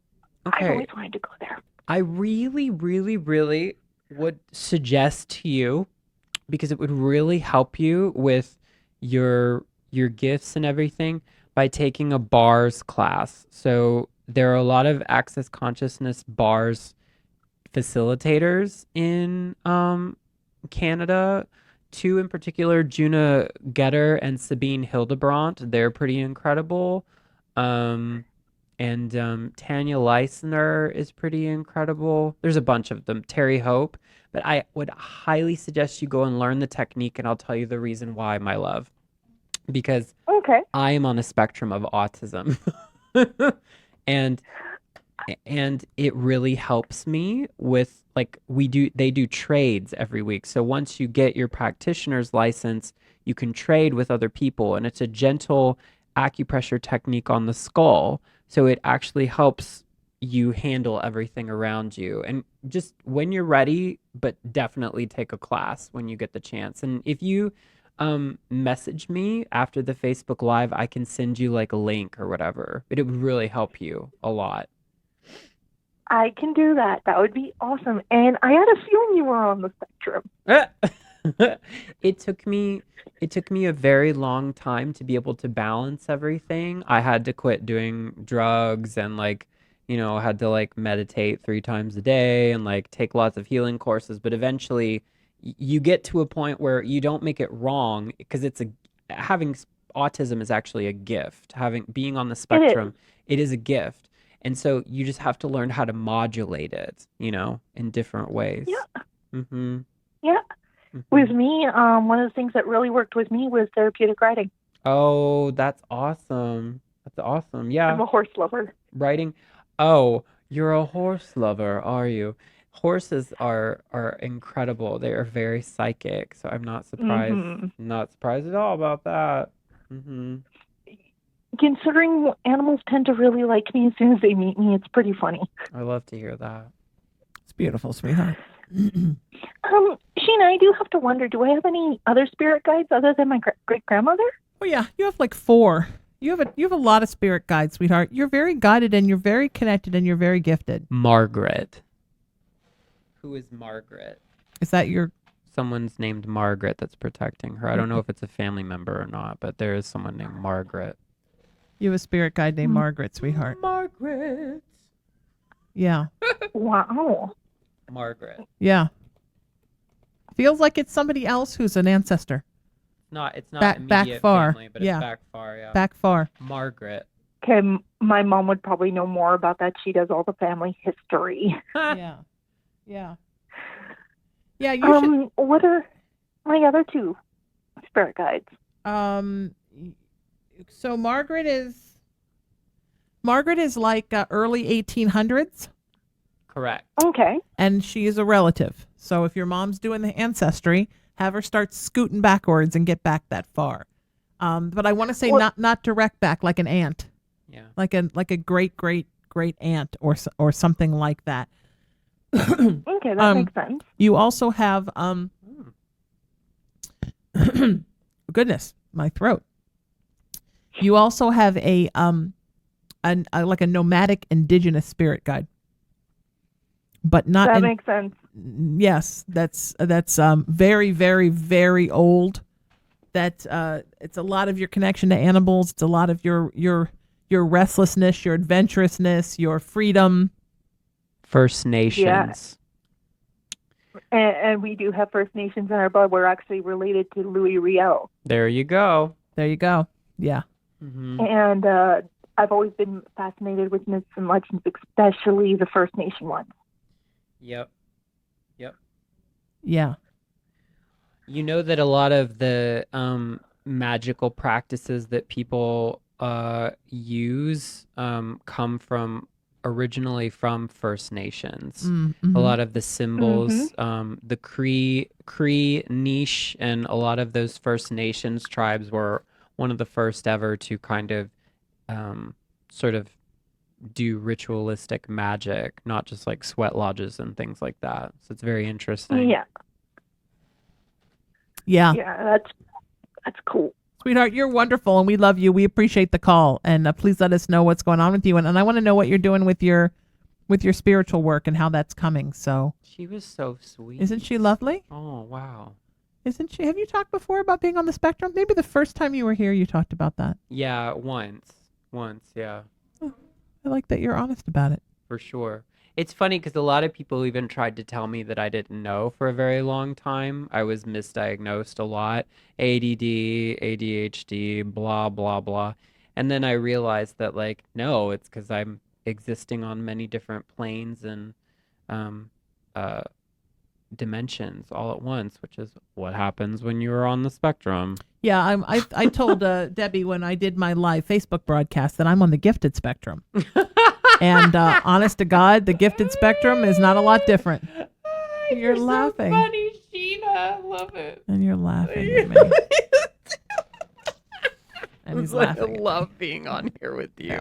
Speaker 4: Okay.
Speaker 5: always wanted to go there.
Speaker 4: I really, really, really would suggest to you, because it would really help you with your gifts and everything, by taking a bars class. So there are a lot of access consciousness bars facilitators in Canada. Two in particular, Juna Getter and Sabine Hildebrandt. They're pretty incredible. And Tanya Leisner is pretty incredible. There's a bunch of them. Terry Hope. But I would highly suggest you go and learn the technique, and I'll tell you the reason why, my love. Because I am on a spectrum of autism. and it really helps me with, like, they do trades every week. So once you get your practitioner's license, you can trade with other people, and it's a gentle acupressure technique on the skull. So it actually helps you handle everything around you. And just when you're ready, but definitely take a class when you get the chance. And if you message me after the Facebook Live, I can send you like a link or whatever. But it would really help you a lot.
Speaker 5: I can do that. That would be awesome. And I had a feeling you were on the spectrum.
Speaker 4: It took me a very long time to be able to balance everything. I had to quit doing drugs and, like, had to, like, meditate 3 times a day and, like, take lots of healing courses. But eventually you get to a point where you don't make it wrong, because having autism is actually a gift. Being on the spectrum, it is a gift. And so you just have to learn how to modulate it, in different ways.
Speaker 5: Yeah.
Speaker 4: Mm-hmm.
Speaker 5: Yeah. Mm-hmm. With me, one of the things that really worked with me was therapeutic writing.
Speaker 4: Oh, that's awesome. That's awesome. Yeah.
Speaker 5: I'm a horse lover.
Speaker 4: Writing. Oh, you're a horse lover, are you? Horses are incredible. They are very psychic. So I'm not surprised.
Speaker 5: Mm-hmm.
Speaker 4: Not surprised at all about that. Mm-hmm.
Speaker 5: considering animals tend to really like me as soon as they meet me, it's pretty funny.
Speaker 4: I love to hear that.
Speaker 3: It's beautiful, sweetheart.
Speaker 5: Sheena, I do have to wonder, do I have any other spirit guides other than my great-grandmother?
Speaker 3: Oh yeah, you have like 4. You have a lot of spirit guides, sweetheart. You're very guided and you're very connected and you're very gifted.
Speaker 4: Margaret. Who is Margaret?
Speaker 3: Is that your...
Speaker 4: Someone's named Margaret that's protecting her. I don't know if it's a family member or not, but there is someone named Margaret.
Speaker 3: You have a spirit guide named Margaret, sweetheart.
Speaker 4: Margaret.
Speaker 3: Yeah.
Speaker 5: Wow.
Speaker 4: Margaret.
Speaker 3: Yeah. Feels like it's somebody else who's an ancestor.
Speaker 4: It's not
Speaker 3: Back
Speaker 4: immediate
Speaker 3: far.
Speaker 4: family, but
Speaker 3: Yeah.
Speaker 4: it's back far, yeah.
Speaker 3: Back far.
Speaker 4: Margaret.
Speaker 5: Okay, my mom would probably know more about that. She does all the family history.
Speaker 3: Yeah. Yeah. Yeah, you should...
Speaker 5: What are my other 2 spirit guides?
Speaker 3: So Margaret is like early 1800s.
Speaker 4: Correct.
Speaker 5: Okay.
Speaker 3: And she is a relative. So if your mom's doing the ancestry, have her start scooting backwards and get back that far. But I want to say not direct back, like an aunt.
Speaker 4: Yeah.
Speaker 3: Like a great aunt or something like that.
Speaker 5: Okay, that makes sense.
Speaker 3: You also have goodness, my throat. You also have a like a nomadic indigenous spirit guide. But not
Speaker 5: that makes sense.
Speaker 3: Yes, that's very, very, very old. That it's a lot of your connection to animals. It's a lot of your restlessness, your adventurousness, your freedom.
Speaker 4: First Nations.
Speaker 5: And we do have First Nations in our blood. We're actually related to Louis Riel.
Speaker 4: There you go.
Speaker 3: There you go. Yeah.
Speaker 4: Mm-hmm.
Speaker 5: And I've always been fascinated with myths and legends, especially the First Nation ones.
Speaker 4: Yep.
Speaker 3: Yeah.
Speaker 4: You know that a lot of the magical practices that people use come originally from First Nations.
Speaker 3: Mm-hmm.
Speaker 4: A lot of the symbols, the Cree niche, and a lot of those First Nations tribes were one of the first ever to kind of sort of do ritualistic magic, not just like sweat lodges and things like that. So it's very interesting.
Speaker 5: Yeah.
Speaker 3: Yeah.
Speaker 5: Yeah, that's cool.
Speaker 3: Sweetheart, you're wonderful and we love you. We appreciate the call and please let us know what's going on with you. And I want to know what you're doing with your spiritual work and how that's coming. So
Speaker 4: she was so sweet.
Speaker 3: Isn't she lovely?
Speaker 4: Oh, wow.
Speaker 3: Isn't she? Have you talked before about being on the spectrum? Maybe the first time you were here, you talked about that.
Speaker 4: Yeah, once, yeah.
Speaker 3: Oh, I like that you're honest about it.
Speaker 4: For sure. It's funny because a lot of people even tried to tell me that I didn't know for a very long time. I was misdiagnosed a lot. ADD, ADHD, blah, blah, blah. And then I realized that, like, no, it's because I'm existing on many different planes and dimensions all at once, which is what happens when you're on the spectrum.
Speaker 3: Yeah, I told Debbie when I did my live Facebook broadcast that I'm on the gifted spectrum. And honest to God, the gifted spectrum is not a lot different. You're laughing.
Speaker 4: So funny, Sheena. I love it.
Speaker 3: And you're laughing at me. And he's laughing.
Speaker 4: I love being on here with you.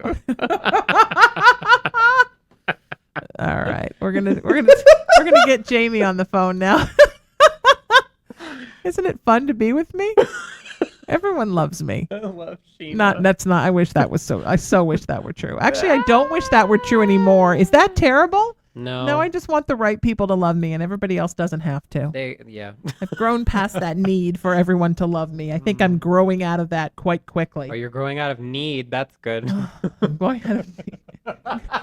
Speaker 3: All right, we're gonna get Jamie on the phone now. Isn't it fun to be with me? Everyone loves me.
Speaker 4: I love Sheena.
Speaker 3: I so wish that were true. Actually, I don't wish that were true anymore. Is that terrible? No, I just want the right people to love me and everybody else doesn't have to. I've grown past that need for everyone to love me. I think I'm growing out of that quite quickly.
Speaker 4: Oh, you're growing out of need. That's good.
Speaker 3: I'm going out of need.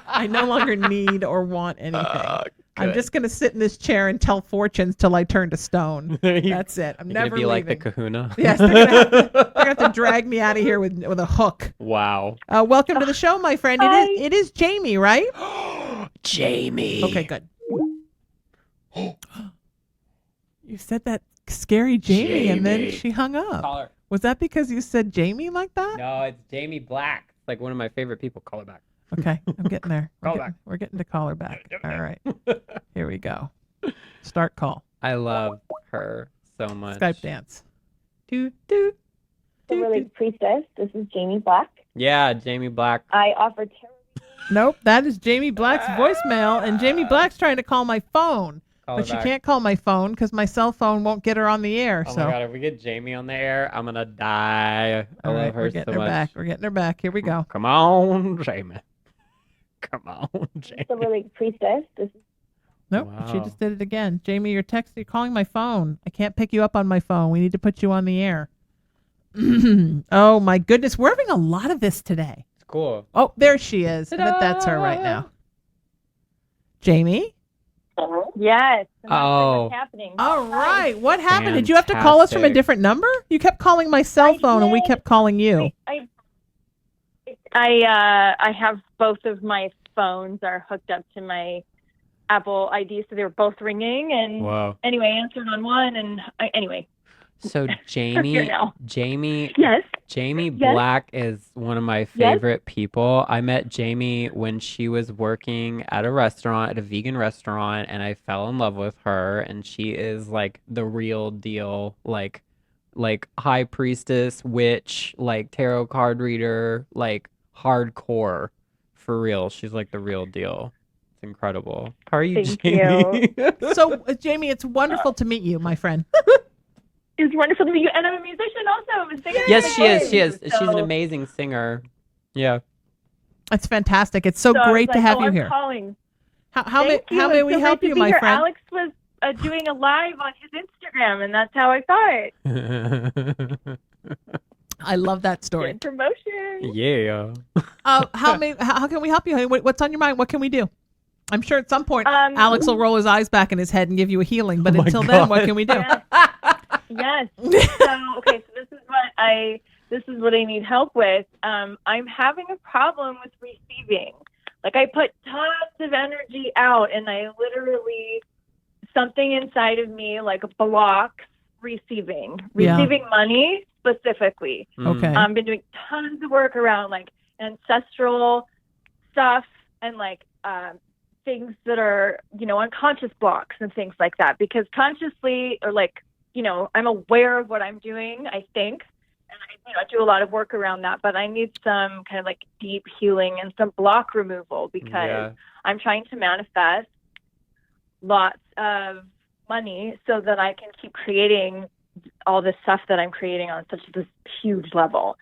Speaker 3: I no longer need or want anything. I'm just going to sit in this chair and tell fortunes till I turn to stone. That's it. I'm never
Speaker 4: leaving.
Speaker 3: Like
Speaker 4: the kahuna?
Speaker 3: Yes, they're going to have to drag me out of here with a hook.
Speaker 4: Wow.
Speaker 3: Welcome to the show, my friend. It is Jamie, right?
Speaker 4: Jamie.
Speaker 3: Okay, good. You said that scary Jamie, and then she hung up.
Speaker 4: Call her.
Speaker 3: Was that because you said Jamie like that?
Speaker 4: No, it's Jamie Black. It's like one of my favorite people. Call her back.
Speaker 3: Okay, I'm getting there.
Speaker 4: We're
Speaker 3: getting to call her back. All right. Here we go. Start call.
Speaker 4: I love her so much.
Speaker 3: Skype dance.
Speaker 4: Do, do.
Speaker 8: The Really Priestess. This is Jamie Black.
Speaker 4: Yeah, Jamie Black.
Speaker 8: I offer tarot.
Speaker 3: Nope, that is Jamie Black's voicemail, and Jamie Black's trying to call my phone. But she can't call my phone because my cell phone won't get her on the air.
Speaker 4: Oh
Speaker 3: so.
Speaker 4: my God, if we get Jamie on the air, I'm going to die. I love her
Speaker 3: we're getting
Speaker 4: so
Speaker 3: her
Speaker 4: much.
Speaker 3: back. We're getting her back. Here we go.
Speaker 4: Come on, Jamie. Come on, Jamie.
Speaker 8: The Really Priestess. This is
Speaker 3: Nope, she
Speaker 4: Wow.
Speaker 3: just did it again. Jamie, you're calling my phone. I can't pick you up on my phone. We need to put you on the air. Oh my goodness, we're having a lot of this today.
Speaker 4: It's cool.
Speaker 3: Oh, there she is. I bet that's her right now. Jamie?
Speaker 8: yes.
Speaker 4: Oh.
Speaker 8: What's happening?
Speaker 3: All right. What happened? Did you have to call us from a
Speaker 4: Fantastic.
Speaker 3: different number? You kept calling my cell
Speaker 8: I
Speaker 3: phone and we
Speaker 8: did.
Speaker 3: kept calling you.
Speaker 8: I have both of my phones are hooked up to my Apple ID, so they were both ringing. And
Speaker 4: Whoa.
Speaker 8: anyway, I answered on one, and anyway.
Speaker 4: So
Speaker 8: Here
Speaker 4: Jamie,
Speaker 8: now.
Speaker 4: Jamie
Speaker 8: Yes.
Speaker 4: Jamie
Speaker 8: Yes.
Speaker 4: Black is one of my favorite people. I met Jamie when she was working at a restaurant, at a vegan restaurant, and I fell in love with her. And she is like the real deal, like high priestess, witch, like tarot card reader, like hardcore, for real. She's like the real deal. It's incredible. How are you,
Speaker 8: Thank
Speaker 4: Jamie?
Speaker 3: So, Jamie, it's wonderful to meet you, my friend.
Speaker 8: It's wonderful to meet you, and I'm a musician also. I'm a singer.
Speaker 4: Yes, she is. She is. She's an
Speaker 8: So-
Speaker 4: amazing singer. Yeah.
Speaker 3: It's fantastic. It's so
Speaker 8: So I was
Speaker 3: great to
Speaker 8: like,
Speaker 3: have
Speaker 8: oh,
Speaker 3: you
Speaker 8: I'm
Speaker 3: here.
Speaker 8: Calling.
Speaker 3: How may
Speaker 8: Thank you.
Speaker 3: we
Speaker 8: It's so
Speaker 3: help
Speaker 8: great to
Speaker 3: you,
Speaker 8: be
Speaker 3: my
Speaker 8: here.
Speaker 3: friend?
Speaker 8: Alex was doing a live on his Instagram, and that's how I saw it.
Speaker 3: I love that story.
Speaker 8: Good promotion.
Speaker 4: Yeah.
Speaker 3: How can we help you? Honey? What's on your mind? What can we do? I'm sure at some point Alex will roll his eyes back in his head and give you a healing. But
Speaker 4: Oh my
Speaker 3: until then, what
Speaker 4: God.
Speaker 3: can we do?
Speaker 8: Yes. So okay, so this is what I need help with. I'm having a problem with receiving. Like I put tons of energy out, and I literally something inside of me like blocks receiving money specifically.
Speaker 3: Okay.
Speaker 8: I've been doing tons of work around like ancestral stuff and like things that are, unconscious blocks and things like that. Because consciously or like, I'm aware of what I'm doing, I think. And I do a lot of work around that, but I need some kind of like deep healing and some block removal because I'm trying to manifest lots of money so that I can keep creating all this stuff that I'm creating on such this huge level.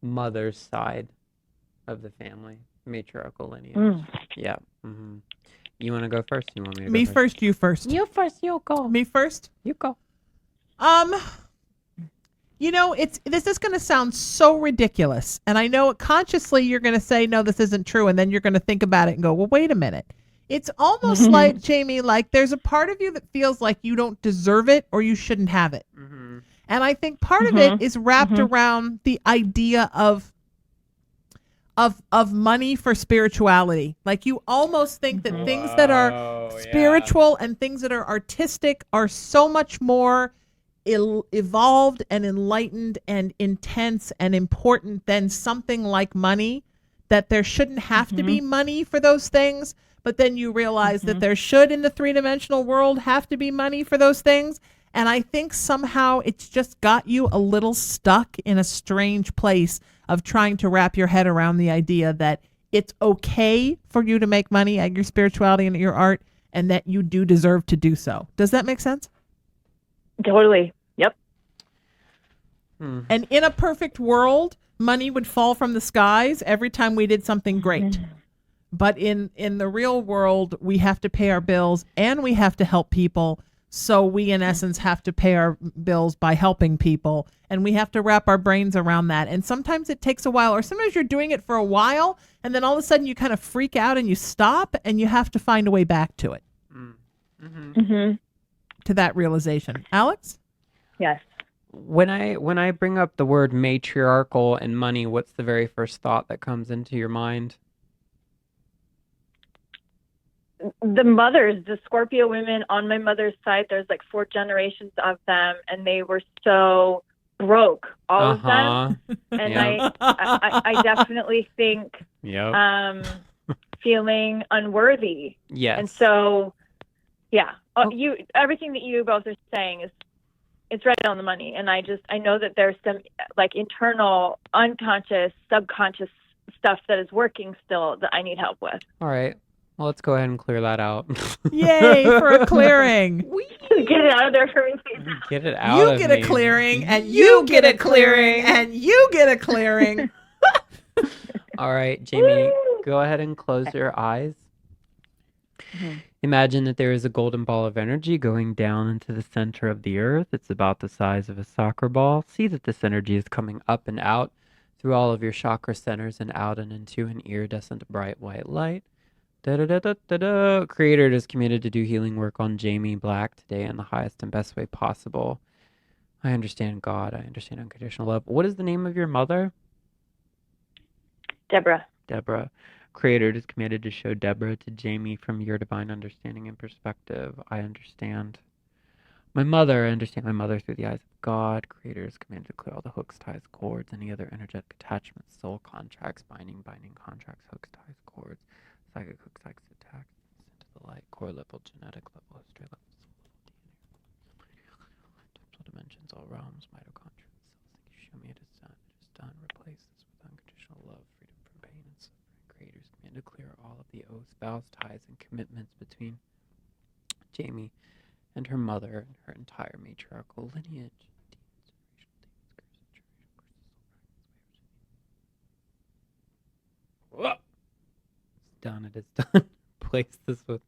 Speaker 4: Mother's side of the family, matriarchal lineage. Yeah. Mm-hmm. You want to go first? You want me to
Speaker 3: Me
Speaker 4: go
Speaker 3: first, you first.
Speaker 4: You first, you go.
Speaker 3: Me first?
Speaker 4: You go.
Speaker 3: This is going to sound so ridiculous. And I know consciously you're going to say, no, this isn't true. And then you're going to think about it and go, well, wait a minute. It's almost like, Jamie, like there's a part of you that feels like you don't deserve it or you shouldn't have it.
Speaker 4: Mm-hmm.
Speaker 3: And I think part of it is wrapped around the idea of money for spirituality. Like you almost think that things that are spiritual and things that are artistic are so much more evolved and enlightened and intense and important than something like money, that there shouldn't have to be money for those things. But then you realize that there should, in the three-dimensional world, have to be money for those things. And I think somehow it's just got you a little stuck in a strange place of trying to wrap your head around the idea that it's okay for you to make money at your spirituality and at your art, and that you do deserve to do so. Does that make sense?
Speaker 8: Totally. Yep.
Speaker 3: And in a perfect world, money would fall from the skies every time we did something great. But in the real world, we have to pay our bills and we have to help people. So we, in essence, have to pay our bills by helping people. And we have to wrap our brains around that. And sometimes it takes a while, or sometimes you're doing it for a while, and then all of a sudden you kind of freak out and you stop, and you have to find a way back to it, to that realization. Alex?
Speaker 8: Yes.
Speaker 4: When I bring up the word matriarchal and money, what's the very first thought that comes into your mind?
Speaker 8: The mothers, the Scorpio women on my mother's side, there's like 4 generations of them, and they were so broke, all of them. And I definitely think feeling unworthy.
Speaker 4: Yes.
Speaker 8: And so, everything that you both are saying is it's right on the money. And I know that there's some like internal, unconscious, subconscious stuff that is working still that I need help with.
Speaker 4: All right. Well, let's go ahead and clear that out.
Speaker 3: Yay for a clearing.
Speaker 8: Get it out of there for me, please.
Speaker 4: Get it out
Speaker 3: You
Speaker 4: of
Speaker 3: get
Speaker 4: me.
Speaker 3: a clearing, and you get a clearing, and you get a clearing.
Speaker 4: All right, Jamie, go ahead and close your eyes. Imagine that there is a golden ball of energy going down into the center of the earth. It's about the size of a soccer ball. See that this energy is coming up and out through all of your chakra centers and out and into an iridescent bright white light. Da-da-da-da-da-da. Creator is committed to do healing work on Jamie Black today in the highest and best way possible. I understand God. I understand unconditional love. What is the name of your mother?
Speaker 8: Deborah.
Speaker 4: Deborah. Creator is commanded to show Deborah to Jamie from your divine understanding and perspective. I understand my mother. I understand my mother through the eyes of God. Creator is commanded to clear all the hooks, ties, cords, any other energetic attachments, soul contracts, binding contracts, hooks, ties, cords, psychic hooks, psychic attacks, into the light, core level, genetic level, history level, soul level, DNA, dimensional dimensions, all realms, mitochondria, cells. You show me it is done. It is done. Replace this with unconditional love, freedom from pain and suffering. Creators command to clear all of the oaths, vows, ties, and commitments between Jamie and her mother and her entire matriarchal lineage. It's done. It is done. Place this with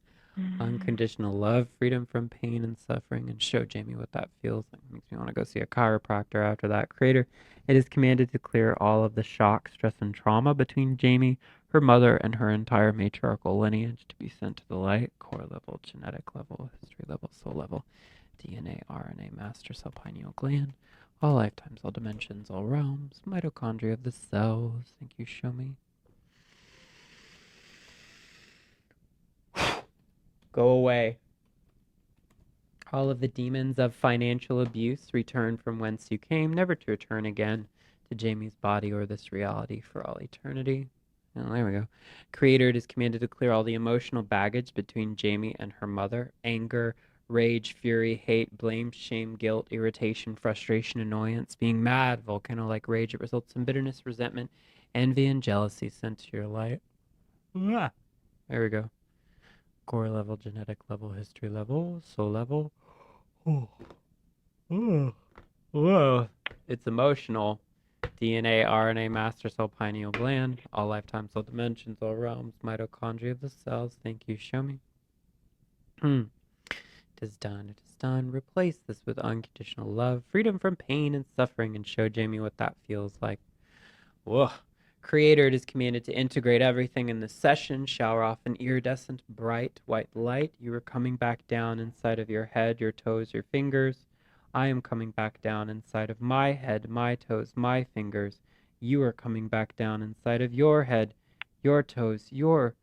Speaker 4: unconditional love, freedom from pain and suffering, and show Jamie what that feels like. Makes me want to go see a chiropractor after that. Creator, it is commanded to clear all of the shock, stress, and trauma between Jamie, her mother, and her entire matriarchal lineage to be sent to the light, core level, genetic level, history level, soul level, DNA, RNA, master cell, pineal gland, all lifetimes, all dimensions, all realms, mitochondria of the cells. Thank you, show me. Go away. All of the demons of financial abuse return from whence you came, never to return again to Jamie's body or this reality for all eternity. Oh, there we go. Creator, it is commanded to clear all the emotional baggage between Jamie and her mother. Anger, rage, fury, hate, blame, shame, guilt, irritation, frustration, annoyance, being mad, volcano-like rage. It results in bitterness, resentment, envy, and jealousy sent to your light. There we go. Core level, genetic level, history level, soul level. Whoa. It's emotional. DNA, RNA, master cell, pineal gland, all lifetimes, all dimensions, all realms, mitochondria of the cells. Thank you, show me. It is done. It is done. Replace this with unconditional love, freedom from pain and suffering, and show Jamie what that feels like. Whoa. Creator, it is commanded to integrate everything in this session, shower off an iridescent, bright, white light. You are coming back down inside of your head, your toes, your fingers. I am coming back down inside of my head, my toes, my fingers. You are coming back down inside of your head, your toes, your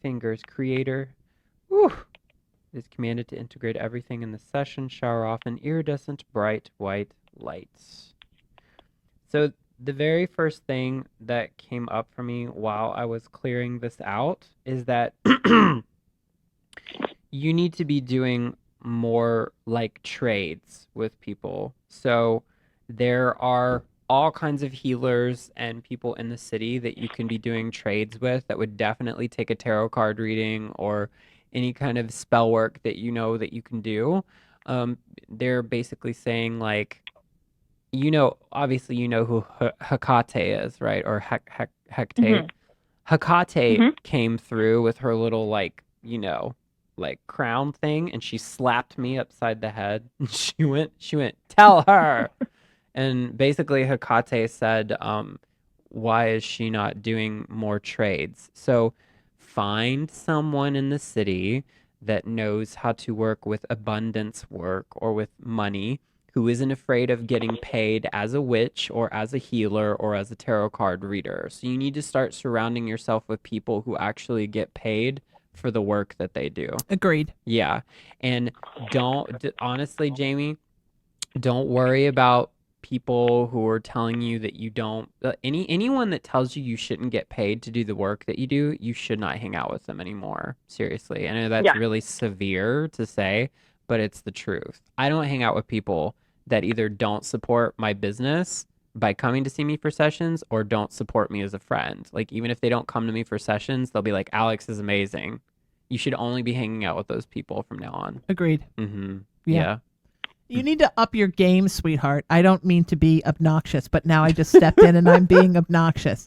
Speaker 4: fingers. Creator, it is commanded to integrate everything in the session, shower off an iridescent, bright, white light. So the very first thing that came up for me while I was clearing this out is that you need to be doing more like trades with people. So there are all kinds of healers and people in the city that you can be doing trades with that would definitely take a tarot card reading or any kind of spell work that you know that you can do. They're basically saying like, obviously you know who Hecate is, right? Or Hecate.
Speaker 8: Mm-hmm.
Speaker 4: Hecate came through with her little crown thing, and she slapped me upside the head. She went, tell her. And basically Hecate said, why is she not doing more trades? So find someone in the city that knows how to work with abundance work or with money, who isn't afraid of getting paid as a witch or as a healer or as a tarot card reader. So you need to start surrounding yourself with people who actually get paid for the work that they do.
Speaker 3: Agreed.
Speaker 4: Yeah. And honestly, Jamie, don't worry about people who are telling you that you don't, anyone that tells you shouldn't get paid to do the work that you do, you should not hang out with them anymore. Seriously. I know that's really severe to say, but it's the truth. I don't hang out with people that either don't support my business by coming to see me for sessions or don't support me as a friend. Like, even if they don't come to me for sessions, they'll be like, Alex is amazing. You should only be hanging out with those people from now on.
Speaker 3: Agreed.
Speaker 4: Mm-hmm.
Speaker 3: Yeah. You need to up your game, sweetheart. I don't mean to be obnoxious, but now I just stepped in and I'm being obnoxious.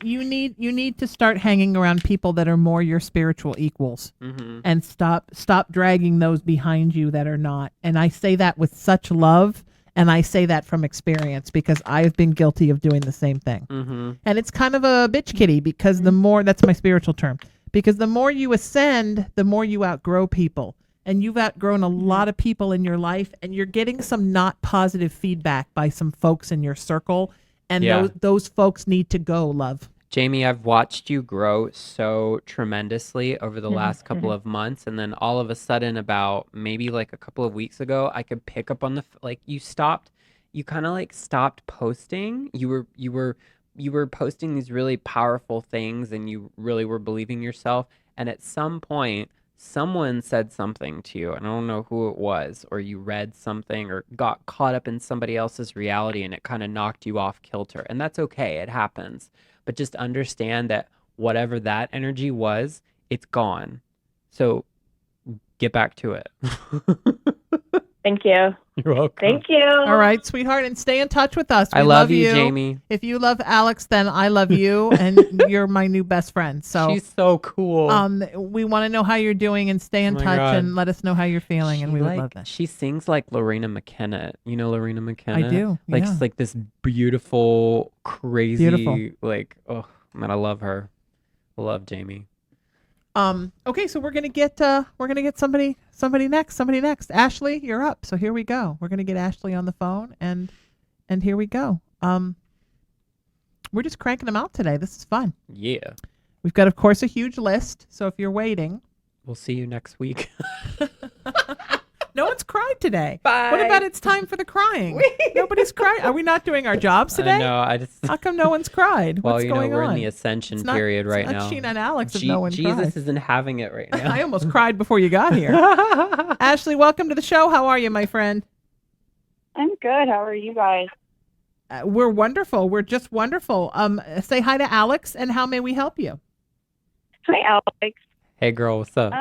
Speaker 3: You need to start hanging around people that are more your spiritual equals, and stop dragging those behind you that are not. And I say that with such love, and I say that from experience because I've been guilty of doing the same thing. And it's kind of a bitch kitty because the more, that's my spiritual term, because the more you ascend, the more you outgrow people. And you've outgrown a lot of people in your life, and you're getting some not positive feedback by some folks in your circle. And those folks need to go, love.
Speaker 4: Jamie, I've watched you grow so tremendously over the last couple of months. And then all of a sudden, about maybe like a couple of weeks ago, I could pick up on you kind of like stopped posting. You were posting these really powerful things, and you really were believing yourself. And at some point, someone said something to you, and I don't know who it was, or you read something or got caught up in somebody else's reality, and it kind of knocked you off kilter. And that's okay. It happens. But just understand that whatever that energy was, it's gone. So get back to it.
Speaker 8: Thank you.
Speaker 4: You're welcome.
Speaker 8: Thank you.
Speaker 3: All right, sweetheart, and stay in touch with us.
Speaker 4: I love you, Jamie.
Speaker 3: If you love Alex, then I love you, and you're my new best friend. So
Speaker 4: she's so cool.
Speaker 3: We want to know how you're doing, and stay in touch,
Speaker 4: God.
Speaker 3: and let us know how you're feeling, and we would love that.
Speaker 4: She sings like Lorena McKenna. You know Lorena McKenna?
Speaker 3: I do.
Speaker 4: Like,
Speaker 3: yeah.
Speaker 4: like this beautiful, crazy, like, oh man, I love her. I love Jamie.
Speaker 3: Okay, so we're gonna get somebody next. Ashley, you're up. So here we go. We're gonna get Ashley on the phone, and here we go. We're just cranking them out today. This is fun.
Speaker 4: Yeah.
Speaker 3: We've got, of course, a huge list. So if you're waiting,
Speaker 4: we'll see you next week.
Speaker 3: no one's cried today.
Speaker 4: Bye.
Speaker 3: What about it's time for the crying? Nobody's crying. Are we not doing our jobs today?
Speaker 4: No,
Speaker 3: How come no one's cried?
Speaker 4: Well,
Speaker 3: What's going
Speaker 4: we're
Speaker 3: on?
Speaker 4: in the ascension period right now.
Speaker 3: It's not Sheena and Alex if no one
Speaker 4: Jesus
Speaker 3: cries.
Speaker 4: isn't having it right now.
Speaker 3: I almost cried before you got here. Ashley, welcome to the show. How are you, my friend?
Speaker 9: I'm good. How are you guys?
Speaker 3: We're wonderful. We're just wonderful. Say hi to Alex, and how may we help you?
Speaker 9: Hi, Alex.
Speaker 4: Hey, girl, what's up?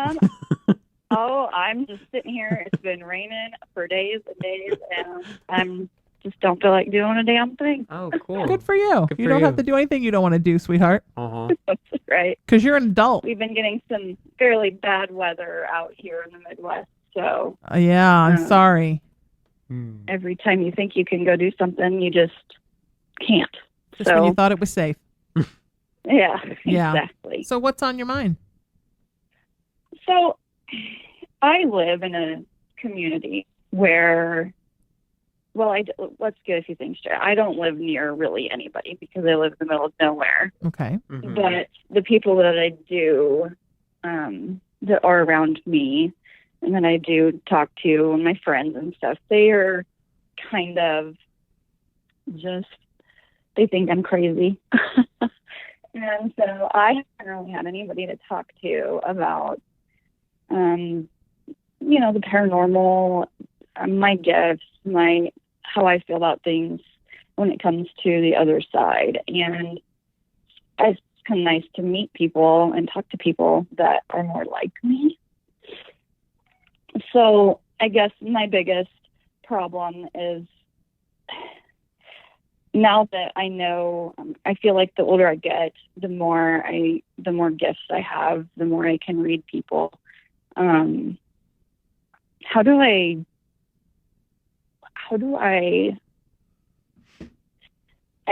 Speaker 9: Oh, I'm just sitting here. It's been raining for days and days, and I'm just don't feel like doing a damn thing.
Speaker 4: Oh, cool.
Speaker 3: Good for you. You don't have to do anything you don't want to do, sweetheart.
Speaker 9: That's right.
Speaker 3: Because you're an adult.
Speaker 9: We've been getting some fairly bad weather out here in the Midwest, so
Speaker 3: yeah, I'm sorry.
Speaker 9: every time you think you can go do something, you just can't.
Speaker 3: Just when you thought it was safe.
Speaker 9: Yeah,
Speaker 3: Yeah.
Speaker 9: exactly.
Speaker 3: So what's on your mind?
Speaker 9: So I live in a community where, well, let's get a few things straight. I don't live near really anybody because I live in the middle of nowhere.
Speaker 3: Okay.
Speaker 4: Mm-hmm.
Speaker 9: But the people that I do, that are around me and that I do talk to, and my friends and stuff, they are kind of just, they think I'm crazy. And so I haven't really had anybody to talk to about, the paranormal, my gifts, how I feel about things when it comes to the other side. And it's kind of nice to meet people and talk to people that are more like me. So I guess my biggest problem is, now that I know, I feel like the older I get, the more gifts I have, the more I can read people. How do I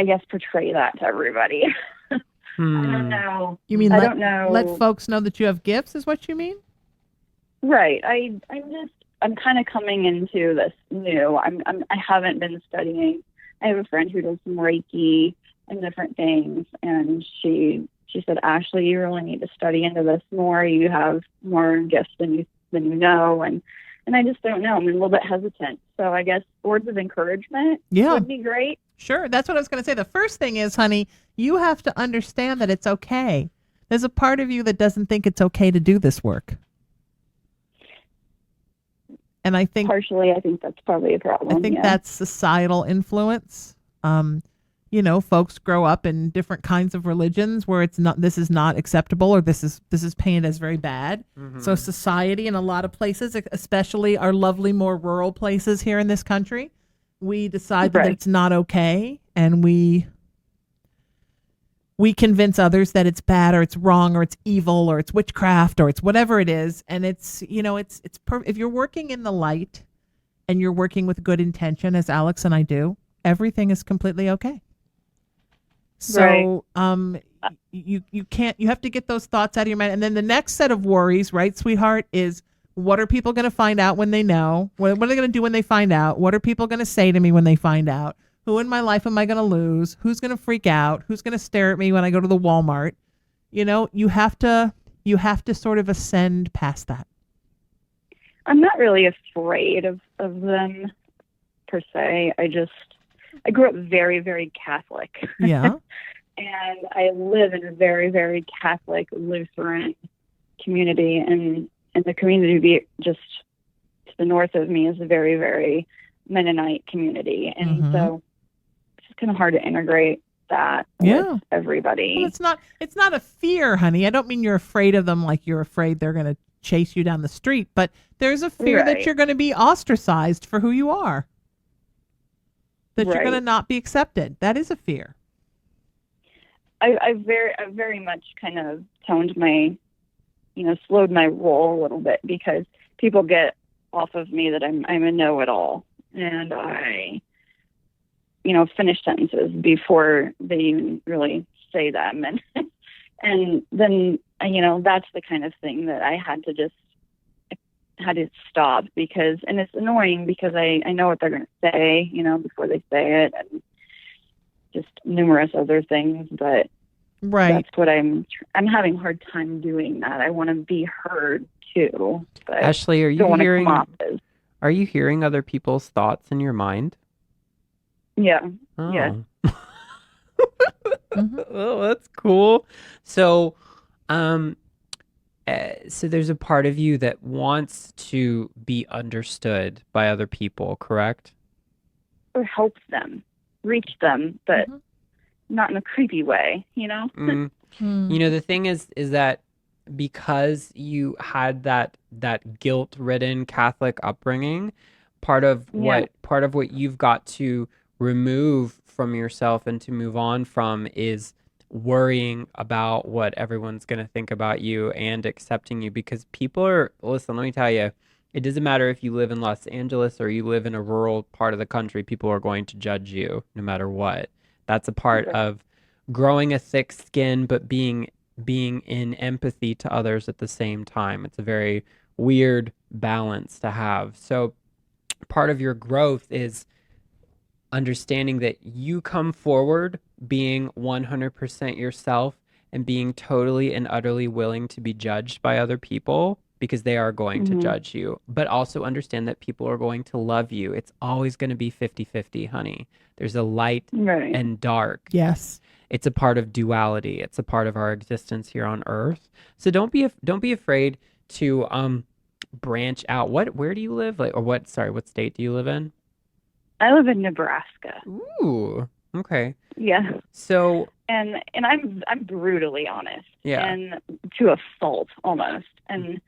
Speaker 9: guess portray that to everybody? I don't know.
Speaker 3: You mean
Speaker 9: I don't know.
Speaker 3: Let folks know that you have gifts is what you mean?
Speaker 9: Right. I'm kind of coming into this new. I haven't been studying. I have a friend who does some Reiki and different things, and she said, Ashley, you really need to study into this more. You have more gifts than you know, and I just don't know. I'm a little bit hesitant. So I guess words of encouragement would be great.
Speaker 3: Sure. That's what I was going to say. The first thing is, honey, you have to understand that it's okay. There's a part of you that doesn't think it's okay to do this work. And I think
Speaker 9: partially, I think that's probably a problem.
Speaker 3: I think that's societal influence. Folks grow up in different kinds of religions where this is not acceptable, or this is painted as very bad.
Speaker 4: Mm-hmm.
Speaker 3: So society in a lot of places, especially our lovely, more rural places here in this country, we decide that it's not okay, and we convince others that it's bad, or it's wrong, or it's evil, or it's witchcraft, or it's whatever it is. And it's if you're working in the light and you're working with good intention, as Alex and I do, everything is completely okay. So you have to get those thoughts out of your mind. And then the next set of worries, right, sweetheart, is what are people going to find out when they know? What are they going to do when they find out? What are people going to say to me when they find out? Who in my life am I going to lose? Who's going to freak out? Who's going to stare at me when I go to the Walmart? You have to sort of ascend past that.
Speaker 9: I'm not really afraid of them per se. I grew up very, very Catholic.
Speaker 3: Yeah.
Speaker 9: And I live in a very, very Catholic Lutheran community, and the community just to the north of me is a very, very Mennonite community. And so it's just kind of hard to integrate that with everybody.
Speaker 3: Well, it's not a fear, honey. I don't mean you're afraid of them like you're afraid they're going to chase you down the street, but there's a fear that you're going to be ostracized for who you are. That you're going to not be accepted. That is a fear.
Speaker 9: I very much kind of toned my, slowed my roll a little bit, because people get off of me that I'm a know-it-all, and I, finish sentences before they even really say them, and then that's the kind of thing that I had to stop, because, and it's annoying because I know what they're going to say, before they say it, and just numerous other things, but that's what I'm having a hard time doing that. I want to be heard too. But
Speaker 4: Ashley, are you hearing other people's thoughts in your mind?
Speaker 9: Yeah.
Speaker 4: Oh.
Speaker 9: Yeah.
Speaker 4: Oh, that's cool. So, so there's a part of you that wants to be understood by other people, correct?
Speaker 9: Or help them, reach them, but not in a creepy way,
Speaker 4: The thing is that because you had that guilt-ridden Catholic upbringing, part of what you've got to remove from yourself and to move on from is worrying about what everyone's going to think about you and accepting you, because listen, let me tell you, it doesn't matter if you live in Los Angeles or you live in a rural part of the country, people are going to judge you no matter what. That's a part of growing a thick skin, but being in empathy to others at the same time. It's a very weird balance to have. So part of your growth is understanding that you come forward being 100% yourself and being totally and utterly willing to be judged by other people, because they are going to judge you, but also understand that people are going to love you. It's always going to be 50-50, honey. There's a light and dark.
Speaker 3: Yes.
Speaker 4: It's a part of duality. It's a part of our existence here on Earth. So don't be afraid to branch out. Where do you live? What state do you live in?
Speaker 9: I live in Nebraska.
Speaker 4: Ooh, okay.
Speaker 9: Yeah.
Speaker 4: So
Speaker 9: and I'm brutally honest.
Speaker 4: Yeah.
Speaker 9: And to a fault almost. And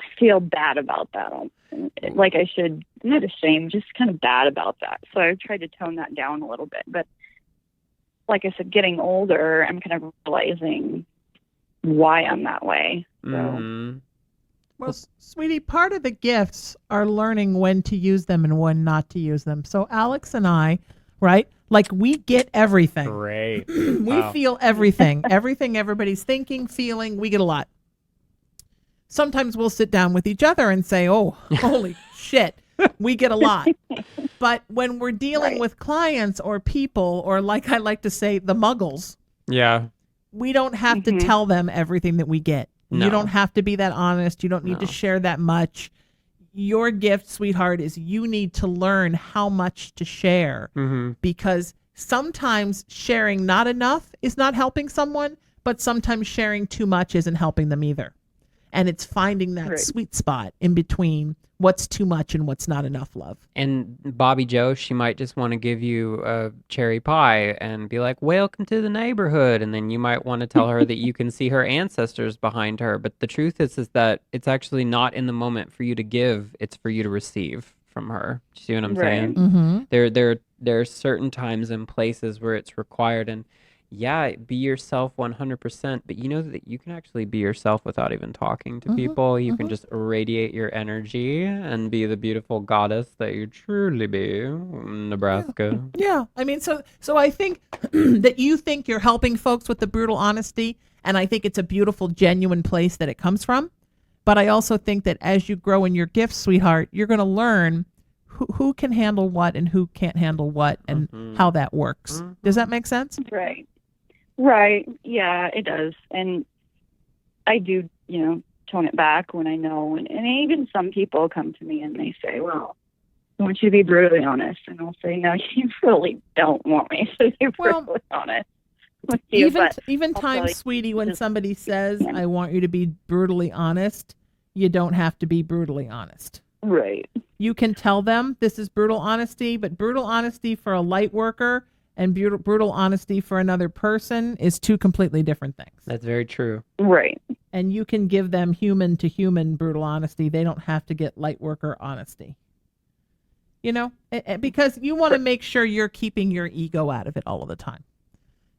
Speaker 9: I feel bad about that. Like I should, not ashamed, just kind of bad about that. So I tried to tone that down a little bit. But like I said, getting older, I'm kind of realizing why I'm that way. So.
Speaker 3: Well, sweetie, part of the gifts are learning when to use them and when not to use them. So Alex and I, right? Like, we get everything.
Speaker 4: Great.
Speaker 3: We feel everything. Everything everybody's thinking, feeling, we get a lot. Sometimes we'll sit down with each other and say, oh, holy shit, we get a lot. But when we're dealing with clients or people, or like I like to say, the muggles, we don't have to tell them everything that we get. No. You don't have to be that honest. You don't need to share that much. Your gift, sweetheart, is you need to learn how much to share, because sometimes sharing not enough is not helping someone, but sometimes sharing too much isn't helping them either. And it's finding that sweet spot in between what's too much and what's not enough love.
Speaker 4: And Bobby Joe, she might just want to give you a cherry pie and be like, welcome to the neighborhood. And then you might want to tell her that you can see her ancestors behind her. But the truth is that it's actually not in the moment for you to give. It's for you to receive from her. Do you see what I'm saying?
Speaker 3: Mm-hmm.
Speaker 4: There are certain times and places where it's required. And yeah, be yourself 100%, but you know that you can actually be yourself without even talking to people. You can just irradiate your energy and be the beautiful goddess that you truly be in Nebraska.
Speaker 3: Yeah. I mean, so I think that you think you're helping folks with the brutal honesty, and I think it's a beautiful, genuine place that it comes from. But I also think that as you grow in your gifts, sweetheart, you're going to learn who can handle what and who can't handle what and how that works. Does that make sense?
Speaker 9: Right. Yeah, it does. And I do, tone it back when I know. And even some people come to me and they say, well, I want you to be brutally honest. And I'll say, no, you really don't want me to be brutally honest with you.
Speaker 3: Even times, sweetie, when somebody says, I want you to be brutally honest, you don't have to be brutally honest.
Speaker 9: Right.
Speaker 3: You can tell them this is brutal honesty, but brutal honesty for a light worker and brutal honesty for another person is two completely different things.
Speaker 4: That's very true.
Speaker 9: Right.
Speaker 3: And you can give them human to human brutal honesty. They don't have to get light worker honesty. Because you want to make sure you're keeping your ego out of it all of the time.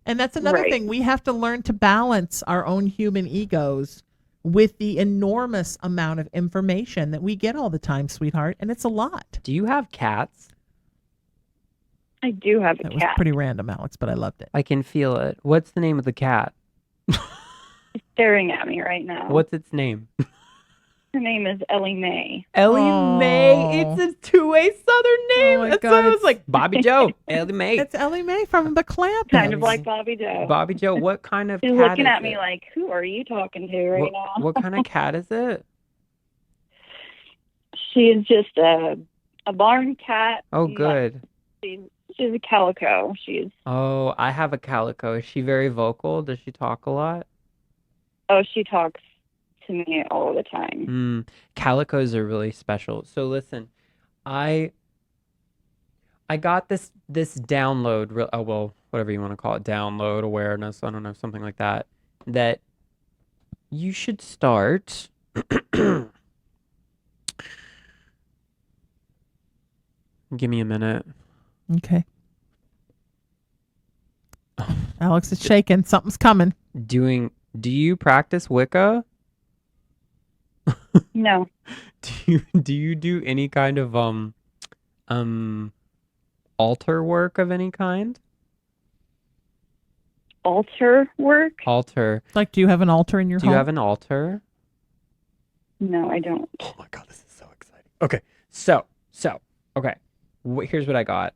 Speaker 3: And that's another thing. We have to learn to balance our own human egos with the enormous amount of information that we get all the time, sweetheart. And it's a lot.
Speaker 4: Do you have cats?
Speaker 9: I do have a cat.
Speaker 3: That was pretty random, Alex, but I loved it.
Speaker 4: I can feel it. What's the name of the cat?
Speaker 9: It's staring at me right now.
Speaker 4: What's its name?
Speaker 9: Her name is Ellie Mae.
Speaker 4: Ellie Mae. It's a two-way Southern name.
Speaker 3: Oh my
Speaker 4: That's
Speaker 3: God,
Speaker 4: what I was like, Bobby Joe. Ellie Mae.
Speaker 3: It's Ellie Mae from the Clamptons.
Speaker 9: Kind of like Bobby Joe.
Speaker 4: Bobby Joe, what kind of
Speaker 9: She's
Speaker 4: cat
Speaker 9: looking
Speaker 4: is
Speaker 9: at me
Speaker 4: it?
Speaker 9: like, who are you talking to right now?
Speaker 4: What kind of cat is it?
Speaker 9: She is just a barn cat.
Speaker 4: Oh, good.
Speaker 9: She's a calico.
Speaker 4: Oh, I have a calico. Is she very vocal? Does she talk a lot?
Speaker 9: Oh, she talks to me all the time.
Speaker 4: Calicos are really special. So listen, I got this download. Oh, well, whatever you want to call it, download, awareness. I don't know, something like that. That you should start. Give me a minute.
Speaker 3: Okay. Alex is shaking. Something's coming.
Speaker 4: Do you practice Wicca?
Speaker 9: No.
Speaker 4: Do you do any kind of altar work of any kind?
Speaker 9: Altar work?
Speaker 4: Altar.
Speaker 3: Like, do you have an altar in your home?
Speaker 4: Do you have an altar?
Speaker 9: No, I don't.
Speaker 4: Oh my God, this is so exciting. Okay, so okay. Here's what I got.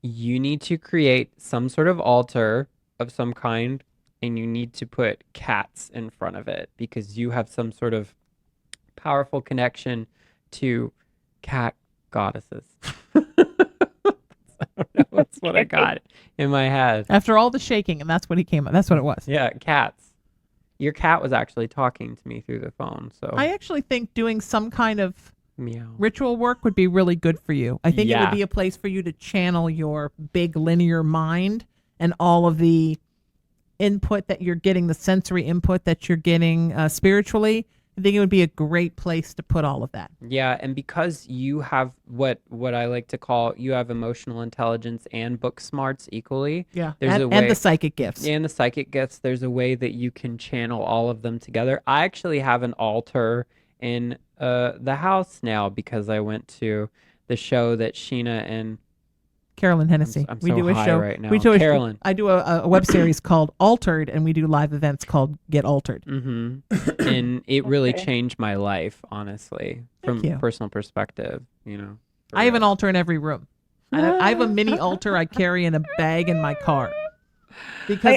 Speaker 4: You need to create some sort of altar of some kind, and you need to put cats in front of it because you have some sort of powerful connection to cat goddesses. I don't know. That's what I got in my head.
Speaker 3: After all the shaking, and that's what he came up. That's what it was.
Speaker 4: Yeah, cats. Your cat was actually talking to me through the phone. So
Speaker 3: I actually think doing some kind of
Speaker 4: meow
Speaker 3: ritual work would be really good for you. I think it would be a place for you to channel your big linear mind and all of the input that you're getting, the sensory input that you're getting spiritually. I think it would be a great place to put all of that.
Speaker 4: Yeah, and because you have what I like to call, you have emotional intelligence and book smarts equally.
Speaker 3: Yeah,
Speaker 4: there's
Speaker 3: and the psychic gifts.
Speaker 4: And the psychic gifts, there's a way that you can channel all of them together. I actually have an altar in the house now because I went to the show that Sheena and
Speaker 3: Carolyn Hennessy.
Speaker 4: I'm
Speaker 3: we
Speaker 4: so
Speaker 3: do a
Speaker 4: high
Speaker 3: show
Speaker 4: right now.
Speaker 3: We do
Speaker 4: Carolyn.
Speaker 3: I do a web series called Altered, and we do live events called Get Altered.
Speaker 4: Mm-hmm. And it really changed my life, honestly, from
Speaker 3: you.
Speaker 4: personal perspective.
Speaker 3: I have an altar in every room. I have a mini altar I carry in a bag in my car. Because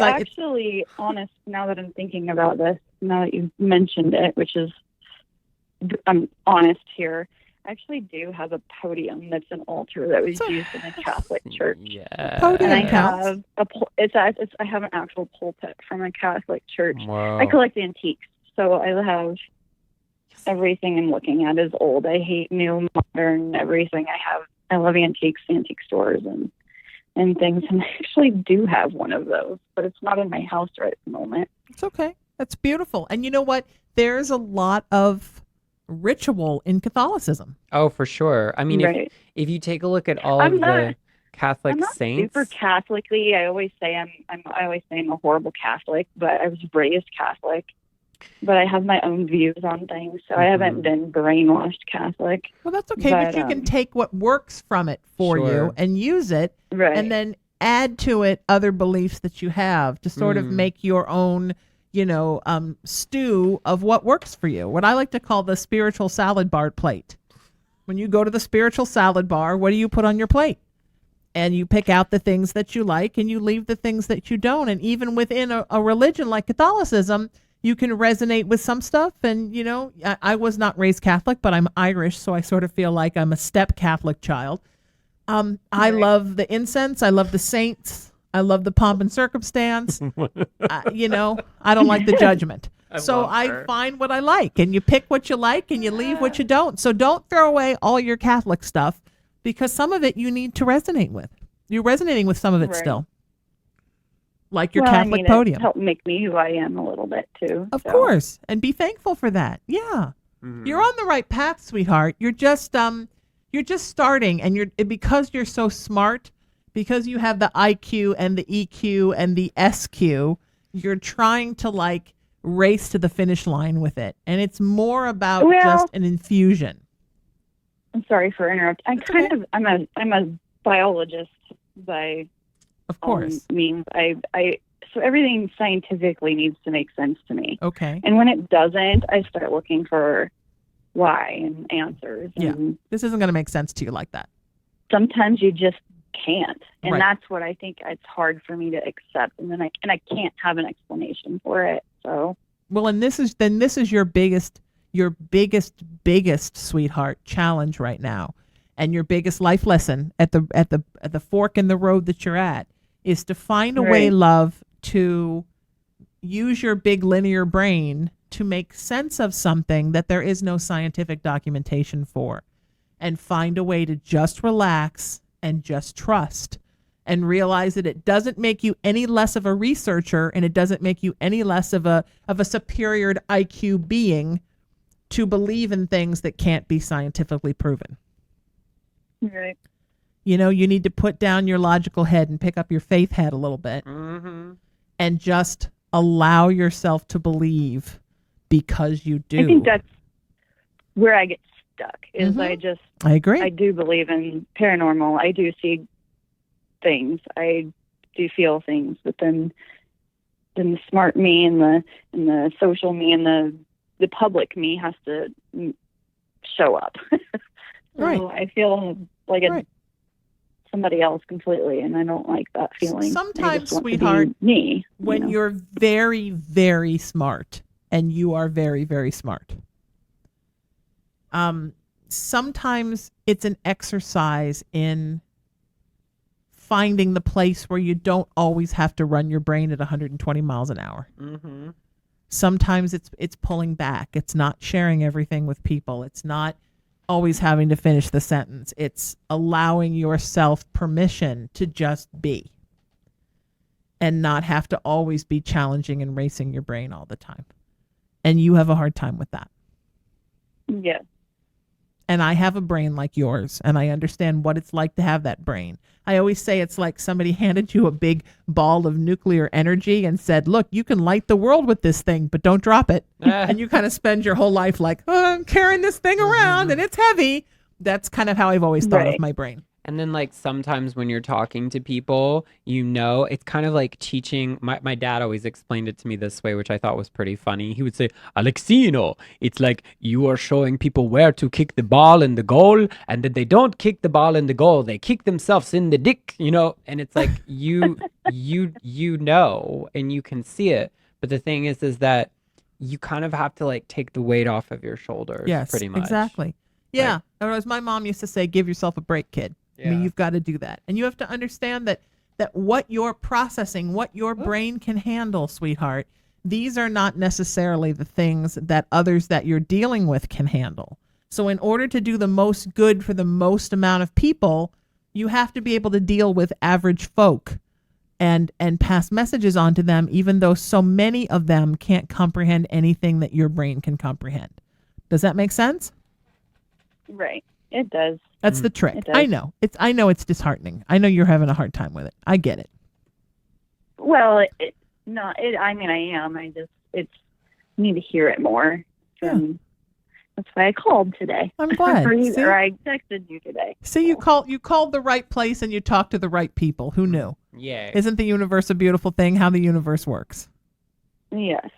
Speaker 9: honest, now that I'm thinking about this, now that you've mentioned it, which is, I'm honest here, I actually do have a podium that's an altar that was used in a Catholic church.
Speaker 4: Yeah.
Speaker 3: Podium
Speaker 9: and I
Speaker 3: counts.
Speaker 9: have I have an actual pulpit from a Catholic church.
Speaker 4: Whoa.
Speaker 9: I collect antiques, so I have everything I'm looking at is old. I hate new, modern, everything. I love antiques, antique stores, and things. And I actually do have one of those, but it's not in my house right at the moment.
Speaker 3: It's okay. That's beautiful. And you know what? There's a lot of ritual in Catholicism.
Speaker 4: Oh, for sure. I mean,
Speaker 9: Right.
Speaker 4: if you take a look at all
Speaker 9: I'm
Speaker 4: of the Catholic
Speaker 9: I'm not
Speaker 4: saints,
Speaker 9: super Catholically. I always say I'm a horrible Catholic, but I was raised Catholic. But I have my own views on things, so I haven't been brainwashed Catholic.
Speaker 3: Well, that's okay, but you can take what works from it for you
Speaker 4: Sure.
Speaker 3: and use it,
Speaker 9: Right.
Speaker 3: and then add to it other beliefs that you have to sort of make your own, stew of what works for you. What I like to call the spiritual salad bar plate. When you go to the spiritual salad bar, what do you put on your plate? And you pick out the things that you like and you leave the things that you don't. And even within a religion like Catholicism, you can resonate with some stuff. And, I was not raised Catholic, but I'm Irish, so I sort of feel like I'm a step Catholic child. I love the incense. I love the saints. I love the pomp and circumstance. I don't like the judgment. So I find what I like, and you pick what you like and you leave what you don't. So don't throw away all your Catholic stuff, because some of it you need to resonate with. You're resonating with some of it
Speaker 9: Right.
Speaker 3: still. Like your Catholic podium.
Speaker 9: It helped make me who I am a little bit too.
Speaker 3: Of course. And be thankful for that. Yeah. You're on the right path, sweetheart. You're just starting, and because you're so smart, because you have the IQ and the EQ and the SQ, you're trying to race to the finish line with it. And it's more about just an infusion.
Speaker 9: I'm sorry for interrupting. I'm a biologist by
Speaker 3: of course
Speaker 9: means. So everything scientifically needs to make sense to me.
Speaker 3: Okay.
Speaker 9: And when it doesn't, I start looking for why and answers.
Speaker 3: Yeah.
Speaker 9: And
Speaker 3: This isn't going to make sense to you like that.
Speaker 9: sometimes you just can't. And
Speaker 3: Right.
Speaker 9: that's what I think it's hard for me to accept. And then I can't have an explanation for it. So
Speaker 3: Well, and this is your biggest sweetheart challenge right now. And your biggest life lesson at the fork in the road that you're at is to find a way,
Speaker 9: Right.
Speaker 3: love, to use your big linear brain to make sense of something that there is no scientific documentation for, and find a way to just relax and just trust and realize that it doesn't make you any less of a researcher, and it doesn't make you any less of a superior IQ being to believe in things that can't be scientifically proven.
Speaker 9: right.
Speaker 3: You need to put down your logical head and pick up your faith head a little bit and just allow yourself to believe, because you do.
Speaker 9: I think that's where I get stuck is
Speaker 3: Mhm. I agree.
Speaker 9: I do believe in paranormal. I do see things. I do feel things, but then the smart me and the social me and the public me has to show up. So
Speaker 3: Right.
Speaker 9: I feel like
Speaker 3: Right.
Speaker 9: somebody else completely, and I don't like that feeling. I
Speaker 3: Sometimes,
Speaker 9: just want to be
Speaker 3: sweetheart,
Speaker 9: me.
Speaker 3: when you're very, very smart, and you are very, very smart, sometimes it's an exercise in finding the place where you don't always have to run your brain at 120 miles an hour. Sometimes it's pulling back. It's not sharing everything with people. It's not always having to finish the sentence. It's allowing yourself permission to just be and not have to always be challenging and racing your brain all the time. And you have a hard time with that.
Speaker 9: Yeah.
Speaker 3: And I have a brain like yours, and I understand what it's like to have that brain. I always say it's like somebody handed you a big ball of nuclear energy and said, look, you can light the world with this thing, but don't drop it. And you kind of spend your whole life like, oh, I'm carrying this thing around and it's heavy. That's kind of how I've always thought of my brain.
Speaker 4: And then sometimes when you're talking to people, it's kind of like teaching. My dad always explained it to me this way, which I thought was pretty funny. He would say, Alexino, it's like you are showing people where to kick the ball in the goal, and then they don't kick the ball in the goal. They kick themselves in the dick, and it's like you and you can see it. But the thing is that you kind of have to take the weight off of your shoulders.
Speaker 3: Yes,
Speaker 4: pretty much.
Speaker 3: Exactly. Yeah. Or as my mom used to say, give yourself a break, kid. I mean, you've got to do that. And you have to understand that what you're processing, what your brain can handle, sweetheart, these are not necessarily the things that others that you're dealing with can handle. So in order to do the most good for the most amount of people, you have to be able to deal with average folk and pass messages on to them, even though so many of them can't comprehend anything that your brain can comprehend. Does that make sense?
Speaker 9: Right. It does.
Speaker 3: That's the trick.
Speaker 9: It does.
Speaker 3: I know it's disheartening. I know you're having a hard time with it. I get it.
Speaker 9: Well, I mean, I am. I need to hear it more.
Speaker 3: Yeah.
Speaker 9: That's why I called today.
Speaker 3: I'm glad.
Speaker 9: Or I texted you today.
Speaker 3: See, you called the right place and you talked to the right people. Who knew?
Speaker 4: Yeah.
Speaker 3: Isn't the universe a beautiful thing? How the universe works.
Speaker 9: Yes.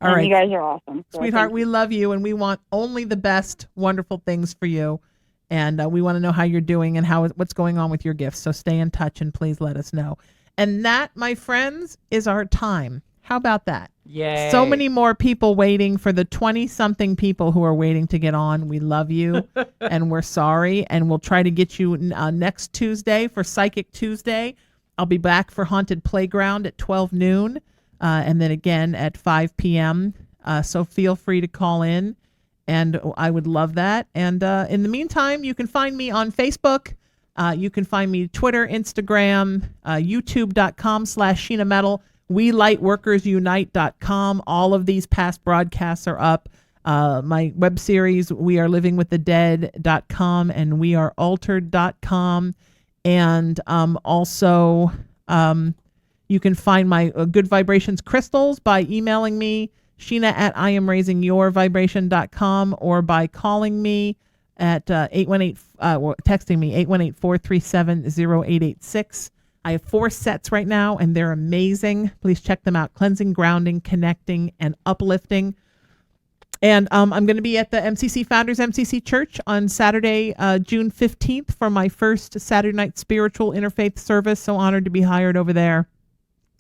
Speaker 3: All right.
Speaker 9: You guys are awesome. So
Speaker 3: Sweetheart, we love you and we want only the best, wonderful things for you. And we want to know how you're doing and what's going on with your gifts. So stay in touch and please let us know. And that, my friends, is our time. How about that?
Speaker 4: Yay.
Speaker 3: So many more people waiting for the 20-something people who are waiting to get on. We love you and we're sorry. And we'll try to get you next Tuesday for Psychic Tuesday. I'll be back for Haunted Playground at 12 noon and then again at 5 p.m. So feel free to call in. And I would love that. And in the meantime, you can find me on Facebook. You can find me Twitter, Instagram, youtube.com/Sheena Metal, Lightworkersunite.com. All of these past broadcasts are up. My web series, weareLivingWithTheDead.com and wearealtered.com. And also, you can find my Good Vibrations crystals by emailing me, Sheena at IamRaisingYourVibration.com, or by calling me at 818, texting me 818-437-0886. I have 4 sets right now, and they're amazing. Please check them out. Cleansing, grounding, connecting, and uplifting. And I'm going to be at the MCC Founders MCC Church on Saturday, June 15th for my first Saturday night spiritual interfaith service. So honored to be hired over there.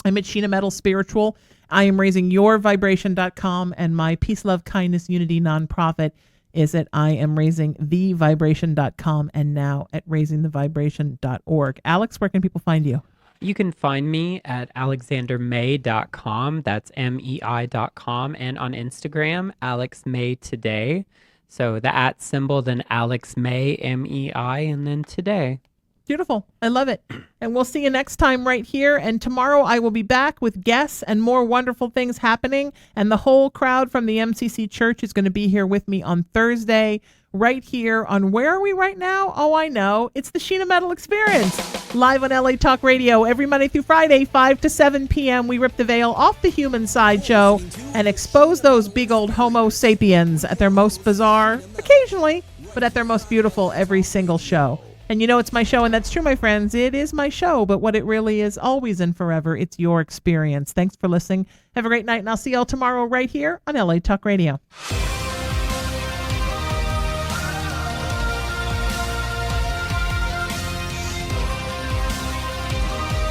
Speaker 3: I'm at Sheena Metal Spiritual. I am raisingyourvibration.com, and my Peace, Love, Kindness, Unity nonprofit is at IamRaisingTheVibration.com and now at raisingthevibration.org. Alex, where can people find you?
Speaker 4: You can find me at alexandermay.com. That's MEI.com. And on Instagram, AlexMayToday. So the @ symbol, then Alex May, MEI, and then today.
Speaker 3: Beautiful. I love it. And we'll see you next time right here. And tomorrow I will be back with guests and more wonderful things happening. And the whole crowd from the MCC Church is going to be here with me on Thursday, right here on, where are we right now? Oh, I know. It's the Sheena Metal Experience, live on LA Talk Radio every Monday through Friday, 5 to 7 p.m. We rip the veil off the human sideshow and expose those big old Homo sapiens at their most bizarre, occasionally, but at their most beautiful every single show. And you know it's my show, and that's true, my friends. It is my show, but what it really is, always and forever, it's your experience. Thanks for listening. Have a great night, and I'll see y'all tomorrow right here on LA Talk Radio.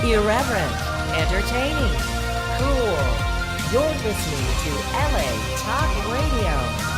Speaker 1: Irreverent, entertaining, cool. You're listening to LA Talk Radio.